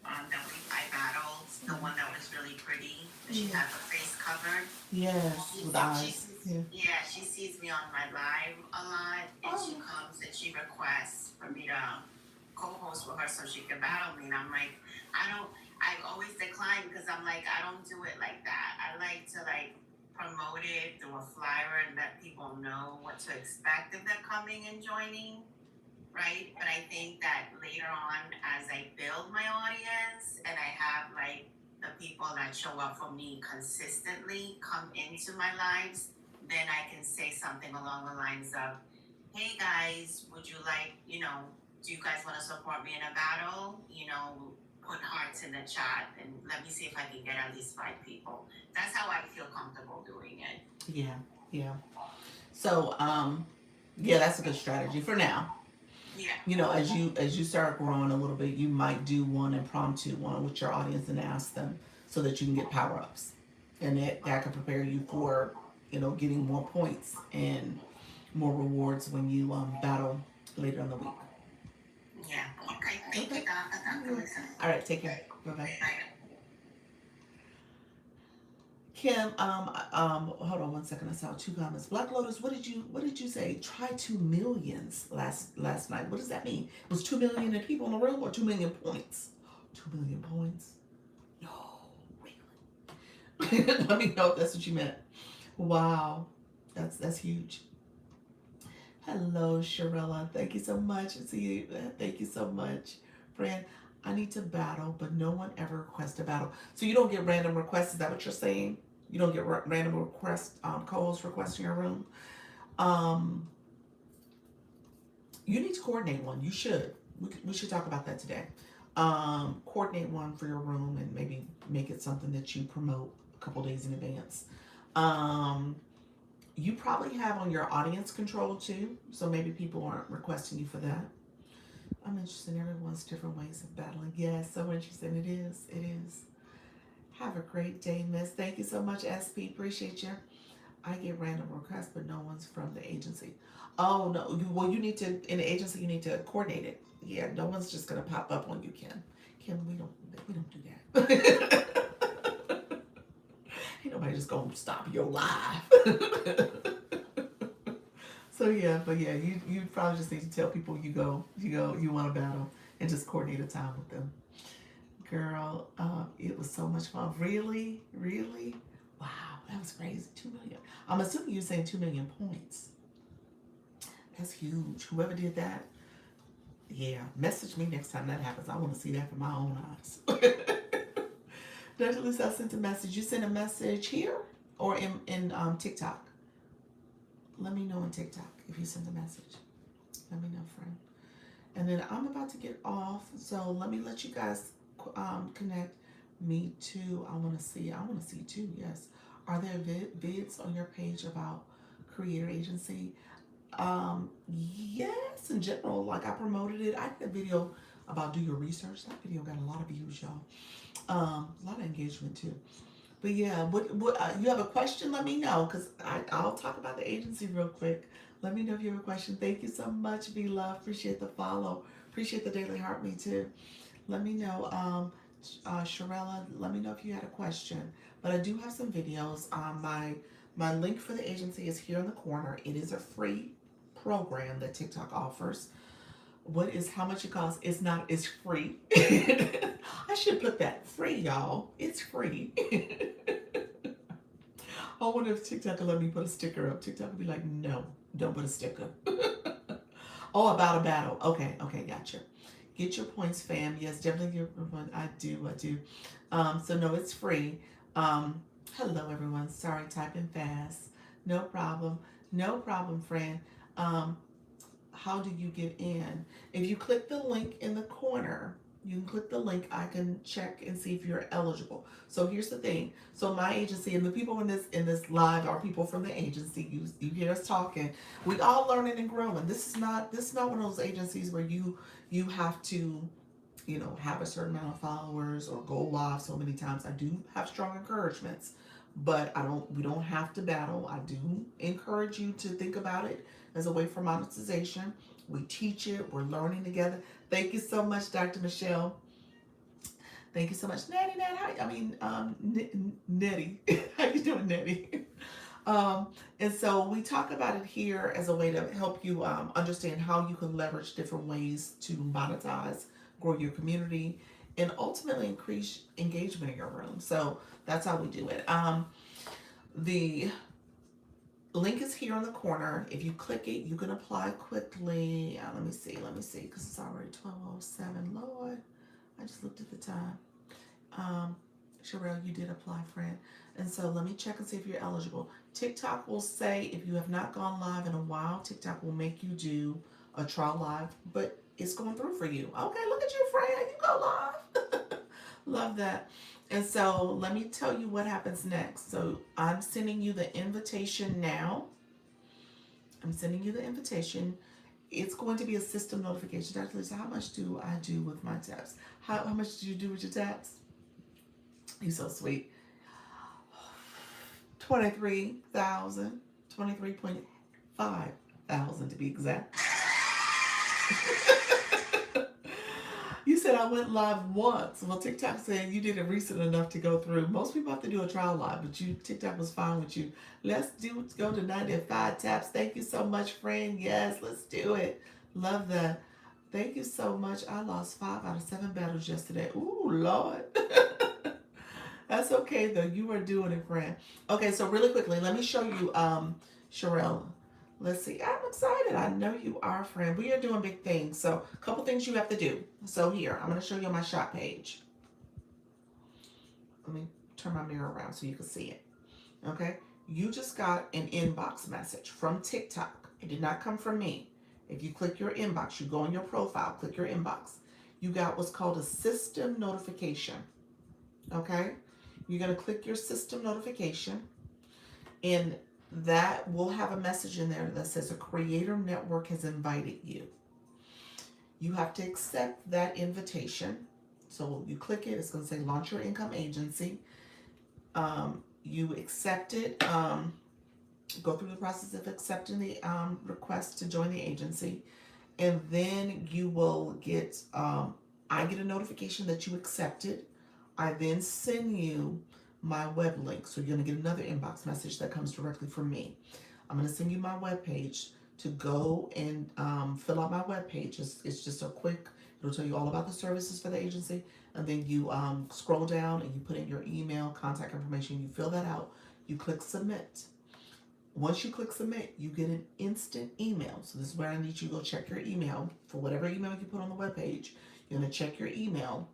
that I battled, the one that was really pretty. She Yeah. had her face covered. Yes, with eyes. Yeah. Yeah, she sees me on my live a lot, and she Oh. comes and she requests for me to co-host with her so she can battle me. And I'm like, I always decline because I'm like, I don't do it like that. I like to promote it through a flyer and let people know what to expect if they're coming and joining, right? But I think that later on, as I build my audience and I have the people that show up for me consistently come into my lives, then I can say something along the lines of, hey guys, would you do you guys want to support me in a battle? Put hearts in the chat and let me see if I can get at least 5 people. That's how I feel comfortable doing it. Yeah. So, yeah, that's a good strategy for now. Yeah. As you start growing a little bit, you might do one impromptu one with your audience and ask them so that you can get power ups, and that can prepare you for getting more points and more rewards when you battle later in the week. Yeah. Okay. Thank you, Dr. Lisa. All right, take care. Bye bye. Bye. Kim, hold on one second. I saw 2 comments. Black Lotus, what did you say? Try 2 millions last night. What does that mean? It was 2 million people in the room or 2 million points? 2 million points? No, really? Let me know if that's what you meant. Wow, that's huge. Hello, Sharella. Thank you so much. See you. Thank you so much, friend. I need to battle, but no one ever requests a battle. So you don't get random requests. Is that what you're saying? You don't get random requests, co-host requests in your room. Um, you need to coordinate one. You should. We should talk about that today. Coordinate one for your room and maybe make it something that you promote a couple days in advance. Um, you probably have on your audience control too, so maybe people aren't requesting you for that. I'm interested in everyone's different ways of battling. Yes, so interested. It is. It is. Have a great day, Miss. Thank you so much, SP. Appreciate you. I get random requests, but no one's from the agency. Oh no. Well, you need to in the agency. You need to coordinate it. Yeah, no one's just gonna pop up on you, Kim. Kim, we don't do that. Ain't nobody just gonna stop your live. So yeah, but yeah, you probably just need to tell people you want to battle and just coordinate a time with them. Girl, it was so much fun. Really, really, wow, that was crazy. 2 million. I'm assuming you're saying 2 million points. That's huge. Whoever did that, yeah, message me next time that happens. I want to see that for my own eyes. Dr. Lisa, I sent a message. You sent a message here or in TikTok? Let me know on TikTok if you sent a message. Let me know, friend. And then I'm about to get off, so let me let you guys connect. Me too. I want to see. I want to see too. Yes. Are there vids on your page about creator agency? Yes. In general, like I promoted it. I did a video about do your research. That video got a lot of views, y'all. A lot of engagement too. But yeah, what you have a question? Let me know because I'll talk about the agency real quick. Let me know if you have a question. Thank you so much, Be Love. Appreciate the follow. Appreciate the daily heart me too. Let me know, Sharella. Let me know if you had a question. But I do have some videos. My link for the agency is here in the corner. It is a free program that TikTok offers. What is how much it costs? It's not. It's free. I should put that free, y'all. It's free. I wonder if TikTok will let me put a sticker up. TikTok will be like, no, don't put a sticker. Oh, about a battle. Okay, okay, gotcha. Get your points, fam. Yes, definitely get your point. I do. So no, it's free. Hello, everyone. Sorry, typing fast. No problem. No problem, friend. Um, how do you get in? If you click the link in the corner, you can click the link. I can check and see if you're eligible. So here's the thing. So my agency and the people in this live are people from the agency. You hear us talking. We all learning and growing. This is not one of those agencies where you have to have a certain amount of followers or go live so many times. I do have strong encouragements, but we don't have to battle. I do encourage you to think about it as a way for monetization. We teach it, we're learning together. Thank you so much, Dr. Michelle. Thank you so much. Nettie. How you doing, Nettie? And so we talk about it here as a way to help you understand how you can leverage different ways to monetize, grow your community, and ultimately increase engagement in your room. So that's how we do it. The link is here in the corner. If you click it, you can apply quickly. Let me see, because it's already 12:07. Lord, I just looked at the time. Sherelle, you did apply, friend. And so let me check and see if you're eligible. TikTok will say if you have not gone live in a while, TikTok will make you do a trial live, but it's going through for you. Okay, look at you, friend. You go live. Love that. And so let me tell you what happens next. So I'm sending you the invitation now. I'm sending you the invitation. It's going to be a system notification. Dr. Lisa, how much do I do with my tabs? How much do you do with your tabs? You're so sweet. 23,000, 23.5 thousand to be exact. You said I went live once. Well, TikTok said you did it recent enough to go through. Most people have to do a trial live, but TikTok was fine with you. Let's go to 95 taps. Thank you so much, friend. Yes, let's do it. Love that. Thank you so much. I lost 5 out of 7 battles yesterday. Ooh, Lord. That's okay though. You are doing it, friend. Okay, so really quickly, let me show you, Sherelle. Let's see. I'm excited. I know you are, friend. We are doing big things. So a couple things you have to do. So here, I'm going to show you my shop page. Let me turn my mirror around so you can see it. Okay. You just got an inbox message from TikTok. It did not come from me. If you click your inbox, you go in your profile, click your inbox. You got what's called a system notification. Okay. You're going to click your system notification, and that will have a message in there that says a creator network has invited you. You have to accept that invitation. So you click it, it's going to say launch your income agency. You accept it, go through the process of accepting the request to join the agency. and then you will get, I get a notification that you accepted. I then send you my web link. So you're going to get another inbox message that comes directly from me. I'm going to send you my web page to go and fill out my web page. It's just a quick, it'll tell you all about the services for the agency. And then you scroll down and you put in your email, contact information. You fill that out. You click submit. Once you click submit, you get an instant email. So this is where I need you to go check your email for whatever email you put on the web page. You're going to check your email,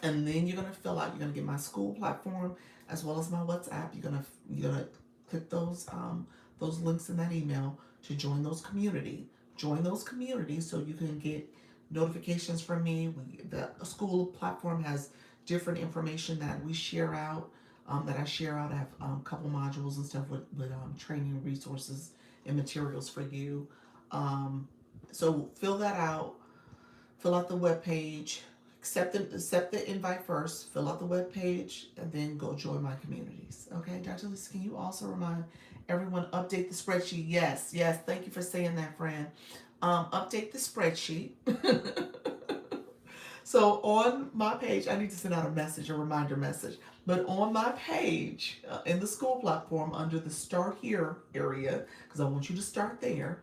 and then you're going to fill out. You're going to get my school platform as well as my WhatsApp. You're gonna click those links in that email to join those community. Join those communities so you can get notifications from me. The school platform has different information that we share out. That I share out. I have a couple modules and stuff with training resources and materials for you. So fill that out. Fill out the web page. Accept the invite first. Fill out the web page and then go join my communities. Okay, Dr. Lisa, can you also remind everyone update the spreadsheet? Yes, yes. Thank you for saying that, friend. Update the spreadsheet. So on my page, I need to send out a message, a reminder message. But on my page, in the school platform, under the Start Here area, because I want you to start there,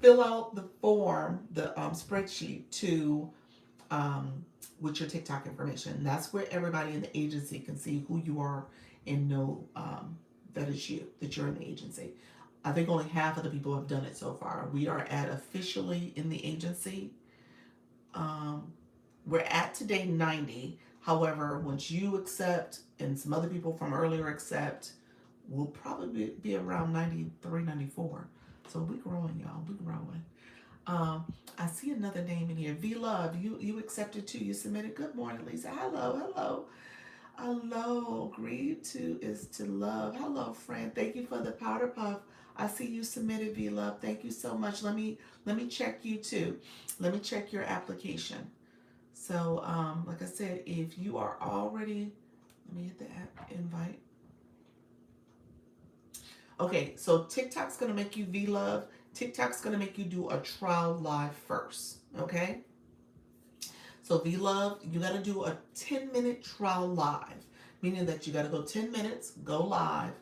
fill out the form, the spreadsheet to with your TikTok information. And that's where everybody in the agency can see who you are and know that it's you, that you're in the agency. I think only half of the people have done it so far. We are at officially in the agency. Um, we're at today 90. However, once you accept and some other people from earlier accept, we'll probably be around 93, 94. So we're growing, y'all. We're growing. I see another name in here. V Love, you accepted too. You submitted. Good morning, Lisa. Hello, hello. Hello. Agreed to is to love. Hello, friend. Thank you for the powder puff. I see you submitted, V Love. Thank you so much. Let me check you too. Let me check your application. So, like I said, if you are already, let me hit the app invite. Okay, so TikTok's gonna make you V-Love. TikTok's gonna make you do a trial live first. Okay? So V-Love, you gotta do a 10-minute trial live, meaning that you gotta go 10 minutes, go live.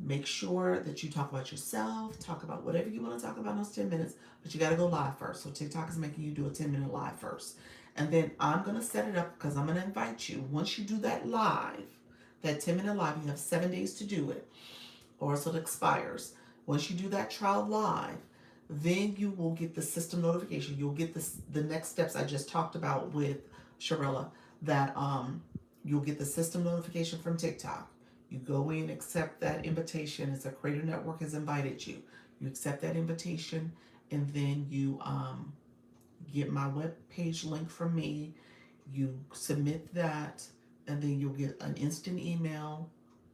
Make sure that you talk about yourself, talk about whatever you want to talk about in those 10 minutes, but you gotta go live first. So TikTok is making you do a 10-minute live first. And then I'm gonna set it up because I'm gonna invite you. Once you do that live, that 10-minute live, you have 7 days to do it or else it expires. Once you do that trial live, then you will get the system notification. You'll get the next steps I just talked about with Sharella, that you'll get the system notification from TikTok. You go in, accept that invitation. It's a Creator Network has invited you. You accept that invitation, and then you get my web page link from me. You submit that, and then you'll get an instant email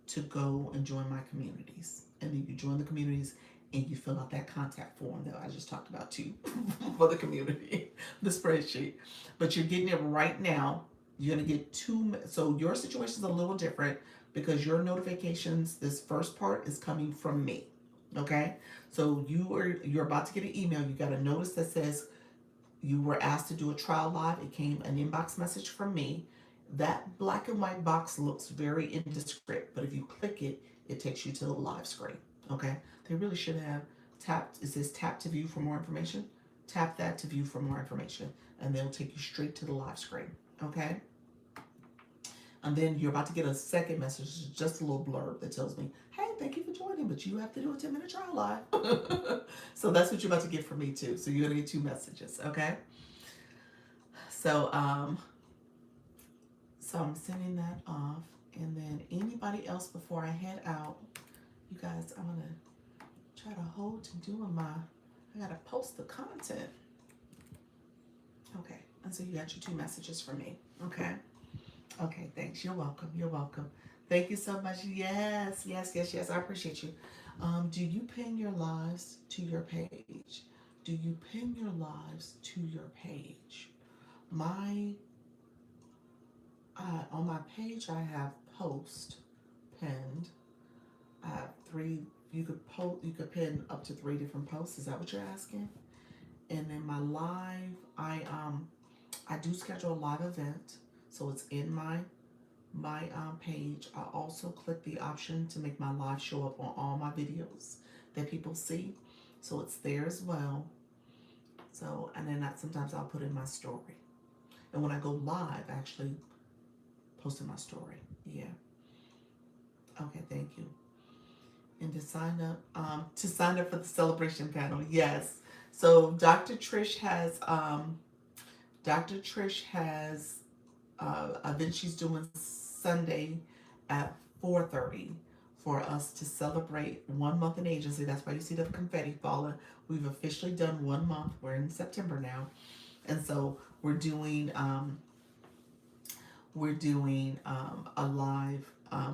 to go and join my communities. And then you join the communities and you fill out that contact form that I just talked about too for the community, the spreadsheet. But you're getting it right now. You're gonna get two. So your situation is a little different because your notifications, this first part is coming from me. Okay, so you're about to get an email. You got a notice that says you were asked to do a trial live. It came an inbox message from me. That black and white box looks very indescript, but if you click it, it takes you to the live screen. Okay, they really should have tapped. It says tap to view for more information. Tap that to view for more information, and they'll take you straight to the live screen. Okay, and then you're about to get a second message, just a little blurb that tells me, hey, thank you for joining, but you have to do a 10-minute trial live. So that's what you're about to get from me too. So you're gonna get two messages. Okay, so so I'm sending that off. And then anybody else before I head out, you guys, I'm going to try to hold to doing I got to post the content. Okay. And so you got your two messages from me. Okay. Okay. Thanks. You're welcome. You're welcome. Thank you so much. Yes. Yes. Yes. Yes. I appreciate you. Do you pin your lives to your page? Do you pin your lives to your page? On my page, I have post pinned. I have three. You could pin up to 3 different posts. Is that what you're asking? And in my live, I do schedule a live event, so it's in my page. I also click the option to make my live show up on all my videos that people see, so it's there as well. So, and then sometimes I'll put in my story, and when I go live, I actually post in my story. Yeah. Okay. Thank you. And to sign up for the celebration panel, yes. So Dr. Trish has event she's doing Sunday at 4:30 for us to celebrate 1 month in agency. That's why you see the confetti falling. We've officially done 1 month. We're in September now, and so we're doing a live.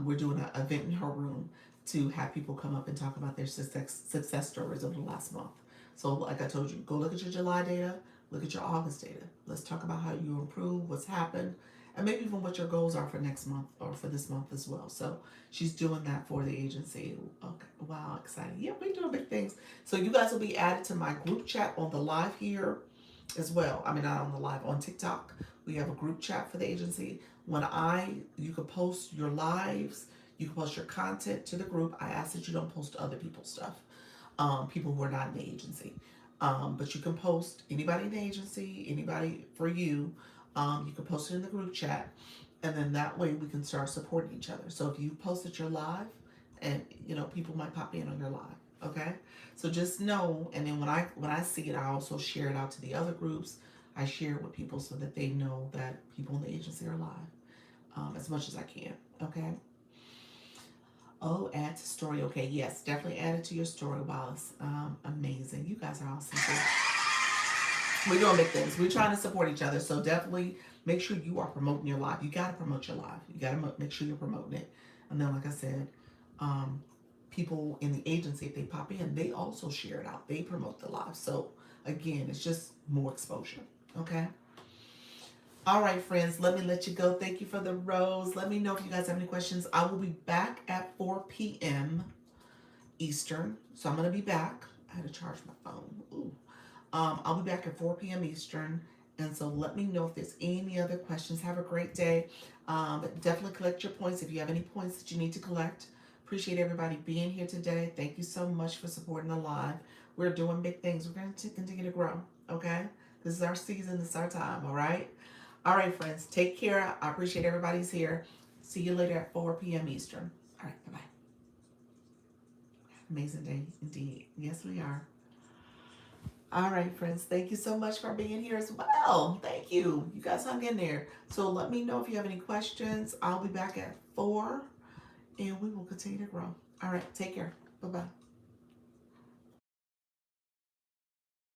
We're doing an event in her room to have people come up and talk about their success stories over the last month. So, like I told you, go look at your July data, look at your August data. Let's talk about how you improve, what's happened, and maybe even what your goals are for next month or for this month as well. So, she's doing that for the agency. Okay, wow, exciting. Yeah, we're doing big things. So, you guys will be added to my group chat on the live here as well. I mean, not on the live, on TikTok. We have a group chat for the agency. You can post your lives, you can post your content to the group. I ask that you don't post other people's stuff, people who are not in the agency. But you can post anybody in the agency, anybody for you. You can post it in the group chat, and then that way we can start supporting each other. So if you posted your live, and people might pop in on your live, okay? So just know, and then when I see it, I also share it out to the other groups. I share it with people so that they know that people in the agency are live, as much as I can. Okay. Oh, add to story. Okay, yes, definitely add it to your story, Wallace. Amazing. You guys are awesome too. We're doing big things. We're trying to support each other. So definitely make sure you are promoting your live. You got to promote your live. You got to make sure you're promoting it. And then, like I said, um, people in the agency, if they pop in, they also share it out. They promote the live. So again, it's just more exposure. Okay. All right, friends, let me let you go. Thank you for the rose. Let me know if you guys have any questions. I will be back at 4 p.m. Eastern. So I'm going to be back. I had to charge my phone. Ooh. I'll be back at 4 p.m. Eastern. And so let me know if there's any other questions. Have a great day. Definitely collect your points if you have any points that you need to collect. Appreciate everybody being here today. Thank you so much for supporting the live. We're doing big things. We're going to continue to grow. Okay? This is our season. This is our time. All right? All right, friends. Take care. I appreciate everybody's here. See you later at 4 p.m. Eastern. All right. Bye-bye. Amazing day indeed. Yes, we are. All right, friends. Thank you so much for being here as well. Thank you. You guys hung in there. So let me know if you have any questions. I'll be back at 4 and we will continue to grow. All right. Take care. Bye-bye.